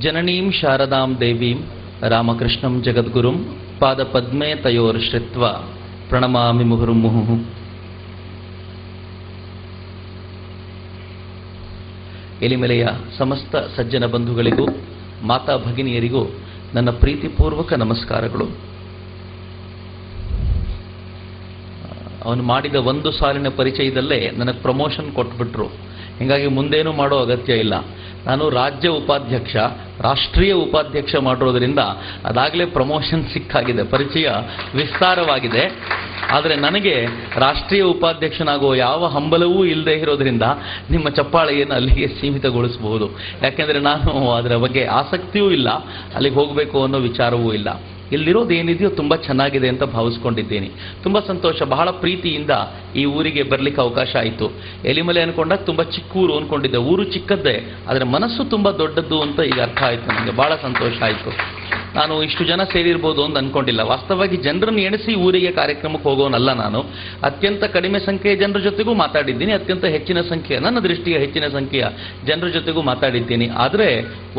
ಜನನೀಂ ಶಾರದಾಂ ದೇವೀಂ ರಾಮಕೃಷ್ಣಂ ಜಗದ್ಗುರುಂ ಪಾದಪದ್ಮೇ ತಯೋರ್ಶ್ರಿತ್ವ ಪ್ರಣಮಾಮಿ ಮುಹುರ್ಮುಹುಃ. ಎಲಿಮೆಲೆಯ ಸಮಸ್ತ ಸಜ್ಜನ ಬಂಧುಗಳಿಗೂ ಮಾತಾ ಭಗಿನಿಯರಿಗೂ ನನ್ನ ಪ್ರೀತಿಪೂರ್ವಕ ನಮಸ್ಕಾರಗಳು. ಅವನು ಮಾಡಿದ ಒಂದು ಸಾಲಿನ ಪರಿಚಯದಲ್ಲೇ ನನಗೆ ಪ್ರಮೋಷನ್ ಕೊಟ್ಬಿಟ್ರು. ಹೀಗಾಗಿ ಮುಂದೇನೂ ಮಾಡೋ ಅಗತ್ಯ ಇಲ್ಲ. ನಾನು ರಾಜ್ಯ ಉಪಾಧ್ಯಕ್ಷ, ರಾಷ್ಟ್ರೀಯ ಉಪಾಧ್ಯಕ್ಷ ಮಾಡಿರೋದ್ರಿಂದ ಅದಾಗಲೇ ಪ್ರಮೋಷನ್ ಸಿಕ್ಕಾಗಿದೆ, ಪರಿಚಯ ವಿಸ್ತಾರವಾಗಿದೆ. ಆದರೆ ನನಗೆ ರಾಷ್ಟ್ರೀಯ ಉಪಾಧ್ಯಕ್ಷನಾಗುವ ಯಾವ ಹಂಬಲವೂ ಇಲ್ಲದೆ ಇರೋದ್ರಿಂದ ನಿಮ್ಮ ಚಪ್ಪಾಳೆಯನ್ನು ಅಲ್ಲಿಗೆ ಸೀಮಿತಗೊಳಿಸಬಹುದು. ಯಾಕೆಂದರೆ ನಾನು ಅದರ ಬಗ್ಗೆ ಆಸಕ್ತಿಯೂ ಇಲ್ಲ, ಅಲ್ಲಿಗೆ ಹೋಗಬೇಕು ಅನ್ನೋ ವಿಚಾರವೂ ಇಲ್ಲ. ಇಲ್ಲಿರೋದು ಏನಿದೆಯೋ ತುಂಬ ಚೆನ್ನಾಗಿದೆ ಅಂತ ಭಾವಿಸ್ಕೊಂಡಿದ್ದೀನಿ. ತುಂಬ ಸಂತೋಷ. ಬಹಳ ಪ್ರೀತಿಯಿಂದ ಈ ಊರಿಗೆ ಬರಲಿಕ್ಕೆ ಅವಕಾಶ ಆಯಿತು. ಎಲಿಮಲೆ ಅನ್ಕೊಂಡಾಗ ತುಂಬ ಚಿಕ್ಕ ಊರು ಅಂದ್ಕೊಂಡಿದ್ದೆ. ಊರು ಚಿಕ್ಕದ್ದೇ, ಆದರೆ ಮನಸ್ಸು ತುಂಬ ದೊಡ್ಡದ್ದು ಅಂತ ಈಗ ಅರ್ಥ ಆಯಿತು. ನನಗೆ ಭಾಳ ಸಂತೋಷ ಆಯಿತು. ನಾನು ಇಷ್ಟು ಜನ ಸೇರಿರ್ಬೋದು ಅಂತ ಅಂದ್ಕೊಂಡಿಲ್ಲ. ವಾಸ್ತವವಾಗಿ ಜನರನ್ನು ಎಣಿಸಿ ಊರಿಗೆ ಕಾರ್ಯಕ್ರಮಕ್ಕೆ ಹೋಗೋನಲ್ಲ ನಾನು. ಅತ್ಯಂತ ಕಡಿಮೆ ಸಂಖ್ಯೆಯ ಜನರ ಜೊತೆಗೂ ಮಾತಾಡಿದ್ದೀನಿ, ಅತ್ಯಂತ ಹೆಚ್ಚಿನ ಸಂಖ್ಯೆಯ, ನನ್ನ ದೃಷ್ಟಿಯ ಹೆಚ್ಚಿನ ಸಂಖ್ಯೆಯ ಜನರ ಜೊತೆಗೂ ಮಾತಾಡಿದ್ದೀನಿ. ಆದರೆ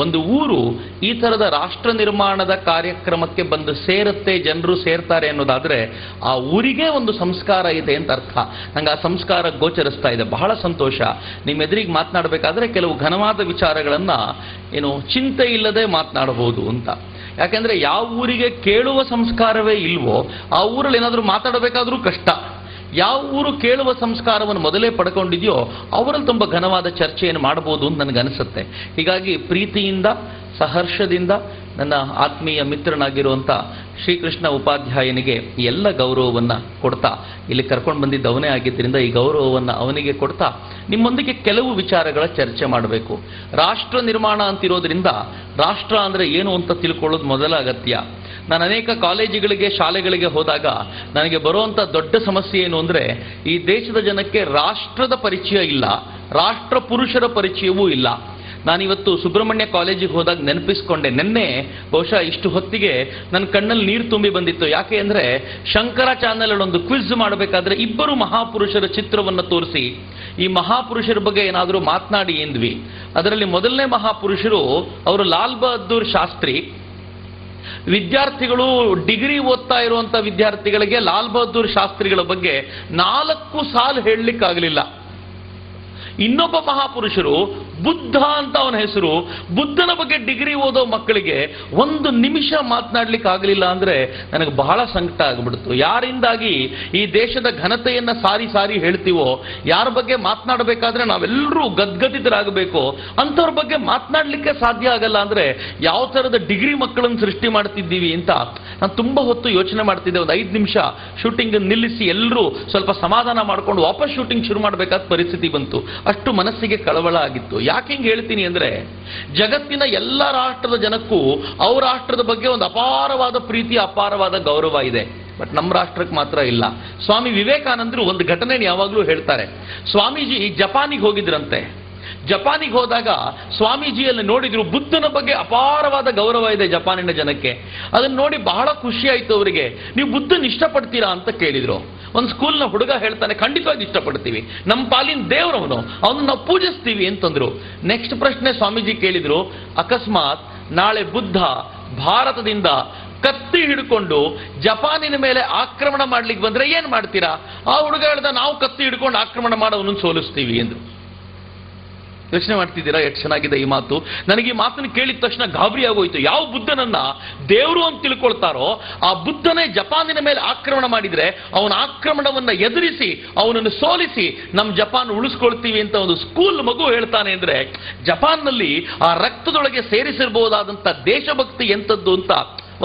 ಒಂದು ಊರು ಈ ಥರದ ರಾಷ್ಟ್ರ ನಿರ್ಮಾಣದ ಕಾರ್ಯಕ್ರಮಕ್ಕೆ ಬಂದು ಸೇರುತ್ತೆ, ಜನರು ಸೇರ್ತಾರೆ ಅನ್ನೋದಾದರೆ ಆ ಊರಿಗೆ ಒಂದು ಸಂಸ್ಕಾರ ಇದೆ ಅಂತ ಅರ್ಥ. ನಂಗೆ ಆ ಸಂಸ್ಕಾರ ಗೋಚರಿಸ್ತಾ ಇದೆ. ಬಹಳ ಸಂತೋಷ. ನಿಮ್ಮ ಎದುರಿಗೆ ಮಾತನಾಡಬೇಕಾದ್ರೆ ಕೆಲವು ಘನವಾದ ವಿಚಾರಗಳನ್ನು ಚಿಂತೆ ಇಲ್ಲದೆ ಮಾತನಾಡಬಹುದು ಅಂತ. ಯಾಕೆಂದ್ರೆ ಯಾವ ಊರಿಗೆ ಕೇಳುವ ಸಂಸ್ಕಾರವೇ ಇಲ್ವೋ ಆ ಊರಲ್ಲಿ ಏನಾದರೂ ಮಾತಾಡಬೇಕಾದ್ರೂ ಕಷ್ಟ. ಯಾವ ಊರು ಕೇಳುವ ಸಂಸ್ಕಾರವನ್ನು ಮೊದಲೇ ಪಡ್ಕೊಂಡಿದೆಯೋ ಅವರಲ್ಲಿ ತುಂಬ ಘನವಾದ ಚರ್ಚೆಯನ್ನು ಮಾಡಬಹುದು ಅಂತ ನನಗನ್ನಿಸುತ್ತೆ. ಹೀಗಾಗಿ ಪ್ರೀತಿಯಿಂದ ಸಹರ್ಷದಿಂದ ನನ್ನ ಆತ್ಮೀಯ ಮಿತ್ರನಾಗಿರುವಂಥ ಶ್ರೀಕೃಷ್ಣ ಉಪಾಧ್ಯಾಯನಿಗೆ ಎಲ್ಲ ಗೌರವವನ್ನು ಕೊಡ್ತಾ, ಇಲ್ಲಿ ಕರ್ಕೊಂಡು ಬಂದಿದ್ದು ಅವನೇ ಆಗಿದ್ದರಿಂದ ಈ ಗೌರವವನ್ನು ಅವನಿಗೆ ಕೊಡ್ತಾ ನಿಮ್ಮೊಂದಿಗೆ ಕೆಲವು ವಿಚಾರಗಳ ಚರ್ಚೆ ಮಾಡಬೇಕು. ರಾಷ್ಟ್ರ ನಿರ್ಮಾಣ ಅಂತಿರೋದ್ರಿಂದ ರಾಷ್ಟ್ರ ಅಂದರೆ ಏನು ಅಂತ ತಿಳ್ಕೊಳ್ಳೋದು ಮೊದಲ ಅಗತ್ಯ. ನಾನು ಅನೇಕ ಕಾಲೇಜುಗಳಿಗೆ ಶಾಲೆಗಳಿಗೆ ಹೋದಾಗ ನನಗೆ ಬರುವಂಥ ದೊಡ್ಡ ಸಮಸ್ಯೆ ಏನು ಅಂದರೆ ಈ ದೇಶದ ಜನಕ್ಕೆ ರಾಷ್ಟ್ರದ ಪರಿಚಯ ಇಲ್ಲ, ರಾಷ್ಟ್ರ ಪುರುಷರ ಪರಿಚಯವೂ ಇಲ್ಲ. ನಾನಿವತ್ತು ಸುಬ್ರಹ್ಮಣ್ಯ ಕಾಲೇಜಿಗೆ ಹೋದಾಗ ನೆನಪಿಸ್ಕೊಂಡೆ. ನಿನ್ನೆ ಬಹುಶಃ ಇಷ್ಟು ಹೊತ್ತಿಗೆ ನನ್ನ ಕಣ್ಣಲ್ಲಿ ನೀರು ತುಂಬಿ ಬಂದಿತ್ತು. ಯಾಕೆ ಅಂದರೆ ಶಂಕರ ಚಾನೆಲ್ ಒಂದು ಕ್ವಿಜ್ ಮಾಡಬೇಕಾದ್ರೆ ಇಬ್ಬರು ಮಹಾಪುರುಷರ ಚಿತ್ರವನ್ನು ತೋರಿಸಿ ಈ ಮಹಾಪುರುಷರ ಬಗ್ಗೆ ಏನಾದರೂ ಮಾತನಾಡಿ ಎಂದ್ವಿ. ಅದರಲ್ಲಿ ಮೊದಲನೇ ಮಹಾಪುರುಷರು ಅವರು ಲಾಲ್ ಬಹದ್ದೂರ್ ಶಾಸ್ತ್ರಿ. ವಿದ್ಯಾರ್ಥಿಗಳು ಡಿಗ್ರಿ ಓದ್ತಾ ಇರುವಂಥ ವಿದ್ಯಾರ್ಥಿಗಳಿಗೆ ಲಾಲ್ ಬಹದ್ದೂರ್ ಶಾಸ್ತ್ರಿಗಳ ಬಗ್ಗೆ 4 ಸಾಲು ಹೇಳಲಿಕ್ಕಾಗಲಿಲ್ಲ. ಇನ್ನೊಬ್ಬ ಮಹಾಪುರುಷರು ಬುದ್ಧ ಅಂತ ಅವನ ಹೆಸರು. ಬುದ್ಧನ ಬಗ್ಗೆ ಡಿಗ್ರಿ ಓದೋ ಮಕ್ಕಳಿಗೆ 1 ನಿಮಿಷ ಮಾತನಾಡ್ಲಿಕ್ಕೆ ಆಗಲಿಲ್ಲ ಅಂದರೆ ನನಗೆ ಬಹಳ ಸಂಕಟ ಆಗಿಬಿಡ್ತು. ಯಾರಿಂದಾಗಿ ಈ ದೇಶದ ಘನತೆಯನ್ನು ಸಾರಿ ಸಾರಿ ಹೇಳ್ತೀವೋ, ಯಾರ ಬಗ್ಗೆ ಮಾತನಾಡಬೇಕಾದ್ರೆ ನಾವೆಲ್ಲರೂ ಗದ್ಗದಿತರಾಗಬೇಕು, ಅಂಥವ್ರ ಬಗ್ಗೆ ಮಾತನಾಡಲಿಕ್ಕೆ ಸಾಧ್ಯ ಆಗಲ್ಲ ಅಂದರೆ ಯಾವ ಥರದ ಡಿಗ್ರಿ ಮಕ್ಕಳನ್ನು ಸೃಷ್ಟಿ ಮಾಡ್ತಿದ್ದೀವಿ ಅಂತ ನಾನು ತುಂಬ ಹೊತ್ತು ಯೋಚನೆ ಮಾಡ್ತಿದ್ದೆ. ಒಂದು 5 ನಿಮಿಷ ಶೂಟಿಂಗ್ ನಿಲ್ಲಿಸಿ ಎಲ್ಲರೂ ಸ್ವಲ್ಪ ಸಮಾಧಾನ ಮಾಡ್ಕೊಂಡು ವಾಪಸ್ ಶೂಟಿಂಗ್ ಶುರು ಮಾಡಬೇಕಾದ ಪರಿಸ್ಥಿತಿ ಬಂತು. ಅಷ್ಟು ಮನಸ್ಸಿಗೆ ಕಳವಳ ಆಗಿತ್ತು. ಯಾಕೆ ಹಿಂಗೆ ಹೇಳ್ತೀನಿ ಅಂದರೆ ಜಗತ್ತಿನ ಎಲ್ಲ ರಾಷ್ಟ್ರದ ಜನಕ್ಕೂ ಅವ್ರ ರಾಷ್ಟ್ರದ ಬಗ್ಗೆ ಒಂದು ಅಪಾರವಾದ ಪ್ರೀತಿ, ಅಪಾರವಾದ ಗೌರವ ಇದೆ. ಬಟ್ ನಮ್ಮ ರಾಷ್ಟ್ರಕ್ಕೆ ಮಾತ್ರ ಇಲ್ಲ. ಸ್ವಾಮಿ ವಿವೇಕಾನಂದರು ಒಂದು ಘಟನೆ ಯಾವಾಗಲೂ ಹೇಳ್ತಾರೆ. ಸ್ವಾಮೀಜಿ ಜಪಾನಿಗೆ ಹೋಗಿದ್ರಂತೆ. ಜಪಾನಿಗೆ ಹೋದಾಗ ಸ್ವಾಮೀಜಿಯಲ್ಲಿ ನೋಡಿದ್ರು ಬುದ್ಧನ ಬಗ್ಗೆ ಅಪಾರವಾದ ಗೌರವ ಇದೆ ಜಪಾನಿನ ಜನಕ್ಕೆ. ಅದನ್ನು ನೋಡಿ ಬಹಳ ಖುಷಿ ಆಯಿತು ಅವರಿಗೆ. ನೀವು ಬುದ್ಧನ ಇಷ್ಟಪಡ್ತೀರಾ ಅಂತ ಕೇಳಿದ್ರು. ಒಂದು ಸ್ಕೂಲ್ನ ಹುಡುಗ ಹೇಳ್ತಾನೆ, ಖಂಡಿತವಾಗಿ ಇಷ್ಟಪಡ್ತೀವಿ, ನಮ್ಮ ಪಾಲಿನ ದೇವರವನು, ಅವನು ನಾವು ಪೂಜಿಸ್ತೀವಿ ಅಂತಂದ್ರು. ನೆಕ್ಸ್ಟ್ ಪ್ರಶ್ನೆ ಸ್ವಾಮೀಜಿ ಕೇಳಿದ್ರು, ಅಕಸ್ಮಾತ್ ನಾಳೆ ಬುದ್ಧ ಭಾರತದಿಂದ ಕತ್ತಿ ಹಿಡ್ಕೊಂಡು ಜಪಾನಿನ ಮೇಲೆ ಆಕ್ರಮಣ ಮಾಡ್ಲಿಕ್ಕೆ ಬಂದ್ರೆ ಏನ್ ಮಾಡ್ತೀರಾ? ಆ ಹುಡುಗ ಹೇಳ್ದ, ನಾವು ಕತ್ತಿ ಹಿಡ್ಕೊಂಡು ಆಕ್ರಮಣ ಮಾಡೋವನ್ನ ಸೋಲಿಸ್ತೀವಿ ಎಂದ್ರು. ಯೋಚನೆ ಮಾಡ್ತಿದ್ದೀರಾ ಎಷ್ಟು ಚೆನ್ನಾಗಿದೆ ಈ ಮಾತು? ನನಗೆ ಈ ಮಾತನ್ನು ಕೇಳಿದ ತಕ್ಷಣ ಗಾಬರಿ ಆಗೋಯ್ತು. ಯಾವ ಬುದ್ಧನನ್ನ ದೇವರು ಅಂತ ತಿಳ್ಕೊಳ್ತಾರೋ ಆ ಬುದ್ಧನೇ ಜಪಾನಿನ ಮೇಲೆ ಆಕ್ರಮಣ ಮಾಡಿದ್ರೆ ಅವನ ಆಕ್ರಮಣವನ್ನ ಎದುರಿಸಿ ಅವನನ್ನು ಸೋಲಿಸಿ ನಮ್ಮ ಜಪಾನ್ ಉಳಿಸ್ಕೊಳ್ತೀವಿ ಅಂತ ಒಂದು ಸ್ಕೂಲ್ ಮಗು ಹೇಳ್ತಾನೆ ಅಂದ್ರೆ ಜಪಾನ್ನಲ್ಲಿ ಆ ರಕ್ತದೊಳಗೆ ಸೇರಿಸಿರಬಹುದಾದಂಥ ದೇಶಭಕ್ತಿ ಎಂಥದ್ದು ಅಂತ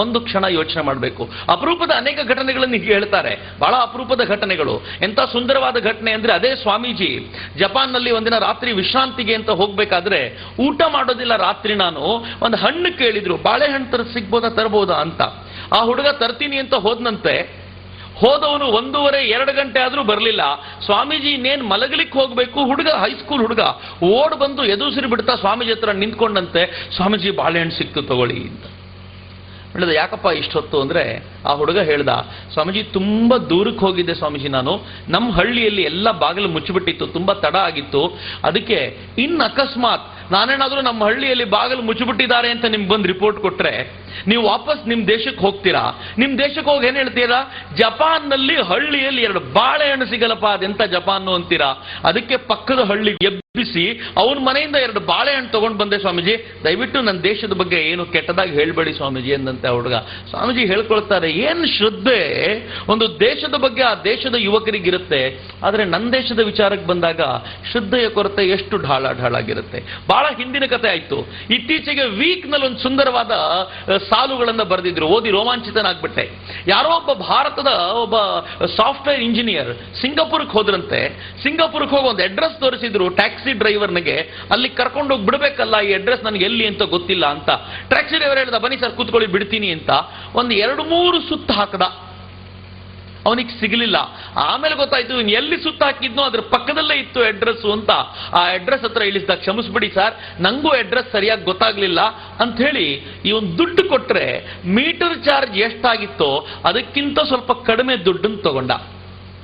ಒಂದು ಕ್ಷಣ ಯೋಚನೆ ಮಾಡಬೇಕು. ಅಪರೂಪದ ಅನೇಕ ಘಟನೆಗಳನ್ನು ಹೀಗೆ ಹೇಳ್ತಾರೆ, ಬಹಳ ಅಪರೂಪದ ಘಟನೆಗಳು. ಎಂಥ ಸುಂದರವಾದ ಘಟನೆ ಅಂದರೆ ಅದೇ ಸ್ವಾಮೀಜಿ ಜಪಾನ್ನಲ್ಲಿ ಒಂದಿನ ರಾತ್ರಿ ವಿಶ್ರಾಂತಿಗೆ ಅಂತ ಹೋಗ್ಬೇಕಾದ್ರೆ ಊಟ ಮಾಡೋದಿಲ್ಲ ರಾತ್ರಿ. ನಾನು ಒಂದು ಹಣ್ಣು ಕೇಳಿದ್ರು, ಬಾಳೆಹಣ್ಣು ಸಿಗ್ಬೋದಾ ತರಬಹುದಾ ಅಂತ. ಆ ಹುಡುಗ ತರ್ತೀನಿ ಅಂತ ಹೋದ್ನಂತೆ. ಹೋದವನು 1:30-2 ಗಂಟೆ ಆದರೂ ಬರಲಿಲ್ಲ. ಸ್ವಾಮೀಜಿ ಇನ್ನೇನು ಮಲಗಲಿಕ್ಕೆ ಹೋಗಬೇಕು. ಹುಡುಗ ಹೈಸ್ಕೂಲ್ ಹುಡುಗ ಓಡ್ ಬಂದು ಎದುರಿಸಿ ಬಿಡ್ತಾ ಸ್ವಾಮೀಜಿ ಹತ್ರ ನಿಂತ್ಕೊಂಡಂತೆ, ಸ್ವಾಮೀಜಿ ಬಾಳೆಹಣ್ಣು ಸಿಕ್ತು ತಗೊಳ್ಳಿ ಅಂತ. ಹೇಳಿದ, ಯಾಕಪ್ಪ ಇಷ್ಟೊತ್ತು ಅಂದರೆ ಆ ಹುಡುಗ ಹೇಳ್ದ, ಸ್ವಾಮೀಜಿ ತುಂಬ ದೂರಕ್ಕೆ ಹೋಗಿದ್ದೆ ಸ್ವಾಮೀಜಿ ನಾನು. ನಮ್ಮ ಹಳ್ಳಿಯಲ್ಲಿ ಎಲ್ಲ ಬಾಗಿಲು ಮುಚ್ಚಿಬಿಟ್ಟಿತ್ತು, ತುಂಬ ತಡ ಆಗಿತ್ತು. ಅದಕ್ಕೆ ಇನ್ನು ಅಕಸ್ಮಾತ್ ನಾನೇನಾದ್ರೂ ನಮ್ಮ ಹಳ್ಳಿಯಲ್ಲಿ ಬಾಗಿಲು ಮುಚ್ಚಿಬಿಟ್ಟಿದ್ದಾರೆ ಅಂತ ನಿಮ್ಗೆ ಬಂದು ರಿಪೋರ್ಟ್ ಕೊಟ್ರೆ ನೀವು ವಾಪಸ್ ನಿಮ್ ದೇಶಕ್ಕೆ ಹೋಗ್ತೀರಾ? ನಿಮ್ ದೇಶಕ್ಕೆ ಹೋಗಿ ಏನ್ ಹೇಳ್ತೀರಾ? ಜಪಾನ್ನಲ್ಲಿ ಹಳ್ಳಿಯಲ್ಲಿ 2 ಬಾಳೆಹಣ್ಣು ಸಿಗಲ್ಲಪ್ಪ, ಅದೆಂತ ಜಪಾನ್ ಅಂತೀರಾ? ಅದಕ್ಕೆ ಪಕ್ಕದ ಹಳ್ಳಿ ಎಬ್ಬಿಸಿ ಅವನ ಮನೆಯಿಂದ 2 ಬಾಳೆಹಣ್ಣು ತಗೊಂಡು ಬಂದೆ ಸ್ವಾಮೀಜಿ, ದಯವಿಟ್ಟು ನನ್ನ ದೇಶದ ಬಗ್ಗೆ ಏನು ಕೆಟ್ಟದಾಗಿ ಹೇಳ್ಬೇಡಿ ಸ್ವಾಮೀಜಿ ಎಂದಂತೆ ಹುಡುಗ. ಸ್ವಾಮೀಜಿ ಹೇಳ್ಕೊಳ್ತಾರೆ, ಏನ್ ಶ್ರದ್ಧೆ ಒಂದು ದೇಶದ ಬಗ್ಗೆ ಆ ದೇಶದ ಯುವಕರಿಗಿರುತ್ತೆ, ಆದ್ರೆ ನನ್ನ ದೇಶದ ವಿಚಾರಕ್ಕೆ ಬಂದಾಗ ಶ್ರದ್ಧೆಯ ಕೊರತೆ ಎಷ್ಟು ಢಾಳಾಗಿರುತ್ತೆ. ಬಹಳ ಹಿಂದಿನ ಕತೆ ಆಯ್ತು. ಇತ್ತೀಚೆಗೆ ವೀಕ್ ನಲ್ಲಿ ಒಂದು ಸುಂದರವಾದ ಸಾಲುಗಳನ್ನ ಬರೆದಿದ್ರು, ಓದಿ ರೋಮಾಂಚಿತನಾಗ್ಬಿಟ್ಟೆ. ಯಾರೋ ಒಬ್ಬ ಭಾರತದ ಒಬ್ಬ ಸಾಫ್ಟ್ವೇರ್ ಇಂಜಿನಿಯರ್ ಸಿಂಗಾಪುರಕ್ಕೆ ಹೋದ್ರಂತೆ. ಸಿಂಗಾಪುರಕ್ಕೆ ಹೋಗಿ ಒಂದು ಅಡ್ರೆಸ್ ತೋರಿಸಿದ್ರು ಟ್ಯಾಕ್ಸಿ ಡ್ರೈವರ್ನಿಗೆ, ಅಲ್ಲಿ ಕರ್ಕೊಂಡೋಗಿ ಬಿಡಬೇಕಲ್ಲ, ಈ ಅಡ್ರೆಸ್ ನನಗೆ ಎಲ್ಲಿ ಅಂತ ಗೊತ್ತಿಲ್ಲ ಅಂತ. ಟ್ಯಾಕ್ಸಿ ಡ್ರೈವರ್ ಹೇಳ್ದ, ಬನ್ನಿ ಸರ್ ಕೂತ್ಕೊಳ್ಳಿ ಬಿಡ್ತೀನಿ ಅಂತ. ಒಂದು 2-3 ಸುತ್ತ ಹಾಕದ, ಅವನಿಗೆ ಸಿಗಲಿಲ್ಲ. ಆಮೇಲೆ ಗೊತ್ತಾಯ್ತು ಇವ್ನು ಎಲ್ಲಿ ಸುತ್ತ ಹಾಕಿದ್ನೋ ಅದ್ರ ಪಕ್ಕದಲ್ಲೇ ಇತ್ತು ಅಡ್ರೆಸ್ ಅಂತ. ಆ ಅಡ್ರೆಸ್ ಹತ್ರ ಇಳಿಸಿದ, ಕ್ಷಮಿಸ್ಬಿಡಿ ಸರ್, ನಂಗೂ ಅಡ್ರೆಸ್ ಸರಿಯಾಗಿ ಗೊತ್ತಾಗ್ಲಿಲ್ಲ ಅಂತ ಹೇಳಿ ಇವನ್ ದುಡ್ಡು ಕೊಟ್ರೆ ಮೀಟರ್ ಚಾರ್ಜ್ ಎಷ್ಟಾಗಿತ್ತೋ ಅದಕ್ಕಿಂತ ಸ್ವಲ್ಪ ಕಡಿಮೆ ದುಡ್ಡನ್ನು ತಗೊಂಡ.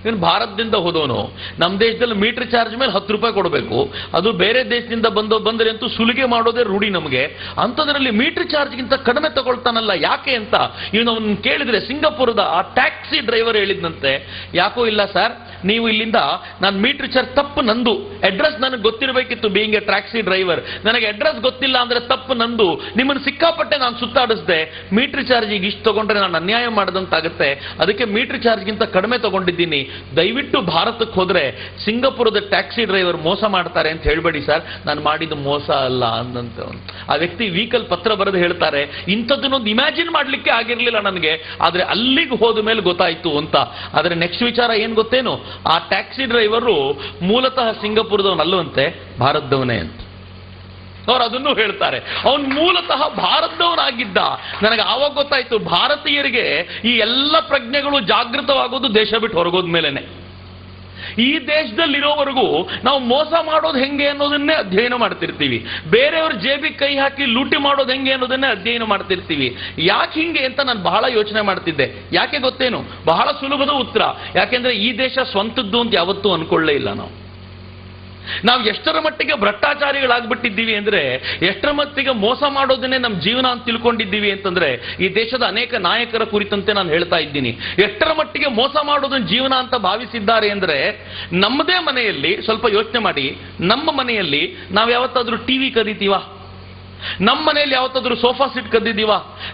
ಇವನು ಭಾರತದಿಂದ ಹೋದವನು. ನಮ್ಮ ದೇಶದಲ್ಲಿ ಮೀಟರ್ ಚಾರ್ಜ್ ಮೇಲೆ 10 ರೂಪಾಯಿ ಕೊಡಬೇಕು, ಅದು ಬೇರೆ ದೇಶದಿಂದ ಬಂದರೆ ಅಂತೂ ಸುಲಿಗೆ ಮಾಡೋದೇ ರೂಢಿ ನಮಗೆ. ಅಂಥದ್ರಲ್ಲಿ ಮೀಟರ್ ಚಾರ್ಜ್ಗಿಂತ ಕಡಿಮೆ ತಗೊಳ್ತಾನಲ್ಲ, ಯಾಕೆ ಅಂತ ಇವನು ಅವನು ಕೇಳಿದ್ರೆ ಸಿಂಗಾಪುರದ ಆ ಟ್ಯಾಕ್ಸಿ ಡ್ರೈವರ್ ಹೇಳಿದ್ನಂತೆ, ಯಾಕೋ ಇಲ್ಲ ಸರ್, ನೀವು ಇಲ್ಲಿಂದ ನಾನು ಮೀಟರ್ ಚಾರ್ಜ್ ತಪ್ಪು ನಂದು, ಅಡ್ರೆಸ್ ನನಗೆ ಗೊತ್ತಿರಬೇಕಿತ್ತು. ಬೀಯಿಂಗ್ ಎ ಟ್ಯಾಕ್ಸಿ ಡ್ರೈವರ್ ನನಗೆ ಅಡ್ರೆಸ್ ಗೊತ್ತಿಲ್ಲ ಅಂದ್ರೆ ತಪ್ಪು ನಂದು, ನಿಮ್ಮನ್ನು ಸಿಕ್ಕಾಪಟ್ಟೆ ನಾನು ಸುತ್ತಾಡಿಸ್ದೆ, ಮೀಟರ್ ಚಾರ್ಜ್ ಈಗ ಇಷ್ಟು ತಗೊಂಡ್ರೆ ನಾನು ಅನ್ಯಾಯ ಮಾಡಿದಂತಾಗುತ್ತೆ, ಅದಕ್ಕೆ ಮೀಟರ್ ಚಾರ್ಜ್ಗಿಂತ ಕಡಿಮೆ ತಗೊಂಡಿದ್ದೀನಿ, ದಯವಿಟ್ಟು ಭಾರತಕ್ಕೆ ಹೋದ್ರೆ ಸಿಂಗಾಪುರದ ಟ್ಯಾಕ್ಸಿ ಡ್ರೈವರ್ ಮೋಸ ಮಾಡ್ತಾರೆ ಅಂತ ಹೇಳ್ಬೇಡಿ ಸರ್, ನಾನು ಮಾಡಿದ ಮೋಸ ಅಲ್ಲ ಅಂದಂತ. ಆ ವ್ಯಕ್ತಿ ವೀಕಲ್ ಪತ್ರ ಬರೆದು ಹೇಳ್ತಾರೆ, ಇಂಥದ್ದನ್ನೊಂದು ಇಮ್ಯಾಜಿನ್ ಮಾಡ್ಲಿಕ್ಕೆ ಆಗಿರ್ಲಿಲ್ಲ ನನಗೆ, ಆದ್ರೆ ಅಲ್ಲಿಗೆ ಹೋದ ಮೇಲೆ ಗೊತ್ತಾಯ್ತು ಅಂತ. ಆದ್ರೆ ನೆಕ್ಸ್ಟ್ ವಿಚಾರ ಏನ್ ಗೊತ್ತೇನು, ಆ ಟ್ಯಾಕ್ಸಿ ಡ್ರೈವರು ಮೂಲತಃ ಸಿಂಗಾಪುರದವನಲ್ಲವಂತೆ, ಭಾರತದವನೇ ಅಂತ. ಅವ್ರು ಅದನ್ನು ಹೇಳ್ತಾರೆ, ಅವನು ಮೂಲತಃ ಭಾರತದವನಾಗಿದ್ದ. ನನಗೆ ಆವಾಗ ಗೊತ್ತಾಯ್ತು, ಭಾರತೀಯರಿಗೆ ಈ ಎಲ್ಲ ಪ್ರಜ್ಞೆಗಳು ಜಾಗೃತವಾಗೋದು ದೇಶ ಬಿಟ್ಟು ಹೊರಗೋದ ಮೇಲೆನೆ. ಈ ದೇಶದಲ್ಲಿರೋವರೆಗೂ ನಾವು ಮೋಸ ಮಾಡೋದು ಹೆಂಗೆ ಅನ್ನೋದನ್ನೇ ಅಧ್ಯಯನ ಮಾಡ್ತಿರ್ತೀವಿ, ಬೇರೆಯವ್ರ ಜೇಬಿಗೆ ಕೈ ಹಾಕಿ ಲೂಟಿ ಮಾಡೋದು ಹೆಂಗೆ ಅನ್ನೋದನ್ನೇ ಅಧ್ಯಯನ ಮಾಡ್ತಿರ್ತೀವಿ. ಯಾಕೆ ಹಿಂಗೆ ಅಂತ ನಾನು ಬಹಳ ಯೋಚನೆ ಮಾಡ್ತಿದ್ದೆ. ಯಾಕೆ ಗೊತ್ತೇನು? ಬಹಳ ಸುಲಭದ ಉತ್ತರ, ಯಾಕೆಂದ್ರೆ ಈ ದೇಶ ಸ್ವಂತದ್ದು ಅಂತ ಯಾವತ್ತೂ ಅನ್ಕೊಳ್ಳೇ ಇಲ್ಲ. ನಾವು ಎಷ್ಟರ ಮಟ್ಟಿಗೆ ಭ್ರಷ್ಟಾಚಾರಿಗಳಾಗ್ಬಿಟ್ಟಿದ್ದೀವಿ ಅಂದ್ರೆ, ಎಷ್ಟರ ಮಟ್ಟಿಗೆ ಮೋಸ ಮಾಡೋದನ್ನೇ ನಮ್ಮ ಜೀವನ ಅಂತ ತಿಳ್ಕೊಂಡಿದ್ದೀವಿ ಅಂತಂದ್ರೆ, ಈ ದೇಶದ ಅನೇಕ ನಾಯಕರ ಕುರಿತಂತೆ ನಾನು ಹೇಳ್ತಾ ಇದ್ದೀನಿ. ಎಷ್ಟರ ಮಟ್ಟಿಗೆ ಮೋಸ ಮಾಡೋದನ್ನ ಜೀವನ ಅಂತ ಭಾವಿಸಿದ್ದಾರೆ ಅಂದ್ರೆ, ನಮ್ಮದೇ ಮನೆಯಲ್ಲಿ ಸ್ವಲ್ಪ ಯೋಚನೆ ಮಾಡಿ, ನಮ್ಮ ಮನೆಯಲ್ಲಿ ನಾವು ಯಾವತ್ತಾದ್ರೂ ಟಿವಿ ಕದೀತೀವ? ನಮ್ಮ ಮನೆಯಲ್ಲಿ ಯಾವತ್ತಾದ್ರೂ ಸೋಫಾ ಸೀಟ್ ಕದ್ದಿದ್ದೀವ?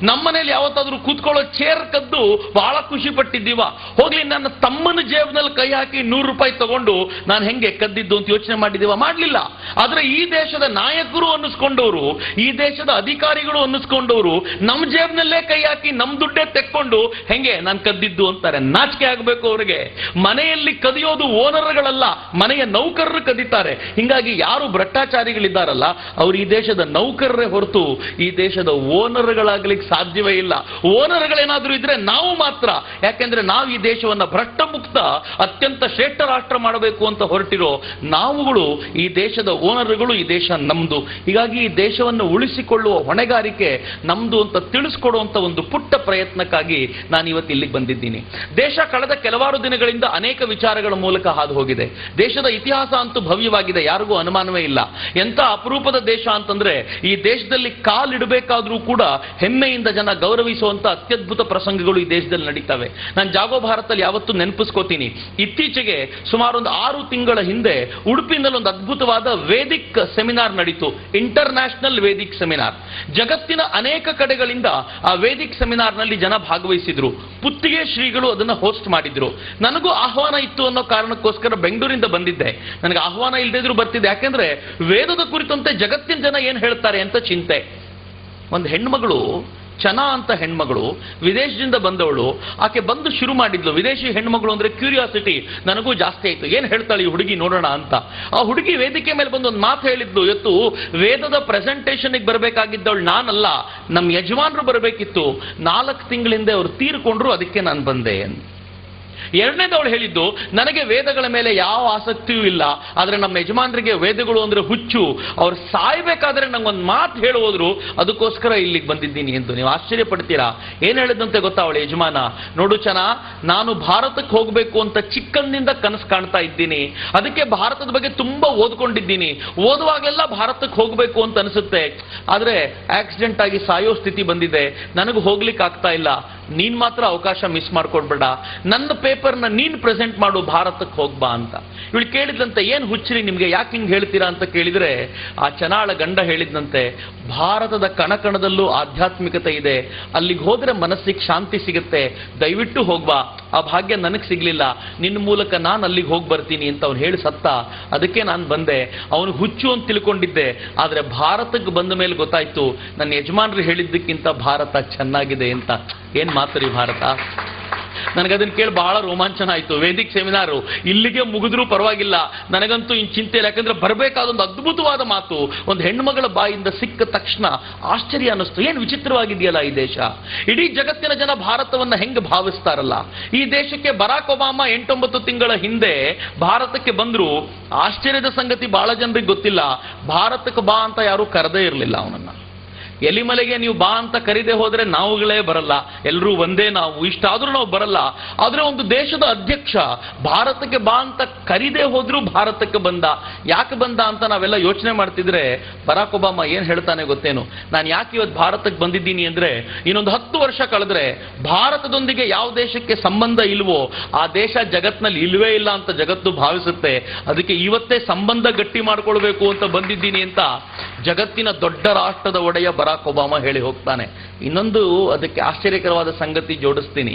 ನಮ್ಮ ಮನೆಯಲ್ಲಿ ಯಾವತ್ತಾದ್ರೂ ಕೂತ್ಕೊಳ್ಳೋ ಚೇರ್ ಕದ್ದು ಬಹಳ ಖುಷಿ ಪಟ್ಟಿದ್ದೀವ? ಹೋಗ್ಲಿ, ನನ್ನ ತಮ್ಮನ ಜೇಬ್ನಲ್ಲಿ ಕೈ ಹಾಕಿ 100 ರೂಪಾಯಿ ತಗೊಂಡು ನಾನು ಹೆಂಗೆ ಕದ್ದಿದ್ದು ಅಂತ ಯೋಚನೆ ಮಾಡಿದ್ದೀವ? ಮಾಡ್ಲಿಲ್ಲ. ಆದ್ರೆ ಈ ದೇಶದ ನಾಯಕರು ಅನ್ನಿಸ್ಕೊಂಡವರು, ಈ ದೇಶದ ಅಧಿಕಾರಿಗಳು ಅನ್ನಿಸ್ಕೊಂಡವರು ನಮ್ಮ ಜೇಬ್ನಲ್ಲೇ ಕೈ ಹಾಕಿ ನಮ್ಮ ದುಡ್ಡೇ ತೆಕ್ಕೊಂಡು ಹೆಂಗೆ ನಾನು ಕದ್ದಿದ್ದು ಅಂತಾರೆ. ನಾಚಿಕೆ ಆಗಬೇಕು ಅವರಿಗೆ. ಮನೆಯಲ್ಲಿ ಕದಿಯೋದು ಓನರ್ಗಳಲ್ಲ, ಮನೆಯ ನೌಕರರು ಕದೀತಾರೆ. ಹಿಂಗಾಗಿ ಯಾರು ಭ್ರಷ್ಟಾಚಾರಿಗಳಿದ್ದಾರಲ್ಲ ಅವರು ಈ ದೇಶದ ನೌಕರ ಹೊರತು ಈ ದೇಶದ ಓನರ್ಗಳಾಗ್ಲಿಕ್ಕೆ ಸಾಧ್ಯವೇ ಇಲ್ಲ. ಓನರ್ಗಳೇನಾದ್ರೂ ಇದ್ರೆ ನಾವು ಮಾತ್ರ. ಯಾಕೆಂದ್ರೆ ನಾವು ಈ ದೇಶವನ್ನ ಭ್ರಷ್ಟ ಮುಕ್ತ ಅತ್ಯಂತ ಶ್ರೇಷ್ಠ ರಾಷ್ಟ್ರ ಮಾಡಬೇಕು ಅಂತ ಹೊರಟಿರೋ ನಾವುಗಳು ಈ ದೇಶದ ಓನರ್ಗಳು, ಈ ದೇಶ ನಮ್ದು. ಹೀಗಾಗಿ ಈ ದೇಶವನ್ನು ಉಳಿಸಿಕೊಳ್ಳುವ ಹೊಣೆಗಾರಿಕೆ ನಮ್ದು ಅಂತ ತಿಳಿಸ್ಕೊಡುವಂತ ಒಂದು ಪುಟ್ಟ ಪ್ರಯತ್ನಕ್ಕಾಗಿ ನಾನು ಇವತ್ತು ಇಲ್ಲಿಗೆ ಬಂದಿದ್ದೀನಿ. ದೇಶ ಕಳೆದ ಕೆಲವಾರು ದಿನಗಳಿಂದ ಅನೇಕ ವಿಚಾರಗಳ ಮೂಲಕ ಹಾದು ಹೋಗಿದೆ. ದೇಶದ ಇತಿಹಾಸ ಅಂತೂ ಭವ್ಯವಾಗಿದೆ, ಯಾರಿಗೂ ಅನುಮಾನವೇ ಇಲ್ಲ. ಎಂತ ಅಪರೂಪದ ದೇಶ ಅಂತಂದ್ರೆ, ಈ ದೇಶದಲ್ಲಿ ಕಾಲಿಡಬೇಕಾದ್ರೂ ಕೂಡ ಹೆಮ್ಮೆಯಿಂದ ಜನ ಗೌರವಿಸುವಂತ ಅತ್ಯದ್ಭುತ ಪ್ರಸಂಗಗಳು ಈ ದೇಶದಲ್ಲಿ ನಡೀತವೆ. ನಾನು ಜಾಗೋ ಭಾರತದಲ್ಲಿ ಯಾವತ್ತೂ ನೆನಪಿಸ್ಕೋತೀನಿ. ಇತ್ತೀಚೆಗೆ ಸುಮಾರು ಒಂದು 6 ತಿಂಗಳ ಹಿಂದೆ ಉಡುಪಿನಲ್ಲಿ ಒಂದು ಅದ್ಭುತವಾದ ವೇದಿಕ್ ಸೆಮಿನಾರ್ ನಡೀತು, ಇಂಟರ್ನ್ಯಾಷನಲ್ ವೇದಿಕ್ ಸೆಮಿನಾರ್. ಜಗತ್ತಿನ ಅನೇಕ ಕಡೆಗಳಿಂದ ಆ ವೇದಿಕ್ ಸೆಮಿನಾರ್ನಲ್ಲಿ ಜನ ಭಾಗವಹಿಸಿದ್ರು. ಪುತ್ತಿಗೆ ಶ್ರೀಗಳು ಅದನ್ನ ಹೋಸ್ಟ್ ಮಾಡಿದ್ರು. ನನಗೂ ಆಹ್ವಾನ ಇತ್ತು ಅನ್ನೋ ಕಾರಣಕ್ಕೋಸ್ಕರ ಬೆಂಗಳೂರಿಂದ ಬಂದಿದ್ದೆ. ನನಗೆ ಆಹ್ವಾನ ಇಲ್ಲದಿದ್ರು ಬರ್ತಿದ್ದೆ, ಯಾಕೆಂದ್ರೆ ವೇದದ ಕುರಿತಂತೆ ಜಗತ್ತಿನ ಜನ ಏನ್ ಹೇಳ್ತಾರೆ ಅಂತ ಚಿಂತೆ. ಒಂದು ಹೆಣ್ಮಗಳು, ಚನಾ ಅಂತ ಹೆಣ್ಮಗಳು, ವಿದೇಶದಿಂದ ಬಂದವಳು. ಆಕೆ ಬಂದು ಶುರು ಮಾಡಿದ್ಲು. ವಿದೇಶಿ ಹೆಣ್ಮಗಳು ಅಂದ್ರೆ ಕ್ಯೂರಿಯಾಸಿಟಿ ನನಗೂ ಜಾಸ್ತಿ ಆಯ್ತು, ಏನ್ ಹೇಳ್ತಾಳೆ ಈ ಹುಡುಗಿ ನೋಡೋಣ ಅಂತ. ಆ ಹುಡುಗಿ ವೇದಿಕೆ ಮೇಲೆ ಬಂದು ಒಂದು ಮಾತು ಹೇಳಿದ್ಲು, ಇವತ್ತು ವೇದದ ಪ್ರೆಸೆಂಟೇಷನ್ಗೆ ಬರಬೇಕಾಗಿದ್ದವಳು ನಾನಲ್ಲ, ನಮ್ಮ ಯಜಮಾನರು ಬರಬೇಕಿತ್ತು, 4 ತಿಂಗಳಿಂದ ಅವ್ರು ತೀರ್ಕೊಂಡ್ರು, ಅದಕ್ಕೆ ನಾನು ಬಂದೆ. ಎರಡನೇದು ಅವಳು ಹೇಳಿದ್ದು, ನನಗೆ ವೇದಗಳ ಮೇಲೆ ಯಾವ ಆಸಕ್ತಿಯೂ ಇಲ್ಲ, ಆದ್ರೆ ನಮ್ಮ ಯಜಮಾನರಿಗೆ ವೇದಗಳು ಅಂದ್ರೆ ಹುಚ್ಚು, ಅವ್ರು ಸಾಯ್ಬೇಕಾದ್ರೆ ನಂಗೊಂದು ಮಾತು ಹೇಳಿ ಹೋದ್ರು, ಅದಕ್ಕೋಸ್ಕರ ಇಲ್ಲಿಗೆ ಬಂದಿದ್ದೀನಿ ಎಂದು. ನೀವು ಆಶ್ಚರ್ಯ ಪಡ್ತೀರಾ. ಏನ್ ಹೇಳಿದಂತೆ ಗೊತ್ತಾ ಅವಳ ಯಜಮಾನ? ನೋಡು ಚೆನ್ನ, ನಾನು ಭಾರತಕ್ಕೆ ಹೋಗ್ಬೇಕು ಅಂತ ಚಿಕ್ಕಂದಿನಿಂದ ಕನಸು ಕಾಣ್ತಾ ಇದ್ದೀನಿ, ಅದಕ್ಕೆ ಭಾರತದ ಬಗ್ಗೆ ತುಂಬಾ ಓದ್ಕೊಂಡಿದ್ದೀನಿ, ಓದುವಾಗಲೆಲ್ಲ ಭಾರತಕ್ಕೆ ಹೋಗ್ಬೇಕು ಅಂತ ಅನಿಸುತ್ತೆ, ಆದ್ರೆ ಆಕ್ಸಿಡೆಂಟ್ ಆಗಿ ಸಾಯೋ ಸ್ಥಿತಿ ಬಂದಿದೆ, ನನಗೆ ಹೋಗ್ಲಿಕ್ಕೆ ಆಗ್ತಾ ಇಲ್ಲ, ನೀನ್ ಮಾತ್ರ ಅವಕಾಶ ಮಿಸ್ ಮಾಡ್ಕೊಡ್ಬೇಡ, ನನ್ನ ಪೇಪರ್ನ ನೀನ್ ಪ್ರೆಸೆಂಟ್ ಮಾಡು, ಭಾರತಕ್ಕೆ ಹೋಗ್ಬಾ ಅಂತ. ಇವಳು ಕೇಳಿದ್ದಂತೆ, ಏನ್ ಹುಚ್ಚರಿ ನಿಮ್ಗೆ, ಯಾಕೆ ಹಿಂಗ್ ಹೇಳ್ತೀರಾ ಅಂತ ಕೇಳಿದ್ರೆ, ಆ ಚನಾಳ ಗಂಡ ಹೇಳಿದ್ನಂತೆ, ಭಾರತದ ಕಣಕಣದಲ್ಲೂ ಆಧ್ಯಾತ್ಮಿಕತೆ ಇದೆ, ಅಲ್ಲಿಗೆ ಹೋದ್ರೆ ಮನಸ್ಸಿಗೆ ಶಾಂತಿ ಸಿಗುತ್ತೆ, ದಯವಿಟ್ಟು ಹೋಗ್ಬಾ, ಆ ಭಾಗ್ಯ ನನಗೆ ಸಿಗ್ಲಿಲ್ಲ, ನಿನ್ನ ಮೂಲಕ ನಾನು ಅಲ್ಲಿಗೆ ಹೋಗಿ ಬರ್ತೀನಿ ಅಂತ ಅವ್ನು ಹೇಳಿ ಸತ್ತ. ಅದಕ್ಕೆ ನಾನು ಬಂದೆ. ಅವನು ಹುಚ್ಚು ಅಂತ ತಿಳ್ಕೊಂಡಿದ್ದೆ, ಆದ್ರೆ ಭಾರತಕ್ಕೆ ಬಂದ ಮೇಲೆ ಗೊತ್ತಾಯ್ತು ನನ್ನ ಯಜಮಾನರು ಹೇಳಿದ್ದಕ್ಕಿಂತ ಭಾರತ ಚೆನ್ನಾಗಿದೆ ಅಂತ. ಏನ್ ಮಾತರಿ ಭಾರತ. ನನಗದನ್ನ ಕೇಳಿ ಬಹಳ ರೋಮಾಂಚನ ಆಯ್ತು. ವೇದಿಕ್ ಸೆಮಿನಾರು ಇಲ್ಲಿಗೆ ಮುಗಿದ್ರೂ ಪರವಾಗಿಲ್ಲ, ನನಗಂತೂ ಇನ್ ಚಿಂತೆ ಇಲ್ಲ, ಯಾಕಂದ್ರೆ ಬರಬೇಕಾದ ಒಂದು ಅದ್ಭುತವಾದ ಮಾತು ಒಂದು ಹೆಣ್ಮಗಳ ಬಾಯಿಂದ ಸಿಕ್ಕ ತಕ್ಷಣ ಆಶ್ಚರ್ಯ ಅನ್ನಿಸ್ತು. ಏನು ವಿಚಿತ್ರವಾಗಿದೆಯಲ್ಲ ಈ ದೇಶ. ಇಡೀ ಜಗತ್ತಿನ ಜನ ಭಾರತವನ್ನ ಹೆಂಗೆ ಭಾವಿಸ್ತಾರಲ್ಲ. ಈ ದೇಶಕ್ಕೆ ಬರಾಕ್ ಒಬಾಮಾ 8-9 ತಿಂಗಳ ಹಿಂದೆ ಭಾರತಕ್ಕೆ ಬಂದ್ರು. ಆಶ್ಚರ್ಯದ ಸಂಗತಿ ಬಹಳ ಜನರಿಗೆ ಗೊತ್ತಿಲ್ಲ, ಭಾರತಕ್ಕೆ ಬಾ ಅಂತ ಯಾರು ಕರೆದೇ ಇರಲಿಲ್ಲ ಅವನನ್ನ. ಎಲಿಮಲೆಗೆ ನೀವು ಬಾ ಅಂತ ಕರೀದೆ ಹೋದ್ರೆ ನಾವುಗಳೇ ಬರಲ್ಲ, ಎಲ್ಲರೂ ಒಂದೇ ನಾವು, ಇಷ್ಟಾದ್ರೂ ನಾವು ಬರಲ್ಲ. ಆದ್ರೆ ಒಂದು ದೇಶದ ಅಧ್ಯಕ್ಷ ಭಾರತಕ್ಕೆ ಬಾ ಅಂತ ಕರೀದೆ ಹೋದ್ರೂ ಭಾರತಕ್ಕೆ ಬಂದ. ಯಾಕೆ ಬಂದ ಅಂತ ನಾವೆಲ್ಲ ಯೋಚನೆ ಮಾಡ್ತಿದ್ರೆ, ಬರಾಕ್ ಒಬಾಮಾ ಏನ್ ಹೇಳ್ತಾನೆ ಗೊತ್ತೇನು? ನಾನು ಯಾಕೆ ಇವತ್ತು ಭಾರತಕ್ಕೆ ಬಂದಿದ್ದೀನಿ ಅಂದ್ರೆ, ಇನ್ನೊಂದು 10 ವರ್ಷ ಕಳೆದ್ರೆ ಭಾರತದೊಂದಿಗೆ ಯಾವ ದೇಶಕ್ಕೆ ಸಂಬಂಧ ಇಲ್ವೋ ಆ ದೇಶ ಜಗತ್ನಲ್ಲಿ ಇಲ್ವೇ ಇಲ್ಲ ಅಂತ ಜಗತ್ತು ಭಾವಿಸುತ್ತೆ, ಅದಕ್ಕೆ ಇವತ್ತೇ ಸಂಬಂಧ ಗಟ್ಟಿ ಮಾಡ್ಕೊಳ್ಬೇಕು ಅಂತ ಬಂದಿದ್ದೀನಿ ಅಂತ ಜಗತ್ತಿನ ದೊಡ್ಡ ರಾಷ್ಟ್ರದ ಒಡೆಯ ಬರಾಕ್ ಒಬಾಮಾ ಹೇಳಿ ಹೋಗ್ತಾನೆ. ಇನ್ನೊಂದು ಅದಕ್ಕೆ ಆಶ್ಚರ್ಯಕರವಾದ ಸಂಗತಿ ಜೋಡಿಸ್ತೀನಿ.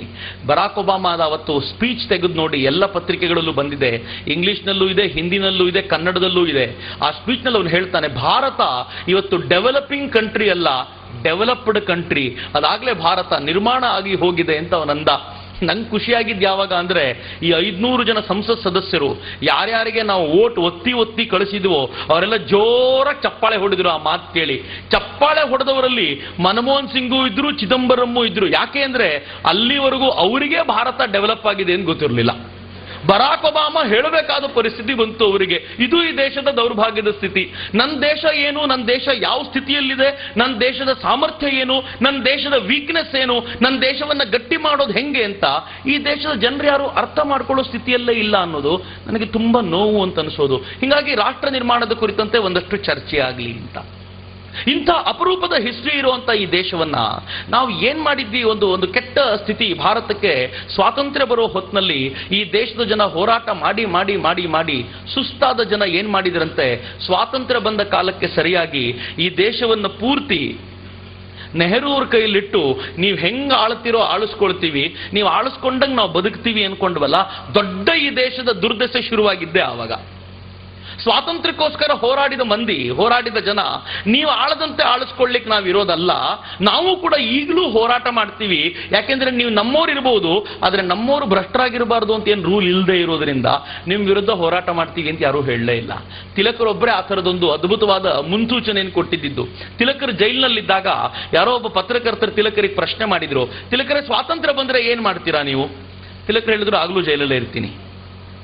ಬರಾಕ್ ಒಬಾಮಾ ಅವತ್ತು ಸ್ಪೀಚ್ ತೆಗೆದು ನೋಡಿ, ಎಲ್ಲ ಪತ್ರಿಕೆಗಳಲ್ಲೂ ಬಂದಿದೆ, ಇಂಗ್ಲಿಷ್ನಲ್ಲೂ ಇದೆ, ಹಿಂದಿನಲ್ಲೂ ಇದೆ, ಕನ್ನಡದಲ್ಲೂ ಇದೆ. ಆ ಸ್ಪೀಚ್ ನಲ್ಲಿ ಅವನು ಹೇಳ್ತಾನೆ, ಭಾರತ ಇವತ್ತು ಡೆವಲಪಿಂಗ್ ಕಂಟ್ರಿ ಅಲ್ಲ, ಡೆವಲಪ್ಡ್ ಕಂಟ್ರಿ, ಅದಾಗ್ಲೇ ಭಾರತ ನಿರ್ಮಾಣ ಆಗಿ ಹೋಗಿದೆ ಅಂತ ಅವನಂದ. ನಂಗೆ ಖುಷಿಯಾಗಿದ್ದು ಯಾವಾಗ ಅಂದ್ರೆ, ಈ 500 ಜನ ಸಂಸತ್ ಸದಸ್ಯರು ಯಾರ್ಯಾರಿಗೆ ನಾವು ಓಟ್ ಒತ್ತಿ ಕಳಿಸಿದ್ವೋ ಅವರೆಲ್ಲ ಜೋರಾಗಿ ಚಪ್ಪಾಳೆ ಹೊಡೆದ್ರು. ಆ ಮಾತು ಕೇಳಿ ಚಪ್ಪಾಳೆ ಹೊಡೆದವರಲ್ಲಿ ಮನಮೋಹನ್ ಸಿಂಗು ಇದ್ರು, ಚಿದಂಬರಮ್ಮು ಇದ್ರು. ಯಾಕೆ ಅಂದ್ರೆ ಅಲ್ಲಿವರೆಗೂ ಅವರಿಗೆ ಭಾರತ ಡೆವಲಪ್ ಆಗಿದೆ ಅಂತ ಗೊತ್ತಿರಲಿಲ್ಲ. ಬರಾಕ್ ಒಬಾಮಾ ಹೇಳಬೇಕಾದ ಪರಿಸ್ಥಿತಿ ಬಂತು ಅವರಿಗೆ. ಇದು ಈ ದೇಶದ ದೌರ್ಭಾಗ್ಯದ ಸ್ಥಿತಿ. ನನ್ನ ದೇಶ ಏನು, ನನ್ನ ದೇಶ ಯಾವ ಸ್ಥಿತಿಯಲ್ಲಿದೆ, ನನ್ನ ದೇಶದ ಸಾಮರ್ಥ್ಯ ಏನು, ನನ್ನ ದೇಶದ ವೀಕ್ನೆಸ್ ಏನು, ನನ್ನ ದೇಶವನ್ನ ಗಟ್ಟಿ ಮಾಡೋದು ಹೆಂಗೆ ಅಂತ ಈ ದೇಶದ ಜನರು ಯಾರು ಅರ್ಥ ಮಾಡ್ಕೊಳ್ಳೋ ಸ್ಥಿತಿಯಲ್ಲೇ ಇಲ್ಲ ಅನ್ನೋದು ನನಗೆ ತುಂಬಾ ನೋವು ಅಂತ ಅನಿಸೋದು. ಹೀಗಾಗಿ ರಾಷ್ಟ್ರ ನಿರ್ಮಾಣದ ಕುರಿತಂತೆ ಒಂದಷ್ಟು ಚರ್ಚೆ ಆಗಲಿ ಅಂತ. ಇಂಥ ಅಪರೂಪದ ಹಿಸ್ಟ್ರಿ ಇರುವಂತ ಈ ದೇಶವನ್ನ ನಾವು ಏನ್ ಮಾಡಿದ್ವಿ, ಒಂದು ಕೆಟ್ಟ ಸ್ಥಿತಿ. ಭಾರತಕ್ಕೆ ಸ್ವಾತಂತ್ರ್ಯ ಬರೋ ಹೊತ್ತಿನಲ್ಲಿ ಈ ದೇಶದ ಜನ ಹೋರಾಟ ಮಾಡಿ ಮಾಡಿ ಮಾಡಿ ಮಾಡಿ ಸುಸ್ತಾದ ಜನ ಏನ್ ಮಾಡಿದ್ರಂತೆ, ಸ್ವಾತಂತ್ರ್ಯ ಬಂದ ಕಾಲಕ್ಕೆ ಸರಿಯಾಗಿ ಈ ದೇಶವನ್ನ ಪೂರ್ತಿ ನೆಹರು ಅವ್ರ ಕೈಲಿಟ್ಟು, ನೀವು ಹೆಂಗ್ ಆಳ್ತಿರೋ ಆಳಿಸ್ಕೊಳ್ತೀವಿ, ನೀವು ಆಳಿಸ್ಕೊಂಡಂಗೆ ನಾವು ಬದುಕ್ತೀವಿ ಅನ್ಕೊಂಡ್ವಲ್ಲ, ದೊಡ್ಡ ಈ ದೇಶದ ದುರ್ದಶೆ ಶುರುವಾಗಿದ್ದೆ ಆವಾಗ. ಸ್ವಾತಂತ್ರ್ಯಕ್ಕೋಸ್ಕರ ಹೋರಾಡಿದ ಮಂದಿ, ಹೋರಾಡಿದ ಜನ, ನೀವು ಆಳದಂತೆ ಆಳಿಸ್ಕೊಳ್ಳಿಕ್ಕೆ ನಾವು ಇರೋದಲ್ಲ, ನಾವು ಕೂಡ ಈಗಲೂ ಹೋರಾಟ ಮಾಡ್ತೀವಿ, ಯಾಕೆಂದ್ರೆ ನೀವು ನಮ್ಮೋರು ಇರಬಹುದು, ಆದ್ರೆ ನಮ್ಮೋರು ಭ್ರಷ್ಟರಾಗಿರಬಾರ್ದು ಅಂತ ಏನು ರೂಲ್ ಇಲ್ಲದೆ ಇರೋದ್ರಿಂದ ನಿಮ್ ವಿರುದ್ಧ ಹೋರಾಟ ಮಾಡ್ತೀವಿ ಅಂತ ಯಾರೂ ಹೇಳಲೇ ಇಲ್ಲ. ತಿಲಕರೊಬ್ಬರೇ ಆ ಥರದೊಂದು ಅದ್ಭುತವಾದ ಮುನ್ಸೂಚನೆಯನ್ನು ಕೊಟ್ಟಿದ್ದು. ತಿಲಕರು ಜೈಲಿನಲ್ಲಿದ್ದಾಗ ಯಾರೋ ಒಬ್ಬ ಪತ್ರಕರ್ತರು ತಿಲಕರಿಗೆ ಪ್ರಶ್ನೆ ಮಾಡಿದ್ರು, ತಿಲಕರೇ ಸ್ವಾತಂತ್ರ್ಯ ಬಂದ್ರೆ ಏನ್ ಮಾಡ್ತೀರಾ ನೀವು? ತಿಲಕರು ಹೇಳಿದ್ರು, ಆಗ್ಲೂ ಜೈಲಲ್ಲೇ ಇರ್ತೀನಿ.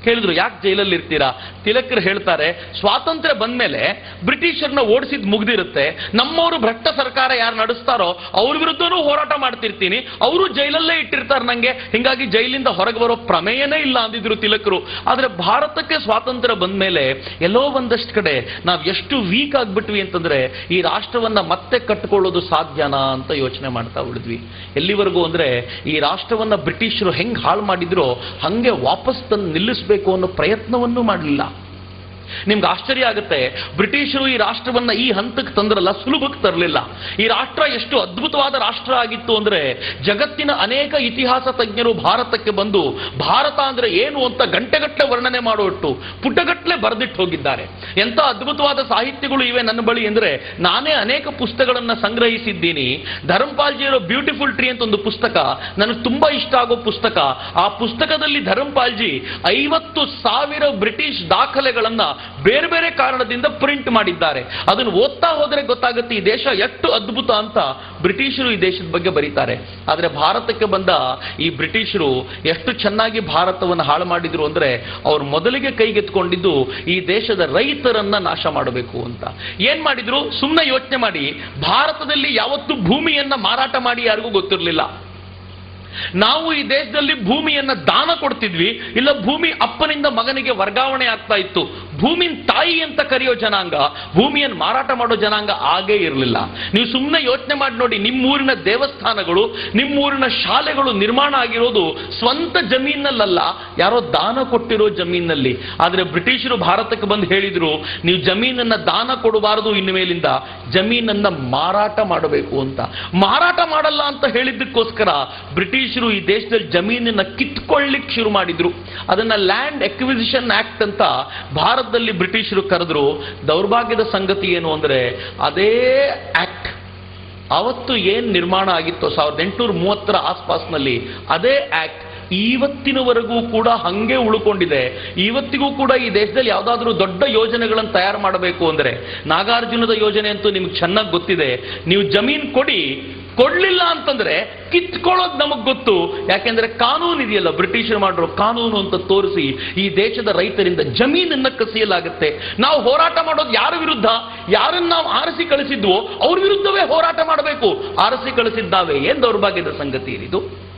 ಕೇಳಿದ್ರು, ಯಾಕೆ ಜೈಲಲ್ಲಿ ಇರ್ತೀರಾ? ತಿಲಕರು ಹೇಳ್ತಾರೆ, ಸ್ವಾತಂತ್ರ್ಯ ಬಂದ್ಮೇಲೆ ಬ್ರಿಟಿಷರ್ನ ಓಡಿಸಿದ್ ಮುಗ್ದಿರುತ್ತೆ, ನಮ್ಮವರು ಭ್ರಷ್ಟ ಸರ್ಕಾರ ಯಾರು ನಡೆಸ್ತಾರೋ ಅವ್ರ ವಿರುದ್ಧನೂ ಹೋರಾಟ ಮಾಡ್ತಿರ್ತೀನಿ, ಅವರು ಜೈಲಲ್ಲೇ ಇಟ್ಟಿರ್ತಾರೆ ನಂಗೆ, ಹಿಂಗಾಗಿ ಜೈಲಿಂದ ಹೊರಗೆ ಬರೋ ಪ್ರಮೇಯನೇ ಇಲ್ಲ ಅಂದಿದ್ರು ತಿಲಕರು. ಆದ್ರೆ ಭಾರತಕ್ಕೆ ಸ್ವಾತಂತ್ರ್ಯ ಬಂದ್ಮೇಲೆ ಎಲ್ಲೋ ಒಂದಷ್ಟು ಕಡೆ ನಾವ್ ಎಷ್ಟು ವೀಕ್ ಆಗ್ಬಿಟ್ವಿ ಅಂತಂದ್ರೆ, ಈ ರಾಷ್ಟ್ರವನ್ನ ಮತ್ತೆ ಕಟ್ಕೊಳ್ಳೋದು ಸಾಧ್ಯನಾ ಅಂತ ಯೋಚನೆ ಮಾಡ್ತಾ ಉಳಿದ್ವಿ. ಎಲ್ಲಿವರೆಗೂ ಅಂದ್ರೆ, ಈ ರಾಷ್ಟ್ರವನ್ನ ಬ್ರಿಟಿಷರು ಹೆಂಗ್ ಹಾಳು ಮಾಡಿದ್ರೋ ಹಂಗೆ ವಾಪಸ್ ತಂದು ನಿಲ್ಲಿಸ್ಬೇಕು ಅನ್ನೋ ಪ್ರಯತ್ನವನ್ನೂ ಮಾಡಲಿಲ್ಲ. ನಿಮ್ಗೆ ಆಶ್ಚರ್ಯ ಆಗುತ್ತೆ, ಬ್ರಿಟಿಷರು ಈ ರಾಷ್ಟ್ರವನ್ನ ಈ ಹಂತಕ್ಕೆ ತಂದ್ರಲ್ಲ, ಸುಲಭಕ್ಕೆ ತರಲಿಲ್ಲ. ಈ ರಾಷ್ಟ್ರ ಎಷ್ಟು ಅದ್ಭುತವಾದ ರಾಷ್ಟ್ರ ಆಗಿತ್ತು ಅಂದ್ರೆ, ಜಗತ್ತಿನ ಅನೇಕ ಇತಿಹಾಸ ತಜ್ಞರು ಭಾರತಕ್ಕೆ ಬಂದು ಭಾರತ ಅಂದ್ರೆ ಏನು ಅಂತ ಗಂಟೆಗಟ್ಟಲೆ ವರ್ಣನೆ ಮಾಡೋಟ್ಟು ಪುಟಗಟ್ಟಲೆ ಬರೆದಿಟ್ಟು ಹೋಗಿದ್ದಾರೆ. ಎಂತ ಅದ್ಭುತವಾದ ಸಾಹಿತ್ಯಗಳು ಇವೆ ನನ್ನ ಬಳಿ ಅಂದ್ರೆ, ನಾನೇ ಅನೇಕ ಪುಸ್ತಕಗಳನ್ನ ಸಂಗ್ರಹಿಸಿದ್ದೀನಿ. ಧರ್ಮಪಾಲ್ಜಿಯವರ ಬ್ಯೂಟಿಫುಲ್ ಟ್ರೀ ಅಂತ ಒಂದು ಪುಸ್ತಕ ನನಗೆ ತುಂಬಾ ಇಷ್ಟ ಆಗೋ ಪುಸ್ತಕ. ಆ ಪುಸ್ತಕದಲ್ಲಿ ಧರ್ಮಪಾಲ್ಜಿ 50,000 ಬ್ರಿಟಿಷ್ ದಾಖಲೆಗಳನ್ನ ಬೇರೆ ಬೇರೆ ಕಾರಣದಿಂದ ಪ್ರಿಂಟ್ ಮಾಡಿದ್ದಾರೆ. ಅದನ್ನು ಓದ್ತಾ ಹೋದರೆ ಗೊತ್ತಾಗುತ್ತೆ ಈ ದೇಶ ಎಷ್ಟು ಅದ್ಭುತ ಅಂತ ಬ್ರಿಟಿಷರು ಈ ದೇಶದ ಬಗ್ಗೆ ಬರೀತಾರೆ. ಆದರೆ ಭಾರತಕ್ಕೆ ಬಂದ ಈ ಬ್ರಿಟಿಷರು ಎಷ್ಟು ಚೆನ್ನಾಗಿ ಭಾರತವನ್ನು ಹಾಳು ಮಾಡಿದ್ರು ಅಂದ್ರೆ, ಅವ್ರು ಮೊದಲಿಗೆ ಕೈಗೆತ್ಕೊಂಡಿದ್ದು ಈ ದೇಶದ ರೈತರನ್ನ ನಾಶ ಮಾಡಬೇಕು ಅಂತ. ಏನ್ ಮಾಡಿದ್ರು? ಸುಮ್ಮನೆ ಯೋಚನೆ ಮಾಡಿ, ಭಾರತದಲ್ಲಿ ಯಾವತ್ತೂ ಭೂಮಿಯನ್ನ ಮಾರಾಟ ಮಾಡಿ ಯಾರಿಗೂ ಗೊತ್ತಿರಲಿಲ್ಲ. ನಾವು ಈ ದೇಶದಲ್ಲಿ ಭೂಮಿಯನ್ನ ದಾನ ಕೊಡ್ತಿದ್ವಿ, ಇಲ್ಲ ಭೂಮಿ ಅಪ್ಪನಿಂದ ಮಗನಿಗೆ ವರ್ಗಾವಣೆ ಆಗ್ತಾ ಇತ್ತು. ಭೂಮಿನ ತಾಯಿ ಅಂತ ಕರೆಯೋ ಜನಾಂಗ, ಭೂಮಿಯನ್ನು ಮಾರಾಟ ಮಾಡೋ ಜನಾಂಗ ಆಗೇ ಇರಲಿಲ್ಲ. ನೀವು ಸುಮ್ಮನೆ ಯೋಚನೆ ಮಾಡಿ ನೋಡಿ, ನಿಮ್ಮೂರಿನ ದೇವಸ್ಥಾನಗಳು, ನಿಮ್ಮೂರಿನ ಶಾಲೆಗಳು ನಿರ್ಮಾಣ ಆಗಿರೋದು ಸ್ವಂತ ಜಮೀನಲ್ಲ, ಯಾರೋ ದಾನ ಕೊಟ್ಟಿರೋ ಜಮೀನಲ್ಲಿ. ಆದರೆ ಬ್ರಿಟಿಷರು ಭಾರತಕ್ಕೆ ಬಂದು ಹೇಳಿದ್ರು, ನೀವು ಜಮೀನನ್ನ ದಾನ ಕೊಡಬಾರದು, ಇನ್ನು ಮೇಲಿಂದ ಜಮೀನನ್ನ ಮಾರಾಟ ಮಾಡಬೇಕು ಅಂತ. ಮಾರಾಟ ಮಾಡಲ್ಲ ಅಂತ ಹೇಳಿದ್ದಕ್ಕೋಸ್ಕರ ಬ್ರಿಟಿಷರು ಈ ದೇಶದಲ್ಲಿ ಜಮೀನನ್ನ ಕಿತ್ಕೊಳ್ಳಿಕ್ಕೆ ಶುರು ಮಾಡಿದ್ರು. ಅದನ್ನ ಲ್ಯಾಂಡ್ ಎಕ್ವಿಸಿಷನ್ ಆಕ್ಟ್ ಅಂತ ಭಾರತದಲ್ಲಿ ಬ್ರಿಟಿಷರು ಕರೆದ್ರು. ದೌರ್ಭಾಗ್ಯದ ಸಂಗತಿ ಏನು ಅಂದ್ರೆ, ಅದೇ ಆಕ್ಟ್ ಅವತ್ತು ಏನ್ ನಿರ್ಮಾಣ ಆಗಿತ್ತು 1830 ಆಸ್ಪಾಸ್ನಲ್ಲಿ, ಅದೇ ಆಕ್ಟ್ ಇವತ್ತಿನವರೆಗೂ ಕೂಡ ಹಂಗೆ ಉಳ್ಕೊಂಡಿದೆ. ಇವತ್ತಿಗೂ ಕೂಡ ಈ ದೇಶದಲ್ಲಿ ಯಾವುದಾದ್ರೂ ದೊಡ್ಡ ಯೋಜನೆಗಳನ್ನು ತಯಾರು ಮಾಡಬೇಕು ಅಂದ್ರೆ, ನಾಗಾರ್ಜುನದ ಯೋಜನೆ ಅಂತೂ ನಿಮ್ಗೆ ಚೆನ್ನಾಗಿ ಗೊತ್ತಿದೆ. ನೀವು ಜಮೀನ್ ಕೊಡ್ಲಿಲ್ಲ ಅಂತಂದ್ರೆ ಕಿತ್ಕೊಳ್ಳೋದು ನಮಗ್ ಗೊತ್ತು. ಯಾಕೆಂದ್ರೆ ಕಾನೂನು ಇದೆಯಲ್ಲ, ಬ್ರಿಟಿಷರು ಮಾಡಿರೋ ಕಾನೂನು ಅಂತ ತೋರಿಸಿ ಈ ದೇಶದ ರೈತರಿಂದ ಜಮೀನನ್ನ ಕಸಿಯಲಾಗುತ್ತೆ. ನಾವು ಹೋರಾಟ ಮಾಡೋದು ಯಾರ ವಿರುದ್ಧ? ಯಾರನ್ನ ನಾವು ಆರಿಸಿ ಕಳಿಸಿದ್ವೋ ಅವ್ರ ವಿರುದ್ಧವೇ ಹೋರಾಟ ಮಾಡಬೇಕು. ಆರಿಸಿ ಕಳಿಸಿದ್ದಾವೆ. ಏನ್ ದೌರ್ಭಾಗ್ಯದ ಸಂಗತಿ ಇದು?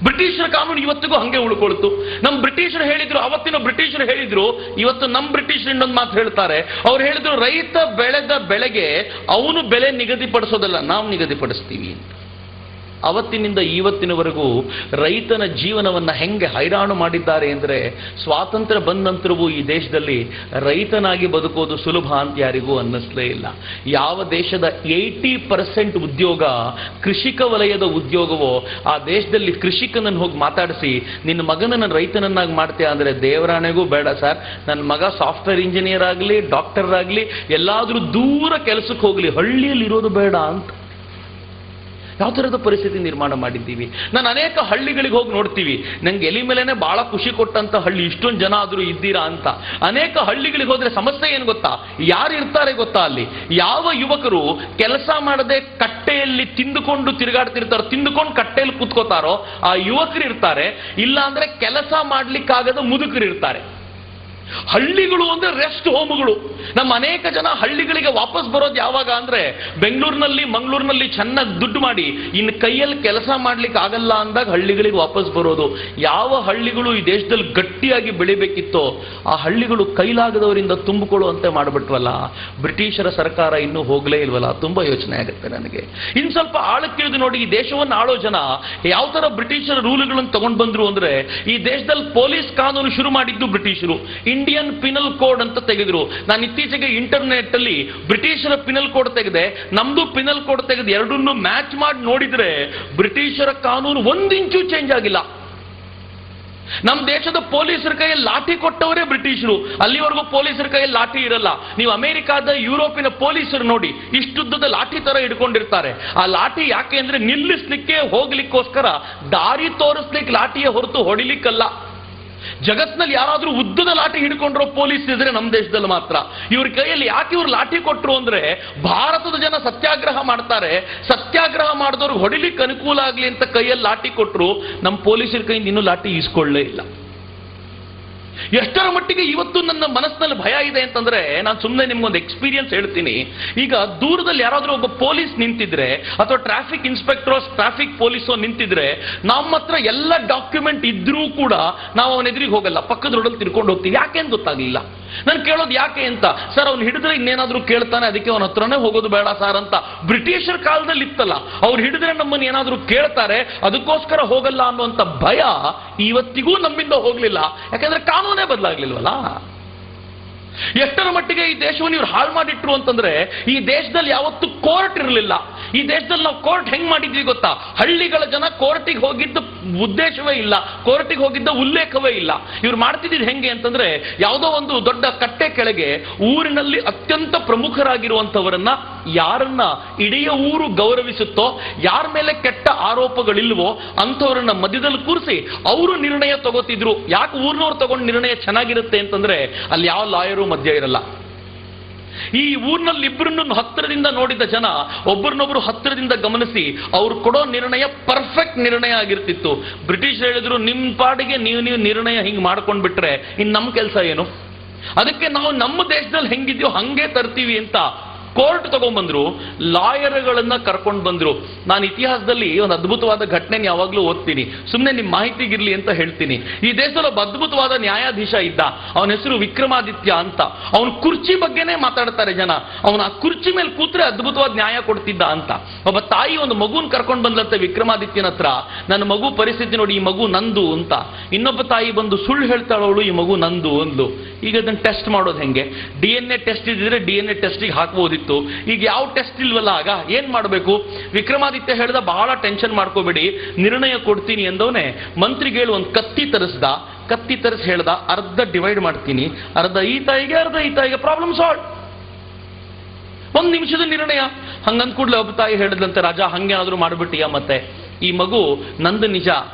ಬ್ರಿಟಿಷರ ಕಾನೂನು ಇವತ್ತಿಗೂ ಹಂಗೆ ಉಳ್ಕೊಳ್ತು. ನಮ್ಮ ಬ್ರಿಟಿಷರು ಹೇಳಿದ್ರು, ಅವತ್ತಿನ ಬ್ರಿಟಿಷರು ಹೇಳಿದ್ರು, ಇವತ್ತು ನಮ್ಮ ಬ್ರಿಟಿಷರು ಇನ್ನೊಂದು ಮಾತು ಹೇಳ್ತಾರೆ. ಅವ್ರು ಹೇಳಿದ್ರು, ರೈತ ಬೆಳೆದ ಬೆಳೆಗೆ ಅವನು ಬೆಲೆ ನಿಗದಿಪಡಿಸೋದಲ್ಲ, ನಾವು ನಿಗದಿಪಡಿಸ್ತೀವಿ ಅಂತ. ಅವತ್ತಿನಿಂದ ಇವತ್ತಿನವರೆಗೂ ರೈತನ ಜೀವನವನ್ನ ಹೆಂಗೆ ಹೈರಾಣು ಮಾಡಿದ್ದಾರೆ ಅಂದ್ರೆ, ಸ್ವಾತಂತ್ರ್ಯ ಬಂದ ನಂತರವೂ ಈ ದೇಶದಲ್ಲಿ ರೈತನಾಗಿ ಬದುಕೋದು ಸುಲಭ ಅಂತ ಯಾರಿಗೂ ಅನ್ನಿಸ್ಲೇ ಇಲ್ಲ. ಯಾವ ದೇಶದ 80% ಉದ್ಯೋಗ ಕೃಷಿಕ ವಲಯದ ಉದ್ಯೋಗವೋ, ಆ ದೇಶದಲ್ಲಿ ಕೃಷಿಕನನ್ನು ಹೋಗಿ ಮಾತಾಡಿಸಿ ನಿನ್ನ ಮಗನನ್ನ ರೈತನನ್ನಾಗಿ ಮಾಡ್ತೀಯ ಅಂದ್ರೆ, ದೇವರಾಣೆಗೂ ಬೇಡ ಸರ್, ನನ್ನ ಮಗ ಸಾಫ್ಟ್ವೇರ್ ಇಂಜಿನಿಯರ್ ಆಗಲಿ, ಡಾಕ್ಟರ್ ಆಗಲಿ, ಎಲ್ಲಾದ್ರೂ ದೂರ ಕೆಲಸಕ್ಕೆ ಹೋಗ್ಲಿ, ಹಳ್ಳಿಯಲ್ಲಿ ಇರೋದು ಬೇಡ ಅಂತ. ಯಾವ ಥರದ ಪರಿಸ್ಥಿತಿ ನಿರ್ಮಾಣ ಮಾಡಿದ್ದೀವಿ. ನಾನು ಅನೇಕ ಹಳ್ಳಿಗಳಿಗೆ ಹೋಗಿ ನೋಡ್ತೀವಿ, ನಂಗೆ ಎಲಿ ಮೇಲೆನೆ ಬಹಳ ಖುಷಿ ಕೊಟ್ಟಂತ ಹಳ್ಳಿ, ಇಷ್ಟೊಂದು ಜನ ಆದರೂ ಇದ್ದೀರಾ ಅಂತ. ಅನೇಕ ಹಳ್ಳಿಗಳಿಗೆ ಹೋದ್ರೆ ಸಮಸ್ಯೆ ಏನು ಗೊತ್ತಾ? ಯಾರು ಇರ್ತಾರೆ ಗೊತ್ತಾ? ಅಲ್ಲಿ ಯಾವ ಯುವಕರು ಕೆಲಸ ಮಾಡದೆ ಕಟ್ಟೆಯಲ್ಲಿ ತಿಂದುಕೊಂಡು ತಿರುಗಾಡ್ತಿರ್ತಾರೋ, ತಿಂದುಕೊಂಡು ಕಟ್ಟೆಯಲ್ಲಿ ಕೂತ್ಕೋತಾರೋ ಆ ಯುವಕರು ಇರ್ತಾರೆ. ಇಲ್ಲ ಅಂದ್ರೆ ಕೆಲಸ ಮಾಡ್ಲಿಕ್ಕಾಗದ ಮುದುಕರು ಇರ್ತಾರೆ. ಹಳ್ಳಿಗಳು ಅಂದ್ರೆ ರೆಸ್ಟ್ ಹೋಮ್ಗಳು. ನಮ್ಮ ಅನೇಕ ಜನ ಹಳ್ಳಿಗಳಿಗೆ ವಾಪಸ್ ಬರೋದು ಯಾವಾಗ ಅಂದ್ರೆ, ಬೆಂಗಳೂರಿನಲ್ಲಿ ಮಂಗಳೂರಿನಲ್ಲಿ ಚೆನ್ನಾಗಿ ದುಡ್ಡು ಮಾಡಿ ಇನ್ನು ಕೈಯಲ್ಲಿ ಕೆಲಸ ಮಾಡ್ಲಿಕ್ಕೆ ಆಗಲ್ಲ ಅಂದಾಗ ಹಳ್ಳಿಗಳಿಗೆ ವಾಪಸ್ ಬರೋದು. ಯಾವ ಹಳ್ಳಿಗಳು ಈ ದೇಶದಲ್ಲಿ ಗಟ್ಟಿಯಾಗಿ ಬೆಳಿಬೇಕಿತ್ತೋ ಆ ಹಳ್ಳಿಗಳು ಕೈಲಾಗದವರಿಂದ ತುಂಬಿಕೊಳ್ಳುವಂತೆ ಮಾಡಿಬಿಟ್ವಲ್ಲ. ಬ್ರಿಟಿಷರ ಸರ್ಕಾರ ಇನ್ನೂ ಹೋಗ್ಲೇ ಇಲ್ವಲ್ಲ, ತುಂಬಾ ಯೋಚನೆ ಆಗುತ್ತೆ ನನಗೆ. ಇನ್ ಸ್ವಲ್ಪ ಆಳಕ್ಕಿಳಿದು ನೋಡಿ, ಈ ದೇಶವನ್ನು ಆಳೋ ಜನ ಯಾವ ತರ ಬ್ರಿಟಿಷರ ರೂಲ್ಗಳನ್ನು ತಗೊಂಡು ಬಂದ್ರು ಅಂದ್ರೆ, ಈ ದೇಶದಲ್ಲಿ ಪೊಲೀಸ್ ಕಾನೂನು ಶುರು ಮಾಡಿದ್ದು ಬ್ರಿಟಿಷರು. ಇಂಡಿಯನ್ ಪಿನಲ್ ಕೋಡ್ ಅಂತ ತೆಗೆದ್ರು. ನಾನು ಇತ್ತೀಚೆಗೆ ಇಂಟರ್ನೆಟ್ ಅಲ್ಲಿ ಬ್ರಿಟಿಷರ ಪಿನಲ್ ಕೋಡ್ ತೆಗೆದೆ, ನಮ್ದು ಪಿನಲ್ ಕೋಡ್ ತೆಗೆದು ಎರಡನ್ನೂ ಮ್ಯಾಚ್ ಮಾಡಿ ನೋಡಿದ್ರೆ ಬ್ರಿಟಿಷರ ಕಾನೂನು 1 ಇಂಚು ಚೇಂಜ್ ಆಗಿಲ್ಲ. ನಮ್ಮ ದೇಶದ ಪೊಲೀಸರ ಕೈಯಲ್ಲಿ ಲಾಠಿ ಕೊಟ್ಟವರೇ ಬ್ರಿಟಿಷರು. ಅಲ್ಲಿವರೆಗೂ ಪೊಲೀಸರ ಕೈಯಲ್ಲಿ ಲಾಠಿ ಇರಲ್ಲ. ನೀವು ಅಮೆರಿಕಾದ ಯುರೋಪಿನ ಪೊಲೀಸರು ನೋಡಿ, ಇಷ್ಟುದ್ದದ ಲಾಠಿ ತರ ಹಿಡ್ಕೊಂಡಿರ್ತಾರೆ. ಆ ಲಾಠಿ ಯಾಕೆ ಅಂದ್ರೆ ನಿಲ್ಲಿಸ್ಲಿಕ್ಕೆ, ಹೋಗ್ಲಿಕ್ಕೋಸ್ಕರ, ದಾರಿ ತೋರಿಸ್ಲಿಕ್ಕೆ ಲಾಠಿಯ ಹೊರತು ಹೊಡಿಲಿಕ್ಕಲ್ಲ. ಜಗತ್ನಲ್ಲಿ ಯಾರಾದ್ರೂ ಉದ್ದದ ಲಾಠಿ ಹಿಡ್ಕೊಂಡ್ರೋ ಪೊಲೀಸ್ ಇದ್ರೆ ನಮ್ಮ ದೇಶದಲ್ಲಿ ಮಾತ್ರ. ಇವ್ರ ಕೈಯಲ್ಲಿ ಯಾಕೆ ಇವ್ರು ಲಾಠಿ ಕೊಟ್ರು ಅಂದ್ರೆ, ಭಾರತದ ಜನ ಸತ್ಯಾಗ್ರಹ ಮಾಡ್ತಾರೆ, ಸತ್ಯಾಗ್ರಹ ಮಾಡಿದವ್ರು ಹೊಡಿಲಿಕ್ಕೆ ಅನುಕೂಲ ಆಗ್ಲಿ ಅಂತ ಕೈಯಲ್ಲಿ ಲಾಠಿ ಕೊಟ್ರು. ನಮ್ಮ ಪೊಲೀಸರ ಕೈಯಿಂದ ಇನ್ನೂ ಲಾಠಿ ಈಸ್ಕೊಳ್ಳೇ ಇಲ್ಲ. ಎಷ್ಟರ ಮಟ್ಟಿಗೆ ಇವತ್ತು ನನ್ನ ಮನಸ್ಸಿನಲ್ಲಿ ಭಯ ಇದೆ ಅಂತಂದ್ರೆ, ನಾನು ಸುಮ್ಮನೆ ನಿಮ್ಗೊಂದು ಎಕ್ಸ್ಪೀರಿಯನ್ಸ್ ಹೇಳ್ತೀನಿ. ಈಗ ದೂರದಲ್ಲಿ ಯಾರಾದ್ರೂ ಒಬ್ಬ ಪೊಲೀಸ್ ನಿಂತಿದ್ರೆ, ಅಥವಾ ಟ್ರಾಫಿಕ್ ಇನ್ಸ್ಪೆಕ್ಟರ್, ಟ್ರಾಫಿಕ್ ಪೊಲೀಸೋ ನಿಂತಿದ್ರೆ, ನಮ್ಮ ಹತ್ರ ಎಲ್ಲ ಡಾಕ್ಯುಮೆಂಟ್ ಇದ್ರೂ ಕೂಡ ನಾವು ಅವನ ಎದುರಿಗೆ ಹೋಗಲ್ಲ, ಪಕ್ಕದ ರೋಡಲ್ಲಿ ತಿರ್ಕೊಂಡು ಹೋಗ್ತೀವಿ. ಯಾಕೆ ಅಂತ ಗೊತ್ತಾಗ್ಲಿಲ್ಲ. ನಾನು ಕೇಳೋದು ಯಾಕೆ ಅಂತ, ಸರ್ ಅವ್ನು ಹಿಡಿದ್ರೆ ಇನ್ನೇನಾದ್ರೂ ಕೇಳ್ತಾನೆ, ಅದಕ್ಕೆ ಅವನ ಹತ್ರನೇ ಹೋಗೋದು ಬೇಡ ಸರ್ ಅಂತ. ಬ್ರಿಟಿಷರ ಕಾಲದಲ್ಲಿ ಇತ್ತಲ್ಲ, ಅವ್ರು ಹಿಡಿದ್ರೆ ನಮ್ಮನ್ನು ಏನಾದ್ರೂ ಕೇಳ್ತಾರೆ, ಅದಕ್ಕೋಸ್ಕರ ಹೋಗಲ್ಲ ಅನ್ನುವಂಥ ಭಯ ಇವತ್ತಿಗೂ ನಮ್ಮಿಂದ ಹೋಗ್ಲಿಲ್ಲ. ಯಾಕಂದ್ರೆ ಕಾನೂನೇ ಬದಲಾಗ್ಲಿಲ್ವಲ್ಲ. ಎಷ್ಟರ ಮಟ್ಟಿಗೆ ಈ ದೇಶವನ್ನು ಇವ್ರು ಹಾಳು ಮಾಡಿಟ್ರು ಅಂತಂದ್ರೆ, ಈ ದೇಶದಲ್ಲಿ ಯಾವತ್ತೂ ಕೋರ್ಟ್ ಇರಲಿಲ್ಲ. ಈ ದೇಶದಲ್ಲಿ ನಾವು ಕೋರ್ಟ್ ಹೆಂಗ್ ಮಾಡಿದ್ವಿ ಗೊತ್ತಾ? ಹಳ್ಳಿಗಳ ಜನ ಕೋರ್ಟಿಗೆ ಹೋಗಿದ್ದು ಉದ್ದೇಶವೇ ಇಲ್ಲ, ಕೋರ್ಟಿಗೆ ಹೋಗಿದ್ದ ಉಲ್ಲೇಖವೇ ಇಲ್ಲ. ಇವ್ರು ಮಾಡ್ತಿದ್ದು ಹೆಂಗೆ ಅಂತಂದ್ರೆ, ಯಾವುದೋ ಒಂದು ದೊಡ್ಡ ಕಟ್ಟೆ ಕೆಳಗೆ ಊರಿನಲ್ಲಿ ಅತ್ಯಂತ ಪ್ರಮುಖರಾಗಿರುವಂತವರನ್ನ, ಯಾರನ್ನ ಇಡೀ ಊರು ಗೌರವಿಸುತ್ತೋ, ಯಾರ ಮೇಲೆ ಕೆಟ್ಟ ಆರೋಪಗಳಿಲ್ವೋ ಅಂಥವ್ರನ್ನ ಮಧ್ಯದಲ್ಲಿ ಕೂರಿಸಿ ಅವರು ನಿರ್ಣಯ ತಗೋತಿದ್ರು. ಯಾಕೆ ಊರಿನವ್ರು ತಗೊಂಡು ನಿರ್ಣಯ ಚೆನ್ನಾಗಿರುತ್ತೆ ಅಂತಂದ್ರೆ, ಅಲ್ಲಿ ಯಾವ ಲಾಯರು ಮಧ್ಯ ಇರಲ್ಲ. ಈ ಊರಿನಲ್ಲಿ ಇಬ್ಬರನ್ನು ಹತ್ತಿರದಿಂದ ನೋಡಿದ ಜನ ಒಬ್ಬರನ್ನೊಬ್ರು ಹತ್ತಿರದಿಂದ ಗಮನಿಸಿ ಅವ್ರು ಕೊಡೋ ನಿರ್ಣಯ ಪರ್ಫೆಕ್ಟ್ ನಿರ್ಣಯ ಆಗಿರ್ತಿತ್ತು. ಬ್ರಿಟಿಷ್ ಹೇಳಿದ್ರು, ನಿಮ್ಮ ಪಾಡಿಗೆ ನೀವು ನಿರ್ಣಯ ಹಿಂಗೆ ಮಾಡ್ಕೊಂಡ್ಬಿಟ್ರೆ ಇನ್ನು ನಮ್ಮ ಕೆಲಸ ಏನು? ಅದಕ್ಕೆ ನಾವು ನಮ್ಮ ದೇಶದಲ್ಲಿ ಹೆಂಗಿದ್ಯೋ ಹಂಗೆ ತರ್ತೀವಿ ಅಂತ ಕೋರ್ಟ್ ತಗೊಂಡ್ಬಂದ್ರು, ಲಾಯರ್ಗಳನ್ನ ಕರ್ಕೊಂಡು ಬಂದ್ರು. ನಾನು ಇತಿಹಾಸದಲ್ಲಿ ಒಂದು ಅದ್ಭುತವಾದ ಘಟನೆ ಯಾವಾಗಲೂ ಓದ್ತೀನಿ, ಸುಮ್ಮನೆ ನಿಮ್ಮ ಮಾಹಿತಿಗಿರ್ಲಿ ಅಂತ ಹೇಳ್ತೀನಿ. ಈ ದೇಶದಲ್ಲಿ ಒಬ್ಬ ಅದ್ಭುತವಾದ ನ್ಯಾಯಾಧೀಶ ಇದ್ದ, ಅವನ ಹೆಸರು ವಿಕ್ರಮಾದಿತ್ಯ ಅಂತ. ಅವನ ಕುರ್ಚಿ ಬಗ್ಗೆನೇ ಮಾತಾಡ್ತಾರೆ ಜನ, ಅವನ ಆ ಕುರ್ಚಿ ಮೇಲೆ ಕೂತ್ರೆ ಅದ್ಭುತವಾದ ನ್ಯಾಯ ಕೊಡ್ತಿದ್ದ ಅಂತ. ಒಬ್ಬ ತಾಯಿ ಒಂದು ಮಗುನ್ ಕರ್ಕೊಂಡು ಬಂದ್ಲಂತೆ ವಿಕ್ರಮಾದಿತ್ಯನ ಹತ್ರ, ನನ್ನ ಮಗು ಪರಿಸ್ಥಿತಿ ನೋಡಿ, ಈ ಮಗು ನಂದು ಅಂತ. ಇನ್ನೊಬ್ಬ ತಾಯಿ ಬಂದು ಸುಳ್ಳು ಹೇಳ್ತಾಳವಳು, ಈ ಮಗು ನಂದು ಅಂದ್ಲು. ಈಗ ಅದನ್ನ ಟೆಸ್ಟ್ ಮಾಡೋದು ಹೆಂಗೆ? DNA ಟೆಸ್ಟ್ ಇದ್ದಿದ್ರೆ DNA ಟೆಸ್ಟಿಗೆ ಹಾಕ್ಬೋದಿತ್ತು. ಈಗ ಯಾವ ಟೆಸ್ಟ್ ಇಲ್ವಲ್ಲ, ಆಗ ಏನ್ ಮಾಡಬೇಕು? ವಿಕ್ರಮಾದಿತ್ಯ ಹೇಳ್ದ, ಬಹಳ ಟೆನ್ಷನ್ ಮಾಡ್ಕೋಬೇಡಿ, ನಿರ್ಣಯ ಕೊಡ್ತೀನಿ ಎಂದವನೇ ಮಂತ್ರಿಗೆ ಹೇಳಿ ಒಂದು ಕತ್ತಿ ತರಿಸಿ ಹೇಳ್ದ, ಅರ್ಧ ಡಿವೈಡ್ ಮಾಡ್ತೀನಿ, ಅರ್ಧ ಈ ತಾಯಿಗೆ ಅರ್ಧ ಈ ತಾಯಿಗೆ, ಪ್ರಾಬ್ಲಮ್ ಸಾಲ್ವ್. 1 ನಿಮಿಷದ ನಿರ್ಣಯ. ಹಂಗಂದ್ ಕೂಡಲೇ ಒಬ್ಬ ತಾಯಿ ಹೇಳಿದ್ಲಂತೆ, ರಾಜ ಹಂಗೇನಾದ್ರೂ ಮಾಡ್ಬಿಟ್ಟಿಯಾ? ಮತ್ತೆ ಈ ಮಗು ನಂದು ನಿಜ,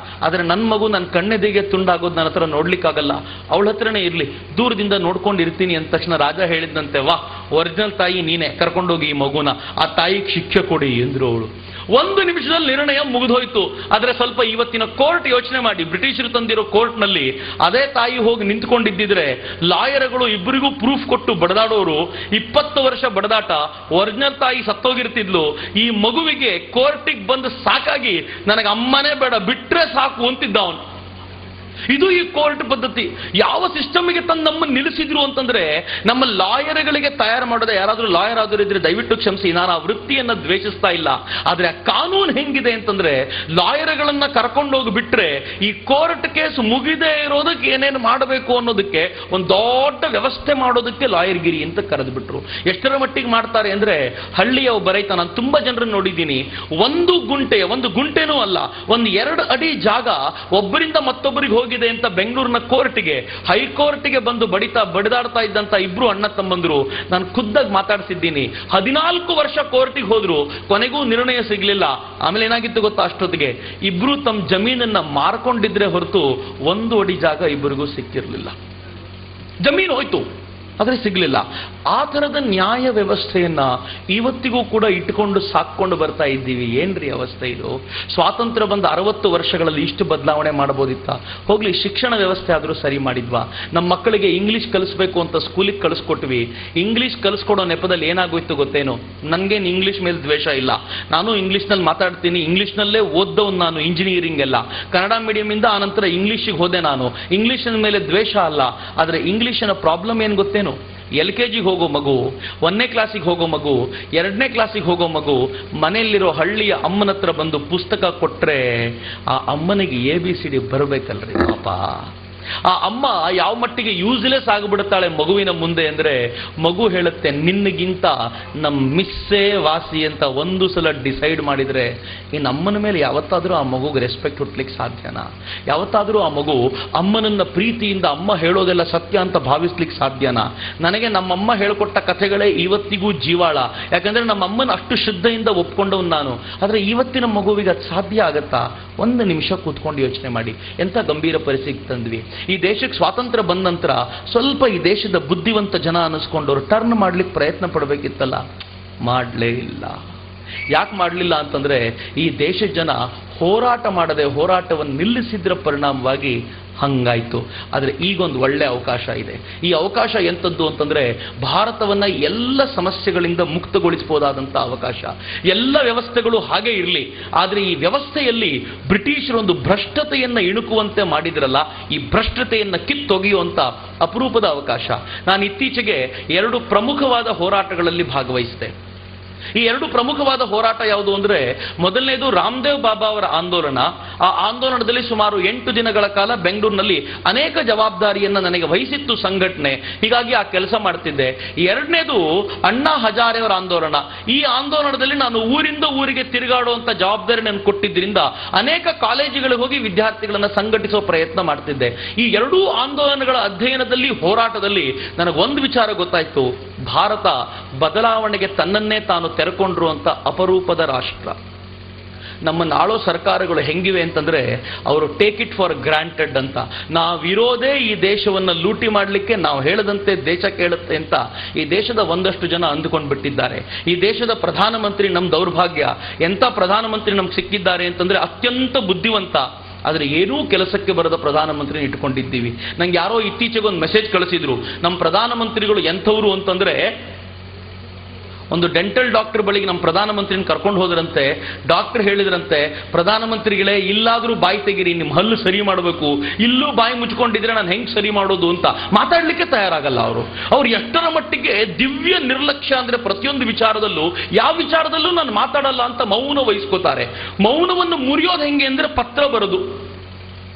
ಆದ್ರೆ ನನ್ನ ಮಗು ನನ್ನ ಕಣ್ಣೆದಿಗೆ ತುಂಡಾಗೋದು ನನ್ನ ಹತ್ರ ನೋಡ್ಲಿಕ್ಕಾಗಲ್ಲ, ಅವಳ ಹತ್ರನೇ ಇರ್ಲಿ, ದೂರದಿಂದ ನೋಡ್ಕೊಂಡಿರ್ತೀನಿ ಅಂದ ತಕ್ಷಣ ರಾಜ ಹೇಳಿದ್ನಂತೆ, ವಾ ಒರಿಜಿನಲ್ ತಾಯಿ ನೀನೆ, ಕರ್ಕೊಂಡೋಗಿ ಈ ಮಗುನ, ಆ ತಾಯಿಗೆ ಶಿಕ್ಷೆ ಕೊಡಿ ಎಂದ್ರು ಅವಳು. 1 ನಿಮಿಷದಲ್ಲಿ ನಿರ್ಣಯ ಮುಗಿದೋಯ್ತು. ಆದ್ರೆ ಸ್ವಲ್ಪ ಇವತ್ತಿನ ಕೋರ್ಟ್ ಯೋಚನೆ ಮಾಡಿ, ಬ್ರಿಟಿಷರು ತಂದಿರೋ ಕೋರ್ಟ್ ನಲ್ಲಿ ಅದೇ ತಾಯಿ ಹೋಗಿ ನಿಂತ್ಕೊಂಡಿದ್ದಿದ್ರೆ, ಲಾಯರ್ಗಳು ಇಬ್ಬರಿಗೂ ಪ್ರೂಫ್ ಕೊಟ್ಟು ಬಡದಾಡೋರು 20 ವರ್ಷ ಬಡದಾಟ, ಒರಿಜಿನಲ್ ತಾಯಿ ಸತ್ತೋಗಿರ್ತಿದ್ಲು. ಈ ಮಗುವಿಗೆ ಕೋರ್ಟಿಗೆ ಬಂದು ಸಾಕಾಗಿ ನನಗೆ ಅಮ್ಮನೇ ಬೇಡ, ಬಿಟ್ರೆ ಸಾಕು ಅಂತಿದ್ದ ಅವನು. ಇದು ಈ ಕೋರ್ಟ್ ಪದ್ಧತಿ. ಯಾವ ಸಿಸ್ಟಮ್ಗೆ ತಂದು ನಮ್ಮನ್ನು ನಿಲ್ಲಿಸಿದ್ರು ಅಂತಂದ್ರೆ, ನಮ್ಮ ಲಾಯರ್ಗಳಿಗೆ ತಯಾರು ಮಾಡೋದ. ಯಾರಾದ್ರೂ ಲಾಯರ್ ಆದರೂ ಇದ್ರೆ ದಯವಿಟ್ಟು ಕ್ಷಮಿಸಿ, ನಾನು ಆ ವೃತ್ತಿಯನ್ನ ದ್ವೇಷಿಸ್ತಾ ಇಲ್ಲ. ಆದ್ರೆ ಕಾನೂನು ಹೆಂಗಿದೆ ಅಂತಂದ್ರೆ, ಲಾಯರ್ಗಳನ್ನ ಕರ್ಕೊಂಡೋಗಿ ಬಿಟ್ರೆ ಈ ಕೋರ್ಟ್ ಕೇಸ್ ಮುಗಿದೇ ಇರೋದಕ್ಕೆ ಏನೇನು ಮಾಡಬೇಕು ಅನ್ನೋದಕ್ಕೆ ಒಂದು ದೊಡ್ಡ ವ್ಯವಸ್ಥೆ ಮಾಡೋದಕ್ಕೆ ಲಾಯರ್ಗಿರಿ ಅಂತ ಕರೆದು ಬಿಟ್ರು. ಎಷ್ಟರ ಮಟ್ಟಿಗೆ ಮಾಡ್ತಾರೆ ಅಂದ್ರೆ, ಹಳ್ಳಿಯ ಒಬ್ಬ ರೈತ, ನಾನು ತುಂಬಾ ಜನರನ್ನು ನೋಡಿದ್ದೀನಿ, ಒಂದು ಗುಂಟೆನೂ ಅಲ್ಲ, 1-2 ಅಡಿ ಜಾಗ ಒಬ್ಬರಿಂದ ಮತ್ತೊಬ್ಬರಿಗೆ ಹೋಗಿದೆ ಅಂತ ಬೆಂಗಳೂರಿನ ಕೋರ್ಟ್ಗೆ, ಹೈಕೋರ್ಟ್ಗೆ ಬಂದು ಬಡಿದಾಡ್ತಾ ಇದ್ದಂತ ಇಬ್ರು ಅಣ್ಣ ತಮ್ಮಂದ್ರು ನಾನು ಖುದ್ದಾಗಿ ಮಾತಾಡ್ಸಿದ್ದೀನಿ. 14 ವರ್ಷ ಕೋರ್ಟಿಗೆ ಹೋದ್ರು, ಕೊನೆಗೂ ನಿರ್ಣಯ ಸಿಗ್ಲಿಲ್ಲ. ಆಮೇಲೆ ಏನಾಗಿತ್ತು ಗೊತ್ತಾ? ಅಷ್ಟೊತ್ತಿಗೆ ಇಬ್ರು ತಮ್ಮ ಜಮೀನನ್ನ ಮಾರ್ಕೊಂಡಿದ್ರೆ ಹೊರತು 1 ಅಡಿ ಜಾಗ ಇಬ್ಬರಿಗೂ ಸಿಕ್ಕಿರ್ಲಿಲ್ಲ. ಜಮೀನು ಹೋಯ್ತು, ಆದರೆ ಸಿಗ್ಲಿಲ್ಲ. ಆ ಥರದ ನ್ಯಾಯ ವ್ಯವಸ್ಥೆಯನ್ನ ಇವತ್ತಿಗೂ ಕೂಡ ಇಟ್ಕೊಂಡು ಸಾಕೊಂಡು ಬರ್ತಾ ಇದ್ದೀವಿ. ಏನ್ರಿ ಅವಸ್ಥೆ ಇದು? ಸ್ವಾತಂತ್ರ್ಯ ಬಂದ 60 ವರ್ಷಗಳಲ್ಲಿ ಇಷ್ಟು ಬದಲಾವಣೆ ಮಾಡಬಹುದಿತ್ತ? ಹೋಗ್ಲಿ, ಶಿಕ್ಷಣ ವ್ಯವಸ್ಥೆ ಆದರೂ ಸರಿ ಮಾಡಿದ್ವಾ? ನಮ್ಮ ಮಕ್ಕಳಿಗೆ ಇಂಗ್ಲಿಷ್ ಕಲಿಸ್ಬೇಕು ಅಂತ ಸ್ಕೂಲಿಗೆ ಕಳಿಸ್ಕೊಟ್ವಿ. ಇಂಗ್ಲಿಷ್ ಕಲಿಸ್ಕೊಡೋ ನೆಪದಲ್ಲಿ ಏನಾಗೋಯ್ತು ಗೊತ್ತೇನು? ನನಗೇನು ಇಂಗ್ಲಿಷ್ ಮೇಲೆ ದ್ವೇಷ ಇಲ್ಲ, ನಾನು ಇಂಗ್ಲಿಷ್ನಲ್ಲಿ ಮಾತಾಡ್ತೀನಿ, ಇಂಗ್ಲಿಷ್ನಲ್ಲೇ ಓದ್ದವನು ನಾನು, ಇಂಜಿನಿಯರಿಂಗ್ ಎಲ್ಲ ಕನ್ನಡ ಮೀಡಿಯಂ ಇಂದ ಆನಂತರ ಇಂಗ್ಲಿಷಿಗೆ ಹೋದೆ ನಾನು. ಇಂಗ್ಲಿಷಿನ ಮೇಲೆ ದ್ವೇಷ ಅಲ್ಲ, ಆದರೆ ಇಂಗ್ಲಿಷಿನ ಪ್ರಾಬ್ಲಮ್ ಏನು ಗೊತ್ತೇನು? LKG ಹೋಗೋ ಮಗು, 1ನೇ ಕ್ಲಾಸಿಗೆ ಹೋಗೋ ಮಗು, 2ನೇ ಕ್ಲಾಸಿಗೆ ಹೋಗೋ ಮಗು ಮನೆಯಲ್ಲಿರೋ ಹಳ್ಳಿಯ ಅಮ್ಮನ ಹತ್ರ ಬಂದು ಪುಸ್ತಕ ಕೊಟ್ರೆ ಆ ಅಮ್ಮನಿಗೆ ABCD ಬರಬೇಕಲ್ರಿ ಪಾಪ. ಆ ಅಮ್ಮ ಯಾವ ಮಟ್ಟಿಗೆ ಯೂಸ್ಲೆಸ್ ಆಗಿಬಿಡುತ್ತಾಳೆ ಮಗುವಿನ ಮುಂದೆ ಅಂದ್ರೆ, ಮಗು ಹೇಳುತ್ತೆ, ನಿನ್ನಗಿಂತ ನಮ್ಮ ಮಿಸ್ಸೇ ವಾಸಿ ಅಂತ ಒಂದು ಸಲ ಡಿಸೈಡ್ ಮಾಡಿದ್ರೆ ಇನ್ನು ಅಮ್ಮನ ಮೇಲೆ ಯಾವತ್ತಾದ್ರೂ ಆ ಮಗುಗೆ ರೆಸ್ಪೆಕ್ಟ್ ಹುಟ್ಲಿಕ್ಕೆ ಸಾಧ್ಯನಾ? ಯಾವತ್ತಾದ್ರೂ ಆ ಮಗು ಅಮ್ಮನನ್ನ ಪ್ರೀತಿಯಿಂದ ಅಮ್ಮ ಹೇಳೋದೆಲ್ಲ ಸತ್ಯ ಅಂತ ಭಾವಿಸ್ಲಿಕ್ಕೆ ಸಾಧ್ಯನಾ? ನನಗೆ ನಮ್ಮಮ್ಮ ಹೇಳ್ಕೊಟ್ಟ ಕಥೆಗಳೇ ಇವತ್ತಿಗೂ ಜೀವಾಳ. ಯಾಕಂದ್ರೆ ನಮ್ಮ ಅಮ್ಮನ ಅಷ್ಟು ಶ್ರದ್ಧೆಯಿಂದ ಒಪ್ಕೊಂಡವನು ನಾನು. ಆದ್ರೆ ಇವತ್ತಿನ ಮಗುವಿಗೆ ಅದು ಸಾಧ್ಯ ಆಗತ್ತಾ? 1 ನಿಮಿಷ ಕೂತ್ಕೊಂಡು ಯೋಚನೆ ಮಾಡಿ, ಎಂಥ ಗಂಭೀರ ಪರಿಸ್ಥಿತಿ ತಂದ್ವಿ. ಈ ದೇಶಕ್ಕೆ ಸ್ವಾತಂತ್ರ್ಯ ಬಂದ ನಂತರ ಸ್ವಲ್ಪ ಈ ದೇಶದ ಬುದ್ಧಿವಂತ ಜನ ಅನ್ನಿಸ್ಕೊಂಡವ್ರು ಟರ್ನ್ ಮಾಡ್ಲಿಕ್ಕೆ ಪ್ರಯತ್ನ ಪಡಬೇಕಿತ್ತಲ್ಲ, ಮಾಡಲೇ ಇಲ್ಲ. ಯಾಕೆ ಮಾಡಲಿಲ್ಲ ಅಂತಂದ್ರೆ, ಈ ದೇಶದ ಜನ ಹೋರಾಟ ಮಾಡದೆ ಹೋರಾಟವನ್ನು ನಿಲ್ಲಿಸಿದ್ರ ಪರಿಣಾಮವಾಗಿ ಹಂಗಾಯ್ತು. ಆದರೆ ಈಗೊಂದು ಒಳ್ಳೆ ಅವಕಾಶ ಇದೆ. ಈ ಅವಕಾಶ ಎಂಥದ್ದು ಅಂತಂದ್ರೆ, ಭಾರತವನ್ನ ಎಲ್ಲ ಸಮಸ್ಯೆಗಳಿಂದ ಮುಕ್ತಗೊಳಿಸಬಹುದಾದಂಥ ಅವಕಾಶ. ಎಲ್ಲ ವ್ಯವಸ್ಥೆಗಳು ಹಾಗೆ ಇರಲಿ, ಆದರೆ ಈ ವ್ಯವಸ್ಥೆಯಲ್ಲಿ ಬ್ರಿಟಿಷರೊಂದು ಭ್ರಷ್ಟತೆಯನ್ನ ಇಣುಕುವಂತೆ ಮಾಡಿದ್ರಲ್ಲ, ಈ ಭ್ರಷ್ಟತೆಯನ್ನ ಕಿತ್ತೊಗೆಯುವಂತ ಅಪರೂಪದ ಅವಕಾಶ. ನಾನು ಇತ್ತೀಚೆಗೆ 2 ಪ್ರಮುಖವಾದ ಹೋರಾಟಗಳಲ್ಲಿ ಭಾಗವಹಿಸಿದೆ. ಈ ಎರಡು ಪ್ರಮುಖವಾದ ಹೋರಾಟ ಯಾವುದು ಅಂದ್ರೆ, ಮೊದಲನೇದು ರಾಮದೇವ್ ಬಾಬಾ ಅವರ ಆಂದೋಲನ. ಆ ಆಂದೋಲನದಲ್ಲಿ ಸುಮಾರು 8 ದಿನಗಳ ಕಾಲ ಬೆಂಗಳೂರಿನಲ್ಲಿ ಅನೇಕ ಜವಾಬ್ದಾರಿಯನ್ನ ನನಗೆ ವಹಿಸಿತ್ತು ಸಂಘಟನೆ, ಹೀಗಾಗಿ ಆ ಕೆಲಸ ಮಾಡ್ತಿದ್ದೆ. ಎರಡನೇದು ಅಣ್ಣಾ ಹಜಾರೆ ಅವರ ಆಂದೋಲನ. ಈ ಆಂದೋಲನದಲ್ಲಿ ನಾನು ಊರಿಂದ ಊರಿಗೆ ತಿರುಗಾಡುವಂತ ಜವಾಬ್ದಾರಿ ನನಗೆ ಕೊಟ್ಟಿದ್ದರಿಂದ ಅನೇಕ ಕಾಲೇಜುಗಳಿಗೆ ಹೋಗಿ ವಿದ್ಯಾರ್ಥಿಗಳನ್ನ ಸಂಘಟಿಸುವ ಪ್ರಯತ್ನ ಮಾಡ್ತಿದ್ದೆ. ಈ ಎರಡೂ ಆಂದೋಲನಗಳ ಅಧ್ಯಯನದಲ್ಲಿ, ಹೋರಾಟದಲ್ಲಿ ನನಗೆ ಒಂದು ವಿಚಾರ ಗೊತ್ತಾಯ್ತು: ಭಾರತ ಬದಲಾವಣೆಗೆ ತನ್ನನ್ನೇ ತಾನು ತೆರೆಕೊಂಡಿರುವಂತ ಅಪರೂಪದ ರಾಷ್ಟ್ರ. ನಮ್ಮನ್ನು ಆಳೋ ಸರ್ಕಾರಗಳು ಹೆಂಗಿವೆ ಅಂತಂದ್ರೆ, ಅವರು ಟೇಕ್ ಇಟ್ ಫಾರ್ ಗ್ರಾಂಟೆಡ್ ಅಂತ. ನಾವಿರೋದೇ ಈ ದೇಶವನ್ನು ಲೂಟಿ ಮಾಡಲಿಕ್ಕೆ, ನಾವು ಹೇಳದಂತೆ ದೇಶ ಕೇಳುತ್ತೆ ಅಂತ ಈ ದೇಶದ ಒಂದಷ್ಟು ಜನ ಅಂದುಕೊಂಡು ಬಿಟ್ಟಿದ್ದಾರೆ. ಈ ದೇಶದ ಪ್ರಧಾನಮಂತ್ರಿ ನಮ್ಮ ದೌರ್ಭಾಗ್ಯ. ಎಂಥ ಪ್ರಧಾನಮಂತ್ರಿ ನಮ್ಗೆ ಸಿಕ್ಕಿದ್ದಾರೆ ಅಂತಂದ್ರೆ ಅತ್ಯಂತ ಬುದ್ಧಿವಂತ, ಆದರೆ ಏನೂ ಕೆಲಸಕ್ಕೆ ಬರದ ಪ್ರಧಾನಮಂತ್ರಿ ಇಟ್ಕೊಂಡಿದ್ದೀವಿ. ನಂಗೆ ಯಾರೋ ಇತ್ತೀಚೆಗೆ ಒಂದು ಮೆಸೇಜ್ ಕಳಿಸಿದ್ರು, ನಮ್ಮ ಪ್ರಧಾನಮಂತ್ರಿಗಳು ಎಂಥವ್ರು ಅಂತಂದ್ರೆ, ಒಂದು ಡೆಂಟಲ್ ಡಾಕ್ಟರ್ ಬಳಿಗೆ ನಮ್ಮ ಪ್ರಧಾನಮಂತ್ರಿನ ಕರ್ಕೊಂಡು ಹೋದ್ರಂತೆ. ಡಾಕ್ಟರ್ ಹೇಳಿದ್ರಂತೆ, ಪ್ರಧಾನಮಂತ್ರಿಗಳೇ ಇಲ್ಲಾದ್ರೂ ಬಾಯಿ ತೆಗಿರಿ, ನಿಮ್ಮ ಹಲ್ಲು ಸರಿ ಮಾಡಬೇಕು, ಇಲ್ಲೂ ಬಾಯಿ ಮುಚ್ಕೊಂಡಿದ್ರೆ ನಾನು ಹೆಂಗ್ ಸರಿ ಮಾಡೋದು ಅಂತ ಮಾತಾಡ್ಲಿಕ್ಕೆ ತಯಾರಾಗಲ್ಲ ಅವರು. ಅವ್ರು ಎಷ್ಟರ ಮಟ್ಟಿಗೆ ದಿವ್ಯ ನಿರ್ಲಕ್ಷ್ಯ ಅಂದ್ರೆ, ಪ್ರತಿಯೊಂದು ವಿಚಾರದಲ್ಲೂ ಯಾವ ವಿಚಾರದಲ್ಲೂ ನಾನು ಮಾತಾಡಲ್ಲ ಅಂತ ಮೌನ ವಹಿಸ್ಕೋತಾರೆ. ಮೌನವನ್ನು ಮುರಿಯೋದು ಹೆಂಗೆ ಅಂದ್ರೆ ಪತ್ರ ಬರೋದು.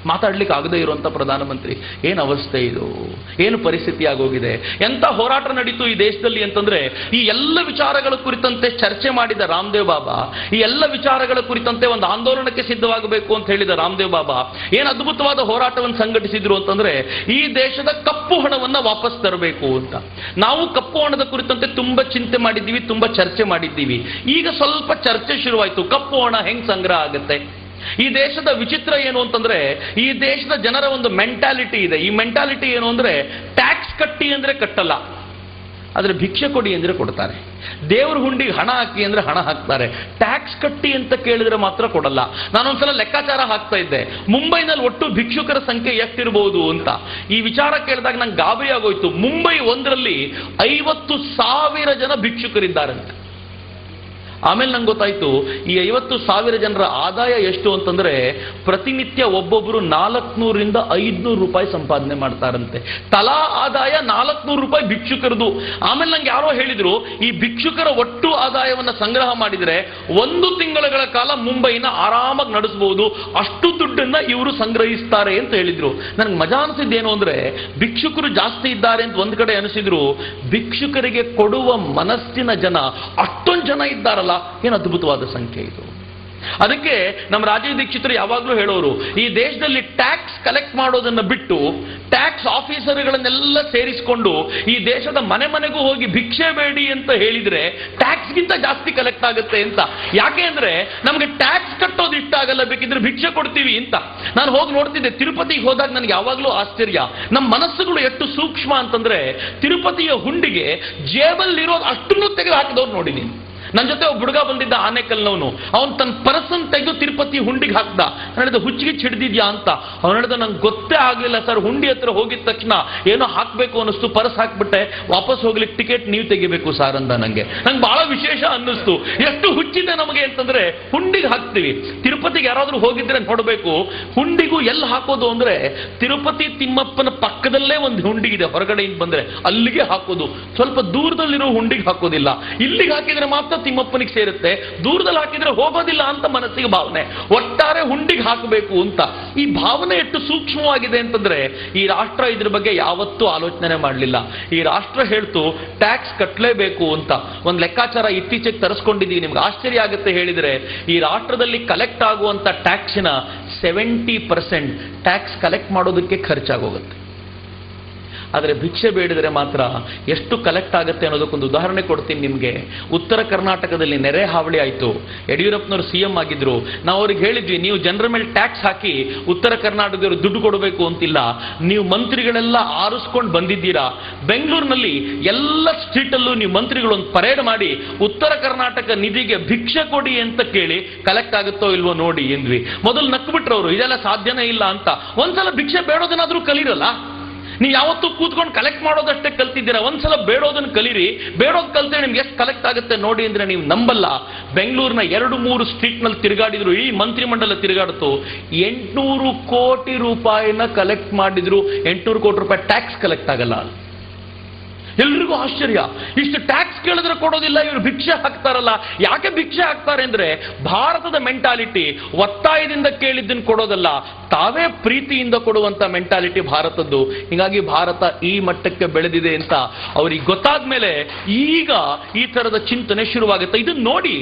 ಮಾತಾಡ್ಲಿಕ್ಕೆ ಆಗದೆ ಇರುವಂತ ಪ್ರಧಾನಮಂತ್ರಿ. ಏನು ಅವಸ್ಥೆ ಇದು, ಏನು ಪರಿಸ್ಥಿತಿ ಆಗೋಗಿದೆ. ಎಂತ ಹೋರಾಟ ನಡೀತು ಈ ದೇಶದಲ್ಲಿ ಅಂತಂದ್ರೆ, ಈ ಎಲ್ಲ ವಿಚಾರಗಳ ಕುರಿತಂತೆ ಚರ್ಚೆ ಮಾಡಿದ ರಾಮದೇವ್ ಬಾಬಾ, ಈ ಎಲ್ಲ ವಿಚಾರಗಳ ಕುರಿತಂತೆ ಒಂದು ಆಂದೋಲನಕ್ಕೆ ಸಿದ್ಧವಾಗಬೇಕು ಅಂತ ಹೇಳಿದ ರಾಮದೇವ್ ಬಾಬಾ ಏನು ಅದ್ಭುತವಾದ ಹೋರಾಟವನ್ನು ಸಂಘಟಿಸಿದ್ರು ಅಂತಂದ್ರೆ, ಈ ದೇಶದ ಕಪ್ಪು ಹಣವನ್ನ ವಾಪಸ್ ತರಬೇಕು ಅಂತ. ನಾವು ಕಪ್ಪು ಹಣದ ಕುರಿತಂತೆ ತುಂಬಾ ಚಿಂತೆ ಮಾಡಿದ್ದೀವಿ, ತುಂಬಾ ಚರ್ಚೆ ಮಾಡಿದ್ದೀವಿ. ಈಗ ಸ್ವಲ್ಪ ಚರ್ಚೆ ಶುರುವಾಯಿತು, ಕಪ್ಪು ಹಣ ಹೆಂಗ್ ಸಂಗ್ರಹ ಆಗುತ್ತೆ. ಈ ದೇಶದ ವಿಚಿತ್ರ ಏನು ಅಂತಂದ್ರೆ, ಈ ದೇಶದ ಜನರ ಒಂದು ಮೆಂಟಾಲಿಟಿ ಇದೆ. ಈ ಮೆಂಟಾಲಿಟಿ ಏನು ಅಂದ್ರೆ, ಟ್ಯಾಕ್ಸ್ ಕಟ್ಟಿ ಅಂದ್ರೆ ಕಟ್ಟಲ್ಲ, ಆದ್ರೆ ಭಿಕ್ಷೆ ಕೊಡಿ ಅಂದ್ರೆ ಕೊಡ್ತಾರೆ. ದೇವ್ರ ಹುಂಡಿಗೆ ಹಣ ಹಾಕಿ ಅಂದ್ರೆ ಹಣ ಹಾಕ್ತಾರೆ. ಟ್ಯಾಕ್ಸ್ ಕಟ್ಟಿ ಅಂತ ಕೇಳಿದ್ರೆ ಮಾತ್ರ ಕೊಡಲ್ಲ. ನಾನೊಂದ್ಸಲ ಲೆಕ್ಕಾಚಾರ ಹಾಕ್ತಾ ಇದ್ದೆ, ಮುಂಬೈನಲ್ಲಿ ಒಟ್ಟು ಭಿಕ್ಷುಕರ ಸಂಖ್ಯೆ ಎಷ್ಟಿರಬಹುದು ಅಂತ. ಈ ವಿಚಾರ ಕೇಳಿದಾಗ ನಂಗೆ ಗಾಬರಿ ಆಗೋಯ್ತು. ಮುಂಬೈ ಒಂದರಲ್ಲಿ 50,000 ಜನ ಭಿಕ್ಷುಕರಿದ್ದಾರಂತೆ. ಆಮೇಲೆ ನಂಗೆ ಗೊತ್ತಾಯ್ತು, ಈ 50,000 ಜನರ ಆದಾಯ ಎಷ್ಟು ಅಂತಂದ್ರೆ, ಪ್ರತಿನಿತ್ಯ ಒಬ್ಬೊಬ್ಬರು 400ರಿಂದ 500 ರೂಪಾಯಿ ಸಂಪಾದನೆ ಮಾಡ್ತಾರಂತೆ. ತಲಾ ಆದಾಯ 400 ರೂಪಾಯಿ ಭಿಕ್ಷುಕರದು. ಆಮೇಲೆ ನಂಗೆ ಯಾರೋ ಹೇಳಿದ್ರು, ಈ ಭಿಕ್ಷುಕರ ಒಟ್ಟು ಆದಾಯವನ್ನ ಸಂಗ್ರಹ ಮಾಡಿದ್ರೆ 1 ತಿಂಗಳ ಕಾಲ ಮುಂಬೈನ ಆರಾಮಾಗಿ ನಡೆಸಬಹುದು, ಅಷ್ಟು ದುಡ್ಡನ್ನ ಇವರು ಸಂಗ್ರಹಿಸ್ತಾರೆ ಅಂತ ಹೇಳಿದ್ರು. ನನ್ಗೆ ಮಜಾ ಅನಿಸಿದ್ದೇನು ಅಂದ್ರೆ, ಭಿಕ್ಷುಕರು ಜಾಸ್ತಿ ಇದ್ದಾರೆ ಅಂತ ಒಂದ್ ಕಡೆ ಅನಿಸಿದ್ರು, ಭಿಕ್ಷುಕರಿಗೆ ಕೊಡುವ ಮನಸ್ಸಿನ ಜನ ಅಷ್ಟೊಂದು ಜನ ಇದ್ದಾರಲ್ಲ, ಏನು ಅದ್ಭುತವಾದ ಸಂಖ್ಯೆ ಇದು. ಅದಕ್ಕೆ ನಮ್ಮ ರಾಜೀವ್ ದೀಕ್ಷಿತರು ಯಾವಾಗಲೂ ಹೇಳೋರು, ಈ ದೇಶದಲ್ಲಿ ಟ್ಯಾಕ್ಸ್ ಕಲೆಕ್ಟ್ ಮಾಡೋದನ್ನ ಬಿಟ್ಟು ಟ್ಯಾಕ್ಸ್ ಆಫೀಸರ್ಗಳನ್ನೆಲ್ಲ ಸೇರಿಸಿಕೊಂಡು ಈ ದೇಶದ ಮನೆ ಮನೆಗೂ ಹೋಗಿ ಭಿಕ್ಷೆ ಬೇಡಿ ಅಂತ ಹೇಳಿದ್ರೆ ಟ್ಯಾಕ್ಸ್ಗಿಂತ ಜಾಸ್ತಿ ಕಲೆಕ್ಟ್ ಆಗುತ್ತೆ ಅಂತ. ಯಾಕೆ ಅಂದ್ರೆ ನಮಗೆ ಟ್ಯಾಕ್ಸ್ ಕಟ್ಟೋದು ಇಷ್ಟ ಆಗಲ್ಲ, ಬೇಕಿದ್ರೆ ಭಿಕ್ಷೆ ಕೊಡ್ತೀವಿ ಅಂತ. ನಾನು ಹೋಗಿ ನೋಡ್ತಿದ್ದೆ, ತಿರುಪತಿಗೆ ಹೋದಾಗ ನನಗೆ ಯಾವಾಗಲೂ ಆಶ್ಚರ್ಯ, ನಮ್ಮ ಮನಸ್ಸುಗಳು ಎಷ್ಟು ಸೂಕ್ಷ್ಮ ಅಂತಂದ್ರೆ, ತಿರುಪತಿಯ ಹುಂಡಿಗೆ ಜೇಬಲ್ಲಿರೋದು ಅಷ್ಟನ್ನು ತೆಗೆದು ಹಾಕಿದವ್ರು ನೋಡಿದ್ದೀನಿ. ನನ್ನ ಜೊತೆ ಒಬ್ಬ ಹುಡುಗ ಬಂದಿದ್ದ, ಆನೆಕಲ್ನವನು. ಅವನು ತನ್ನ ಪರ್ಸನ್ ತೆಗೆದು ತಿರುಪತಿ ಹುಂಡಿಗೆ ಹಾಕ್ದ. ನಾನು ಹೇಳಿದ, ಹುಚ್ಚಿಗೆ ಹಿಡಿದಿದ್ಯಾ ಅಂತ. ಅವನು ಹೇಳಿದ, ನಂಗೆ ಗೊತ್ತೇ ಆಗಲಿಲ್ಲ ಸರ್, ಹುಂಡಿ ಹತ್ರ ಹೋಗಿದ ತಕ್ಷಣ ಏನೋ ಹಾಕಬೇಕು ಅನ್ನಿಸ್ತು, ಪರ್ಸ್ ಹಾಕ್ಬಿಟ್ಟೆ, ವಾಪಸ್ ಹೋಗ್ಲಿಕ್ಕೆ ಟಿಕೆಟ್ ನೀವು ತೆಗಿಬೇಕು ಸರ್ ಅಂದ. ನಂಗೆ ಬಹಳ ವಿಶೇಷ ಅನ್ನಿಸ್ತು. ಎಷ್ಟು ಹುಚ್ಚಿದೆ ನಮಗೆ ಅಂತಂದ್ರೆ, ಹುಂಡಿಗೆ ಹಾಕ್ತೀವಿ. ತಿರುಪತಿಗೆ ಯಾರಾದ್ರೂ ಹೋಗಿದ್ರೆ ನೋಡಬೇಕು, ಹುಂಡಿಗೂ ಎಲ್ಲಿ ಹಾಕೋದು ಅಂದ್ರೆ, ತಿರುಪತಿ ತಿಮ್ಮಪ್ಪನ ಪಕ್ಕದಲ್ಲೇ ಒಂದು ಹುಂಡಿ ಇದೆ, ಹೊರಗಡೆಯಿಂದ ಬಂದ್ರೆ ಅಲ್ಲಿಗೆ ಹಾಕೋದು. ಸ್ವಲ್ಪ ದೂರದಲ್ಲಿರೋ ಹುಂಡಿಗೆ ಹಾಕೋದಿಲ್ಲ. ಇಲ್ಲಿಗೆ ಹಾಕಿದ್ರೆ ಮಾತ್ರ ತಿಮ್ಮಪ್ಪನಿಗೆ ಸೇರುತ್ತೆ, ದೂರದಲ್ಲಿ ಹಾಕಿದ್ರೆ ಹೋಗೋದಿಲ್ಲ ಅಂತ ಮನಸ್ಸಿಗೆ ಭಾವನೆ. ಒಟ್ಟಾರೆ ಹುಂಡಿಗೆ ಹಾಕಬೇಕು ಅಂತ. ಈ ಭಾವನೆ ಎಷ್ಟು ಸೂಕ್ಷ್ಮವಾಗಿದೆ ಅಂತಂದ್ರೆ, ಈ ರಾಷ್ಟ್ರ ಇದ್ರ ಬಗ್ಗೆ ಯಾವತ್ತೂ ಆಲೋಚನೆ ಮಾಡಲಿಲ್ಲ. ಈ ರಾಷ್ಟ್ರ ಹೇಳ್ತು ಟ್ಯಾಕ್ಸ್ ಕಟ್ಟಲೇಬೇಕು ಅಂತ. ಒಂದು ಲೆಕ್ಕಾಚಾರ ಇತ್ತೀಚೆಗೆ ತರಿಸ್ಕೊಂಡಿದ್ದೀವಿ, ನಿಮ್ಗೆ ಆಶ್ಚರ್ಯ ಆಗುತ್ತೆ ಹೇಳಿದ್ರೆ, ಈ ರಾಷ್ಟ್ರದಲ್ಲಿ ಕಲೆಕ್ಟ್ ಆಗುವಂತ ಟ್ಯಾಕ್ಸಿನ 70% ಟ್ಯಾಕ್ಸ್ ಕಲೆಕ್ಟ್ ಮಾಡೋದಕ್ಕೆ ಖರ್ಚಾಗೋಗುತ್ತೆ. ಆದರೆ ಭಿಕ್ಷೆ ಬೇಡಿದರೆ ಮಾತ್ರ ಎಷ್ಟು ಕಲೆಕ್ಟ್ ಆಗುತ್ತೆ ಅನ್ನೋದಕ್ಕೊಂದು ಉದಾಹರಣೆ ಕೊಡ್ತೀನಿ ನಿಮಗೆ. ಉತ್ತರ ಕರ್ನಾಟಕದಲ್ಲಿ ನೆರೆ ಹಾವಳಿ ಆಯಿತು. ಯಡಿಯೂರಪ್ಪನವರು CM ಆಗಿದ್ರು. ನಾವು ಅವ್ರಿಗೆ ಹೇಳಿದ್ವಿ, ನೀವು ಜನರ ಮೇಲೆ ಟ್ಯಾಕ್ಸ್ ಹಾಕಿ ಉತ್ತರ ಕರ್ನಾಟಕದವರು ದುಡ್ಡು ಕೊಡಬೇಕು ಅಂತಿಲ್ಲ, ನೀವು ಮಂತ್ರಿಗಳೆಲ್ಲ ಆರಿಸ್ಕೊಂಡು ಬಂದಿದ್ದೀರಾ, ಬೆಂಗಳೂರಿನಲ್ಲಿ ಎಲ್ಲ ಸ್ಟ್ರೀಟಲ್ಲೂ ನೀವು ಮಂತ್ರಿಗಳು ಒಂದು ಪರೇಡ್ ಮಾಡಿ ಉತ್ತರ ಕರ್ನಾಟಕ ನಿಧಿಗೆ ಭಿಕ್ಷೆ ಕೊಡಿ ಅಂತ ಕೇಳಿ ಕಲೆಕ್ಟ್ ಆಗುತ್ತೋ ಇಲ್ವೋ ನೋಡಿ ಎಂದ್ವಿ. ಮೊದಲು ನಕ್ಬಿಟ್ರವರು, ಇದೆಲ್ಲ ಸಾಧ್ಯನೇ ಇಲ್ಲ ಅಂತ. ಒಂದ್ಸಲ ಭಿಕ್ಷೆ ಬೇಡೋದನ್ನಾದ್ರೂ ಕಲೀರಲ್ಲ. ನೀವು ಯಾವತ್ತೂ ಕೂತ್ಕೊಂಡು ಕಲೆಕ್ಟ್ ಮಾಡೋದಷ್ಟೇ ಕಲ್ತಿದ್ದೀರಾ, ಒಂದ್ಸಲ ಬೇಡೋದನ್ನು ಕಲೀರಿ. ಬೇಡೋದು ಕಲ್ತೇ ನಿಮ್ಗೆ ಎಷ್ಟು ಕಲೆಕ್ಟ್ ಆಗುತ್ತೆ ನೋಡಿ ಅಂದ್ರೆ ನೀವು ನಂಬಲ್ಲ. ಬೆಂಗಳೂರಿನ 2-3 ಸ್ಟ್ರೀಟ್ನಲ್ಲಿ ತಿರುಗಾಡಿದ್ರು, ಈ ಮಂತ್ರಿಮಂಡಲ ತಿರುಗಾಡ್ತು, 800 ಕೋಟಿ ರೂಪಾಯಿನ ಕಲೆಕ್ಟ್ ಮಾಡಿದ್ರು. 800 ಕೋಟಿ ರೂಪಾಯಿ ಟ್ಯಾಕ್ಸ್ ಕಲೆಕ್ಟ್ ಆಗಲ್ಲ. ಎಲ್ರಿಗೂ ಆಶ್ಚರ್ಯ. ಇಷ್ಟು ಟ್ಯಾಕ್ಸ್ ಕೇಳಿದ್ರೆ ಕೊಡೋದಿಲ್ಲ, ಇವರು ಭಿಕ್ಷೆ ಹಾಕ್ತಾರಲ್ಲ. ಯಾಕೆ ಭಿಕ್ಷೆ ಹಾಕ್ತಾರೆ ಅಂದ್ರೆ ಭಾರತದ ಮೆಂಟಾಲಿಟಿ ಒತ್ತಾಯದಿಂದ ಕೇಳಿದ್ದನ್ನು ಕೊಡೋದಲ್ಲ, ತಾವೇ ಪ್ರೀತಿಯಿಂದ ಕೊಡುವಂತ ಮೆಂಟಾಲಿಟಿ ಭಾರತದ್ದು. ಹೀಗಾಗಿ ಭಾರತ ಈ ಮಟ್ಟಕ್ಕೆ ಬೆಳೆದಿದೆ ಅಂತ ಅವ್ರಿಗೆ ಗೊತ್ತಾದ ಮೇಲೆ ಈಗ ಈ ತರದ ಚಿಂತನೆ ಶುರುವಾಗುತ್ತೆ. ಇದನ್ನ ನೋಡಿ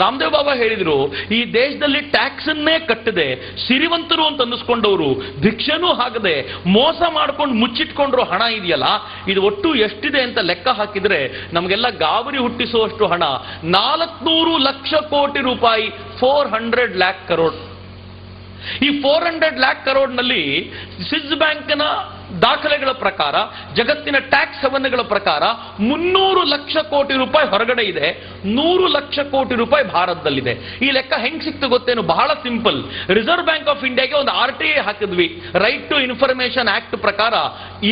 ರಾಮದೇವ್ ಬಾಬಾ ಹೇಳಿದ್ರು, ಈ ದೇಶದಲ್ಲಿ ಟ್ಯಾಕ್ಸ್ ಅನ್ನೇ ಕಟ್ಟದೆ ಸಿರಿವಂತರು ಅಂತ ಅನ್ನಿಸ್ಕೊಂಡವರು, ಭಿಕ್ಷೆನೂ ಹಾಕದೆ ಮೋಸ ಮಾಡ್ಕೊಂಡು ಮುಚ್ಚಿಟ್ಕೊಂಡ್ರು ಹಣ ಇದೆಯಲ್ಲ, ಇದು ಒಟ್ಟು ಎಷ್ಟಿದೆ ಅಂತ ಲೆಕ್ಕ ಹಾಕಿದ್ರೆ ನಮಗೆಲ್ಲ ಗಾಬರಿ ಹುಟ್ಟಿಸುವಷ್ಟು ಹಣ, 400 ಲಕ್ಷ ಕೋಟಿ ರೂಪಾಯಿ, 400 lakh crore. ಈ 400 lakh crore ನಲ್ಲಿ ಸ್ವಿಸ್ ಬ್ಯಾಂಕ್ನ ದಾಖಲೆಗಳ ಪ್ರಕಾರ, ಜಗತ್ತಿನ ಟ್ಯಾಕ್ಸ್ ಹೆವನ್ಗಳ ಪ್ರಕಾರ 300 ಲಕ್ಷ ಕೋಟಿ ರೂಪಾಯಿ ಹೊರಗಡೆ ಇದೆ, 100 ಲಕ್ಷ ಕೋಟಿ ರೂಪಾಯಿ ಭಾರತದಲ್ಲಿದೆ. ಈ ಲೆಕ್ಕ ಹೆಂಗ್ ಸಿಕ್ತು ಗೊತ್ತೇನು? ಬಹಳ ಸಿಂಪಲ್. ರಿಸರ್ವ್ ಬ್ಯಾಂಕ್ ಆಫ್ ಇಂಡಿಯಾಗೆ ಒಂದು RTI ಹಾಕಿದ್ವಿ, ರೈಟ್ ಟು ಇನ್ಫಾರ್ಮೇಶನ್ ಆಕ್ಟ್ ಪ್ರಕಾರ.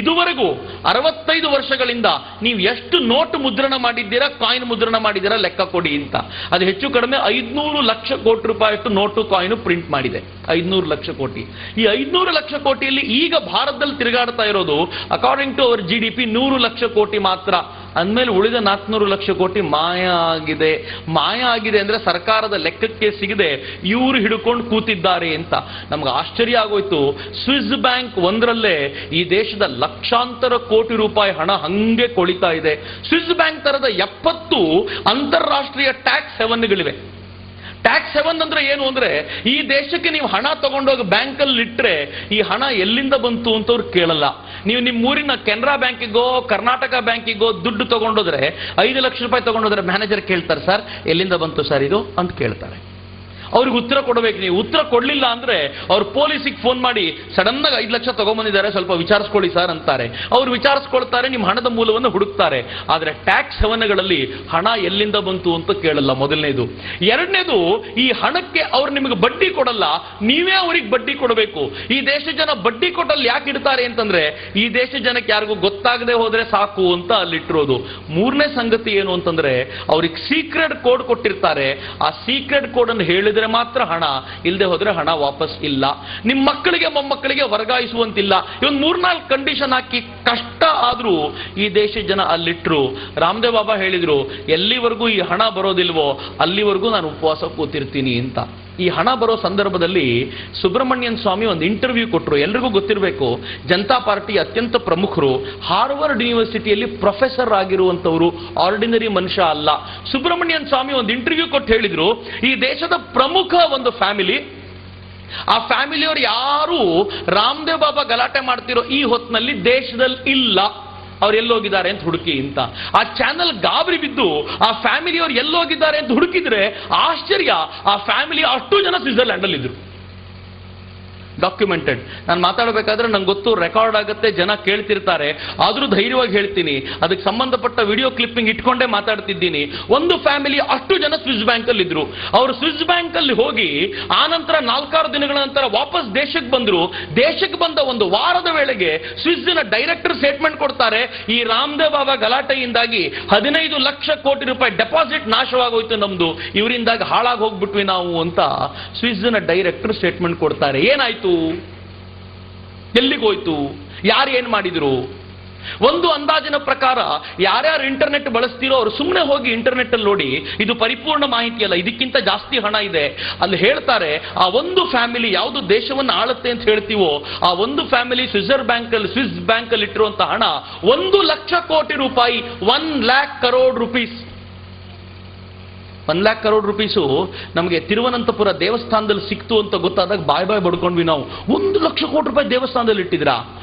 ಇದುವರೆಗೂ 65 ವರ್ಷಗಳಿಂದ ನೀವು ಎಷ್ಟು ನೋಟ್ ಮುದ್ರಣ ಮಾಡಿದ್ದೀರಾ, ಕಾಯಿನ್ ಮುದ್ರಣ ಮಾಡಿದ್ದೀರಾ ಲೆಕ್ಕ ಕೊಡಿ ಅಂತ. ಅದು ಹೆಚ್ಚು ಕಡಿಮೆ 500 ಲಕ್ಷ ಕೋಟಿ ರೂಪಾಯಿಷ್ಟು ನೋಟು ಕಾಯಿನ್ ಪ್ರಿಂಟ್ ಮಾಡಿದೆ. 500 ಲಕ್ಷ ಕೋಟಿ. ಈ 500 ಲಕ್ಷ ಕೋಟಿಯಲ್ಲಿ ಈಗ ಭಾರತದಲ್ಲಿ ತಿರುಗಾಡ್ತಾ ಇರೋದು according to our GDP 100 lakh ಕೋಟಿ ಮಾತ್ರ. ಅಂದಮೇಲೆ ಉಳಿದ 400 ಲಕ್ಷ ಕೋಟಿ ಮಾಯ ಆಗಿದೆ. ಮಾಯ ಆಗಿದೆ ಅಂದ್ರೆ ಸರ್ಕಾರದ ಲೆಕ್ಕಕ್ಕೆ ಸಿಗದೆ ಇವರು ಹಿಡ್ಕೊಂಡು ಕೂತಿದ್ದಾರೆ ಅಂತ. ನಮ್ಗೆ ಆಶ್ಚರ್ಯ ಆಗೋಯ್ತು. ಸ್ವಿಸ್ ಬ್ಯಾಂಕ್ ಒಂದರಲ್ಲೇ ಈ ದೇಶದ ಲಕ್ಷಾಂತರ ಕೋಟಿ ರೂಪಾಯಿ ಹಣ ಹಂಗೆ ಕೊಳಿತಾ ಇದೆ. ಸ್ವಿಸ್ ಬ್ಯಾಂಕ್ ತರದ 70 ಅಂತಾರಾಷ್ಟ್ರೀಯ ಟ್ಯಾಕ್ಸ್ ಹೆವನ್ಗಳಿವೆ. ಟ್ಯಾಕ್ಸ್ ಹೆವನ್ ಅಂದ್ರೆ ಏನು ಅಂದ್ರೆ, ಈ ದೇಶಕ್ಕೆ ನೀವು ಹಣ ತಗೊಂಡೋಗಿ ಬ್ಯಾಂಕಲ್ಲಿ ಇಟ್ಟರೆ ಈ ಹಣ ಎಲ್ಲಿಂದ ಬಂತು ಅಂತ ಅವ್ರು ಕೇಳಲ್ಲ. ನೀವು ನಿಮ್ಮ ಊರಿನ ಕೆನರಾ ಬ್ಯಾಂಕಿಗೋ ಕರ್ನಾಟಕ ಬ್ಯಾಂಕಿಗೋ ದುಡ್ಡು ತಗೊಂಡೋದ್ರೆ, 5 ಲಕ್ಷ ರೂಪಾಯಿ ತಗೊಂಡೋದ್ರೆ ಮ್ಯಾನೇಜರ್ ಕೇಳ್ತಾರೆ, ಸರ್ ಎಲ್ಲಿಂದ ಬಂತು ಸರ್ ಇದು ಅಂತ ಕೇಳ್ತಾರೆ. ಅವ್ರಿಗೆ ಉತ್ತರ ಕೊಡಬೇಕು. ನೀವು ಉತ್ತರ ಕೊಡ್ಲಿಲ್ಲ ಅಂದ್ರೆ ಅವ್ರು ಪೊಲೀಸಿಗೆ ಫೋನ್ ಮಾಡಿ ಸಡನ್ ಆಗಿ 5 ಲಕ್ಷ ತಗೊಂಡ್ಬಂದಿದ್ದಾರೆ, ಸ್ವಲ್ಪ ವಿಚಾರಿಸ್ಕೊಳ್ಳಿ ಸರ್ ಅಂತಾರೆ. ಅವ್ರು ವಿಚಾರಿಸ್ಕೊಳ್ತಾರೆ, ನಿಮ್ಮ ಹಣದ ಮೂಲವನ್ನು ಹುಡುಕ್ತಾರೆ. ಆದ್ರೆ ಟ್ಯಾಕ್ಸ್ ಹೆವನ್ಗಳಲ್ಲಿ ಹಣ ಎಲ್ಲಿಂದ ಬಂತು ಅಂತ ಕೇಳಲ್ಲ, ಮೊದಲನೇದು. ಎರಡನೇದು, ಈ ಹಣಕ್ಕೆ ಅವ್ರು ನಿಮಗೆ ಬಡ್ಡಿ ಕೊಡಲ್ಲ, ನೀವೇ ಅವ್ರಿಗೆ ಬಡ್ಡಿ ಕೊಡಬೇಕು. ಈ ದೇಶ ಜನ ಬಡ್ಡಿ ಕೊಟ್ಟಲ್ಲಿ ಯಾಕೆ ಇಡ್ತಾರೆ ಅಂತಂದ್ರೆ, ಈ ದೇಶ ಜನಕ್ಕೆ ಯಾರಿಗೂ ಗೊತ್ತಾಗದೆ ಹೋದ್ರೆ ಸಾಕು ಅಂತ ಅಲ್ಲಿಟ್ಟಿರೋದು. ಮೂರನೇ ಸಂಗತಿ ಏನು ಅಂತಂದ್ರೆ, ಅವ್ರಿಗೆ ಸೀಕ್ರೆಟ್ ಕೋಡ್ ಕೊಟ್ಟಿರ್ತಾರೆ. ಆ ಸೀಕ್ರೆಟ್ ಕೋಡ್ ಅನ್ನು ಹೇಳಿದ್ರೆ ಮಾತ್ರ ಹಣ, ಇಲ್ಲದೆ ಹೋದ್ರೆ ಹಣ ವಾಪಸ್ ಇಲ್ಲ. ನಿಮ್ಮ ಮಕ್ಕಳಿಗೆ ಮೊಮ್ಮಕ್ಕಳಿಗೆ ವರ್ಗಾಯಿಸುವಂತಿಲ್ಲ. ಇವನ್ 3-4 ಕಂಡೀಷನ್ ಹಾಕಿ ಕಷ್ಟ ಆದ್ರೂ ಈ ದೇಶ ಜನ ಅಲ್ಲಿಟ್ರು. ರಾಮದೇವ್ ಬಾಬಾ ಹೇಳಿದ್ರು, ಎಲ್ಲಿವರೆಗೂ ಈ ಹಣ ಬರೋದಿಲ್ವೋ ಅಲ್ಲಿವರೆಗೂ ನಾನು ಉಪವಾಸ ಕೂತಿರ್ತೀನಿ ಅಂತ. ಈ ಹಣ ಬರೋ ಸಂದರ್ಭದಲ್ಲಿ ಸುಬ್ರಹ್ಮಣ್ಯನ್ ಸ್ವಾಮಿ ಒಂದು ಇಂಟರ್ವ್ಯೂ ಕೊಟ್ಟರು. ಎಲ್ರಿಗೂ ಗೊತ್ತಿರಬೇಕು, ಜನತಾ ಪಾರ್ಟಿ ಅತ್ಯಂತ ಪ್ರಮುಖರು, ಹಾರ್ವರ್ಡ್ ಯೂನಿವರ್ಸಿಟಿಯಲ್ಲಿ ಪ್ರೊಫೆಸರ್ ಆಗಿರುವಂತವರು, ಆರ್ಡಿನರಿ ಮನುಷ್ಯ ಅಲ್ಲ. ಸುಬ್ರಹ್ಮಣ್ಯನ್ ಸ್ವಾಮಿ ಒಂದು ಇಂಟರ್ವ್ಯೂ ಕೊಟ್ಟು ಹೇಳಿದ್ರು, ಈ ದೇಶದ ಪ್ರಮುಖ ಒಂದು ಫ್ಯಾಮಿಲಿ, ಆ ಫ್ಯಾಮಿಲಿಯವರು ಯಾರು ರಾಮದೇವ್ ಬಾಬಾ ಗಲಾಟೆ ಮಾಡ್ತಿರೋ ಈ ಹೊತ್ತಿನಲ್ಲಿ ದೇಶದಲ್ಲಿ ಇಲ್ಲ, ಅವ್ರು ಎಲ್ಲೋಗಿದ್ದಾರೆ ಅಂತ ಹುಡುಕಿ ಅಂತ. ಆ ಚಾನಲ್ ಗಾಬರಿ ಬಿದ್ದು ಆ ಫ್ಯಾಮಿಲಿಯವ್ರು ಎಲ್ಲೋಗಿದ್ದಾರೆ ಅಂತ ಹುಡುಕಿದ್ರೆ ಆಶ್ಚರ್ಯ, ಆ ಫ್ಯಾಮಿಲಿ ಅಷ್ಟು ಜನ ಸ್ವಿಟ್ಜರ್ಲ್ಯಾಂಡ್ ಅಲ್ಲಿ ಇದ್ರು. ಡಾಕ್ಯುಮೆಂಟೆಡ್. ನಾನು ಮಾತಾಡಬೇಕಾದ್ರೆ ನಂಗೆ ಗೊತ್ತು ರೆಕಾರ್ಡ್ ಆಗುತ್ತೆ, ಜನ ಕೇಳ್ತಿರ್ತಾರೆ, ಆದ್ರೂ ಧೈರ್ಯವಾಗಿ ಹೇಳ್ತೀನಿ, ಅದಕ್ಕೆ ಸಂಬಂಧಪಟ್ಟ ವಿಡಿಯೋ ಕ್ಲಿಪ್ಪಿಂಗ್ ಇಟ್ಕೊಂಡೇ ಮಾತಾಡ್ತಿದ್ದೀನಿ. ಒಂದು ಫ್ಯಾಮಿಲಿ ಅಷ್ಟು ಜನ ಸ್ವಿಸ್ ಬ್ಯಾಂಕ್ ಅಲ್ಲಿ ಇದ್ರು. ಅವರು ಸ್ವಿಸ್ ಬ್ಯಾಂಕ್ ಅಲ್ಲಿ ಹೋಗಿ ಆನಂತರ 4-6 ದಿನಗಳ ನಂತರ ವಾಪಸ್ ದೇಶಕ್ಕೆ ಬಂದ್ರು. ದೇಶಕ್ಕೆ ಬಂದ ಒಂದು ವಾರದ ವೇಳೆಗೆ ಸ್ವಿಸ್ನ ಡೈರೆಕ್ಟರ್ ಸ್ಟೇಟ್ಮೆಂಟ್ ಕೊಡ್ತಾರೆ, ಈ ರಾಮದೇವ್ ಬಾಬಾ ಗಲಾಟೆಯಿಂದಾಗಿ 15 ಲಕ್ಷ ಕೋಟಿ ರೂಪಾಯಿ ಡೆಪಾಸಿಟ್ ನಾಶವಾಗೋಯ್ತು ನಮ್ದು, ಇವರಿಂದಾಗಿ ಹಾಳಾಗಿ ಹೋಗ್ಬಿಟ್ವಿ ನಾವು ಅಂತ ಸ್ವಿಸ್ನ ಡೈರೆಕ್ಟರ್ ಸ್ಟೇಟ್ಮೆಂಟ್ ಕೊಡ್ತಾರೆ. ಏನಾಯ್ತು? ಎಲ್ಲಿಗೋಯ್ತು? ಯಾರು ಏನ್ ಮಾಡಿದ್ರು? ಒಂದು ಅಂದಾಜಿನ ಪ್ರಕಾರ ಯಾರ್ಯಾರು ಇಂಟರ್ನೆಟ್ ಬಳಸ್ತೀರೋ ಅವರು ಸುಮ್ಮನೆ ಹೋಗಿ ಇಂಟರ್ನೆಟ್ ಅಲ್ಲಿ ನೋಡಿ, ಇದು ಪರಿಪೂರ್ಣ ಮಾಹಿತಿ ಅಲ್ಲ, ಇದಕ್ಕಿಂತ ಜಾಸ್ತಿ ಹಣ ಇದೆ. ಅಲ್ಲಿ ಹೇಳ್ತಾರೆ, ಆ ಒಂದು ಫ್ಯಾಮಿಲಿ ಯಾವುದು ದೇಶವನ್ನು ಆಳುತ್ತೆ ಅಂತ ಹೇಳ್ತೀವೋ, ಆ ಒಂದು ಫ್ಯಾಮಿಲಿ ಸ್ವಿಸ್ ಬ್ಯಾಂಕ್ ಅಲ್ಲಿ ಇಟ್ಟಿರುವಂತ ಹಣ 1 ಲಕ್ಷ ಕೋಟಿ ರೂಪಾಯಿ, 1 lakh crore rupees. 1 lakh crore rupees ನಮಗೆ ತಿರುವನಂತಪುರ ದೇವಸ್ಥಾನದಲ್ಲಿ ಸಿಕ್ತು ಅಂತ ಗೊತ್ತಾದಾಗ ಬಾಯ್ ಬಡ್ಕೊಂಡ್ವಿ ನಾವು. 1 ಲಕ್ಷ ಕೋಟಿ ರೂಪಾಯಿ ದೇವಸ್ಥಾನದಲ್ಲಿ ಇಟ್ಟಿದ್ರಾ?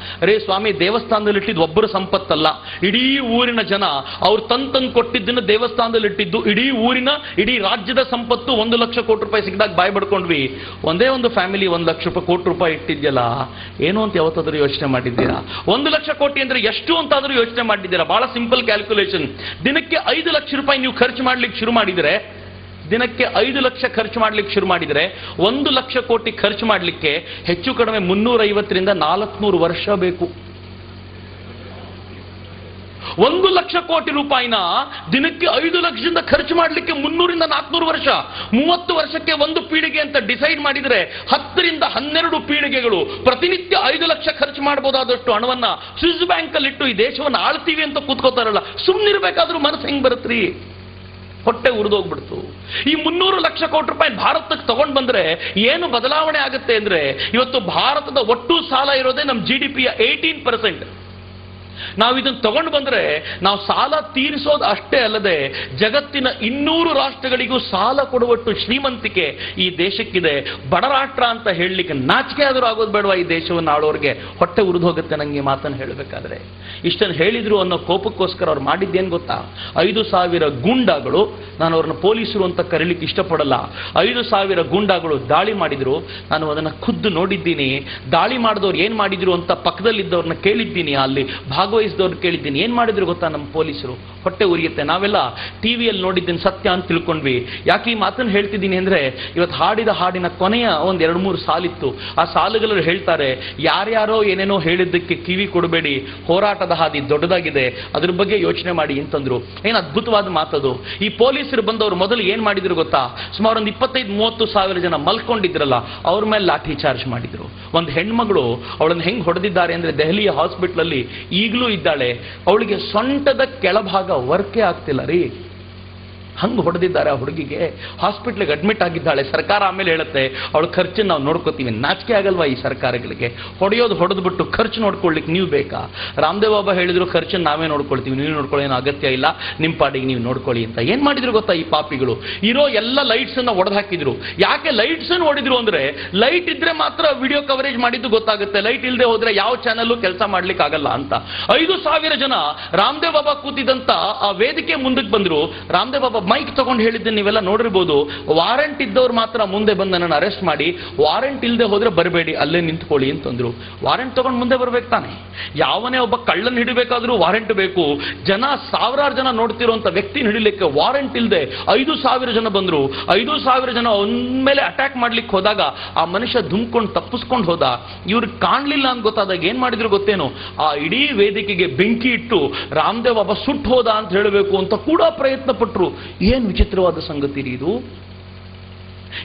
ರೇ ಸ್ವಾಮಿ, ದೇವಸ್ಥಾನದಲ್ಲಿ ಇಟ್ಟಿದ್ದು ಒಬ್ಬರ ಸಂಪತ್ತಲ್ಲ, ಇಡೀ ಊರಿನ ಜನ ಅವ್ರು ತಂದು ಕೊಟ್ಟಿದ್ದನ್ನು ದೇವಸ್ಥಾನದಲ್ಲಿ ಇಟ್ಟಿದ್ದು ಇಡೀ ಊರಿನ, ಇಡೀ ರಾಜ್ಯದ ಸಂಪತ್ತು. 1 ಲಕ್ಷ ಕೋಟಿ ರೂಪಾಯಿ ಸಿಕ್ಕಿದಾಗ ಬಾಯ್ ಬಡ್ಕೊಂಡ್ವಿ. ಒಂದೇ ಒಂದು ಫ್ಯಾಮಿಲಿ 1 ಲಕ್ಷ ಕೋಟಿ ರೂಪಾಯಿ ಇಟ್ಟಿದ್ಯಲ್ಲ, ಏನು ಅಂತ ಯಾವತ್ತಾದ್ರೂ ಯೋಚನೆ ಮಾಡಿದ್ದೀರಾ? 1 ಲಕ್ಷ ಕೋಟಿ ಅಂದ್ರೆ ಎಷ್ಟು ಅಂತಾದ್ರೂ ಯೋಚನೆ ಮಾಡಿದ್ದೀರಾ? ಬಹಳ ಸಿಂಪಲ್ ಕ್ಯಾಲ್ಕುಲೇಷನ್. ದಿನಕ್ಕೆ 5 ಲಕ್ಷ ರೂಪಾಯಿ ನೀವು ಖರ್ಚು ಮಾಡ್ಲಿಕ್ಕೆ ಶುರು ಮಾಡಿದ್ರೆ, ದಿನಕ್ಕೆ 5 ಲಕ್ಷ ಖರ್ಚು ಮಾಡ್ಲಿಕ್ಕೆ ಶುರು ಮಾಡಿದ್ರೆ 1 ಲಕ್ಷ ಕೋಟಿ ಖರ್ಚು ಮಾಡಲಿಕ್ಕೆ ಹೆಚ್ಚು ಕಡಿಮೆ 350 ರಿಂದ 400 ವರ್ಷ ಬೇಕು. 1,00,000 ಕೋಟಿ ರೂಪಾಯಿನ ದಿನಕ್ಕೆ 5 ಲಕ್ಷದಿಂದ ಖರ್ಚು ಮಾಡಲಿಕ್ಕೆ 300ರಿಂದ 400 ವರ್ಷ, 30 ವರ್ಷಕ್ಕೆ ಒಂದು ಪೀಳಿಗೆ ಅಂತ ಡಿಸೈಡ್ ಮಾಡಿದರೆ 10 ರಿಂದ 12 ಪೀಳಿಗೆಗಳು ಪ್ರತಿನಿತ್ಯ 5 ಲಕ್ಷ ಖರ್ಚು ಮಾಡಬಹುದಾದಷ್ಟು ಹಣವನ್ನ ಸ್ವಿಸ್ ಬ್ಯಾಂಕ್ ಅಲ್ಲಿ ಇಟ್ಟು ಈ ದೇಶವನ್ನು ಆಳ್ತೀವಿ ಅಂತ ಕೂತ್ಕೋತಾರಲ್ಲ, ಸುಮ್ಮನಿರ್ಬೇಕಾದ್ರೂ ಮನಸ್ಸು ಹೆಂಗ್ ಬರುತ್ತ್ರಿ? ಹೊಟ್ಟೆ ಉರಿದೋಗ್ಬಿಡ್ತು. ಈ 300 ಲಕ್ಷ ಕೋಟಿ ರೂಪಾಯಿ ಭಾರತಕ್ಕೆ ತಗೊಂಡು ಬಂದ್ರೆ ಏನು ಬದಲಾವಣೆ ಆಗುತ್ತೆ ಅಂದ್ರೆ, ಇವತ್ತು ಭಾರತದ ಒಟ್ಟು ಸಾಲ ಇರೋದೇ ನಮ್ಮ GDPಯ 18%. ನಾವು ಇದನ್ನು ತಗೊಂಡು ಬಂದ್ರೆ ನಾವು ಸಾಲ ತೀರಿಸೋದು ಅಷ್ಟೇ ಅಲ್ಲದೆ ಜಗತ್ತಿನ 200 ರಾಷ್ಟ್ರಗಳಿಗೂ ಸಾಲ ಕೊಡುವಷ್ಟು ಶ್ರೀಮಂತಿಕೆ ಈ ದೇಶಕ್ಕಿದೆ. ಬಡ ರಾಷ್ಟ್ರ ಅಂತ ಹೇಳಲಿಕ್ಕೆ ನಾಚಿಕೆ ಆದರೂ ಆಗೋದು ಬೇಡವಾ ಈ ದೇಶವನ್ನು ಆಳೋರಿಗೆ? ಹೊಟ್ಟೆ ಉರಿದು ಹೋಗುತ್ತೆ ನಂಗೆ ಮಾತನ್ನು ಹೇಳಬೇಕಾದ್ರೆ. ಇಷ್ಟನ್ನು ಹೇಳಿದ್ರು ಅನ್ನೋ ಕೋಪಕ್ಕೋಸ್ಕರ ಅವ್ರು ಮಾಡಿದ್ದೇನು ಗೊತ್ತಾ? 5,000 ಗೂಂಡಾಗಳು, ನಾನು ಅವ್ರನ್ನ ಪೊಲೀಸರು ಅಂತ ಕರೀಲಿಕ್ಕೆ ಇಷ್ಟಪಡಲ್ಲ, 5,000 ಗೂಂಡಾಗಳು ದಾಳಿ ಮಾಡಿದ್ರು. ನಾನು ಅದನ್ನು ಖುದ್ದು ನೋಡಿದ್ದೀನಿ. ದಾಳಿ ಮಾಡಿದವ್ರು ಏನು ಮಾಡಿದ್ರು ಅಂತ ಪಕ್ಕದಲ್ಲಿದ್ದವ್ರನ್ನ ಕೇಳಿದ್ದೀನಿ, ಅಲ್ಲಿ ಭಾಗವಹಿಸಿದವ್ರು ಕೇಳಿದ್ದೀನಿ. ಏನ್ ಮಾಡಿದ್ರು ಗೊತ್ತಾ ನಮ್ಮ ಪೊಲೀಸರು? ಹೊಟ್ಟೆ ಉರಿಯುತ್ತೆ. ನಾವೆಲ್ಲ ಟಿವಿಯಲ್ಲಿ ನೋಡಿದ್ದೀನಿ, ಸತ್ಯ ಅಂತ ತಿಳ್ಕೊಂಡ್ವಿ. ಯಾಕೆ ಈ ಮಾತನ್ನು ಹೇಳ್ತಿದ್ದೀನಿ ಅಂದ್ರೆ, ಇವತ್ತು ಹಾಡಿದ ಹಾಡಿನ ಕೊನೆಯ ಒಂದು 2-3 ಸಾಲಿತ್ತು. ಆ ಸಾಲುಗಳಲ್ಲಿ ಹೇಳ್ತಾರೆ, ಯಾರ್ಯಾರೋ ಏನೇನೋ ಹೇಳಿದ್ದಕ್ಕೆ ಕಿವಿ ಕೊಡಬೇಡಿ, ಹೋರಾಟದ ಹಾದಿ ದೊಡ್ಡದಾಗಿದೆ, ಅದ್ರ ಬಗ್ಗೆ ಯೋಚನೆ ಮಾಡಿ ಅಂತಂದ್ರು. ಏನು ಅದ್ಭುತವಾದ ಮಾತದು. ಈ ಪೊಲೀಸರು ಬಂದವರು ಮೊದಲು ಏನ್ ಮಾಡಿದ್ರು ಗೊತ್ತಾ? ಸುಮಾರು ಒಂದು 25-30 ಸಾವಿರ ಜನ ಮಲ್ಕೊಂಡಿದ್ರಲ್ಲ, ಅವ್ರ ಮೇಲೆ ಲಾಠಿ ಚಾರ್ಜ್ ಮಾಡಿದ್ರು. ಒಂದು ಹೆಣ್ಮಗಳು ಅವಳನ್ನು ಹೆಂಗ್ ಹೊಡೆದಿದ್ದಾರೆ ಅಂದ್ರೆ, ದೆಹಲಿಯ ಹಾಸ್ಪಿಟಲ್ ಅಲ್ಲಿ ಈಗಲೂ ಇದ್ದಾಳೆ, ಅವಳಿಗೆ ಸೊಂಟದ ಕೆಳಭಾಗ ವರ್ಕೇ ಆಗ್ತಿಲ್ಲ ರೀ. ಹಂಗೆ ಹೊಡೆದಿದ್ದಾರೆ ಆ ಹುಡುಗಿಗೆ. ಹಾಸ್ಪಿಟ್ಲಿಗೆ ಅಡ್ಮಿಟ್ ಆಗಿದ್ದಾಳೆ. ಸರ್ಕಾರ ಆಮೇಲೆ ಹೇಳುತ್ತೆ ಅವಳ ಖರ್ಚನ್ನು ನಾವು ನೋಡ್ಕೋತೀವಿ. ನಾಚಿಕೆ ಆಗಲ್ವಾ ಈ ಸರ್ಕಾರಗಳಿಗೆ? ಹೊಡೆಯೋದು ಹೊಡೆದ್ಬಿಟ್ಟು ಖರ್ಚು ನೋಡ್ಕೊಳ್ಳಿಕ್ಕೆ ನೀವು ಬೇಕಾ? ರಾಮದೇವ್ ಬಾಬಾ ಹೇಳಿದ್ರು ಖರ್ಚನ್ನು ನಾವೇ ನೋಡ್ಕೊಳ್ತೀವಿ, ನೀವು ನೋಡ್ಕೊಳ್ಳೋ ಏನು ಅಗತ್ಯ ಇಲ್ಲ, ನಿಮ್ಮ ಪಾಡಿಗೆ ನೀವು ನೋಡ್ಕೊಳ್ಳಿ ಅಂತ. ಏನ್ ಮಾಡಿದ್ರು ಗೊತ್ತಾ ಈ ಪಾಪಿಗಳು? ಇರೋ ಎಲ್ಲ ಲೈಟ್ಸ್ ಅನ್ನ ಒಡೆದು ಹಾಕಿದ್ರು. ಯಾಕೆ ಲೈಟ್ಸ್ ಅನ್ನು ಹೊಡಿದ್ರು ಅಂದ್ರೆ, ಲೈಟ್ ಇದ್ರೆ ಮಾತ್ರ ವಿಡಿಯೋ ಕವರೇಜ್ ಮಾಡಿದ್ದು ಗೊತ್ತಾಗುತ್ತೆ, ಲೈಟ್ ಇಲ್ಲದೆ ಹೋದ್ರೆ ಯಾವ ಚಾನಲ್ ಕೆಲಸ ಮಾಡ್ಲಿಕ್ಕೆ ಆಗಲ್ಲ ಅಂತ. 5,000 ಜನ ರಾಮದೇವ್ ಬಾಬಾ ಕೂತಿದ್ದಂತ ಆ ವೇದಿಕೆ ಮುಂದಕ್ಕೆ ಬಂದ್ರು. ರಾಮದೇವ್ ಬಾಬಾ ಮೈಕ್ ತಗೊಂಡು ಹೇಳಿದ್ದನ್ನು ನೀವೆಲ್ಲ ನೋಡಿರ್ಬೋದು. ವಾರೆಂಟ್ ಇದ್ದವ್ರು ಮಾತ್ರ ಮುಂದೆ ಬಂದು ನನ್ನನ್ನು ಅರೆಸ್ಟ್ ಮಾಡಿ, ವಾರೆಂಟ್ ಇಲ್ಲದೆ ಹೋದ್ರೆ ಬರಬೇಡಿ, ಅಲ್ಲೇ ನಿಂತ್ಕೊಳ್ಳಿ ಅಂತಂದ್ರು. ವಾರೆಂಟ್ ತಗೊಂಡು ಮುಂದೆ ಬರ್ಬೇಕು ತಾನೆ? ಯಾವನೇ ಒಬ್ಬ ಕಳ್ಳನ್ ಹಿಡಿಬೇಕಾದ್ರೂ ವಾರೆಂಟ್ ಬೇಕು. ಜನ ಸಾವಿರಾರು ಜನ ನೋಡ್ತಿರುವಂತ ವ್ಯಕ್ತಿ ಹಿಡಿಲಿಕ್ಕೆ ವಾರೆಂಟ್ ಇಲ್ಲದೆ 5,000 ಜನ ಬಂದ್ರು. 5,000 ಜನ ಒಂದ್ಮೇಲೆ ಅಟ್ಯಾಕ್ ಮಾಡ್ಲಿಕ್ಕೆ ಹೋದಾಗ ಆ ಮನುಷ್ಯ ಧುಮ್ಕೊಂಡು ತಪ್ಪಿಸ್ಕೊಂಡು ಹೋದ. ಇವ್ರಿಗೆ ಕಾಣ್ಲಿಲ್ಲ ಅಂತ ಗೊತ್ತಾದಾಗ ಏನ್ ಮಾಡಿದ್ರು ಗೊತ್ತೇನು? ಆ ಇಡೀ ವೇದಿಕೆಗೆ ಬೆಂಕಿ ಇಟ್ಟು ರಾಮದೇವ್ ಬಾಬಾ ಸುಟ್ಟು ಹೋದ ಅಂತ ಹೇಳಬೇಕು ಅಂತ ಕೂಡ ಪ್ರಯತ್ನ ಪಟ್ರು. ಏನ್ ವಿಚಿತ್ರವಾದ ಸಂಗತಿ ಇದು.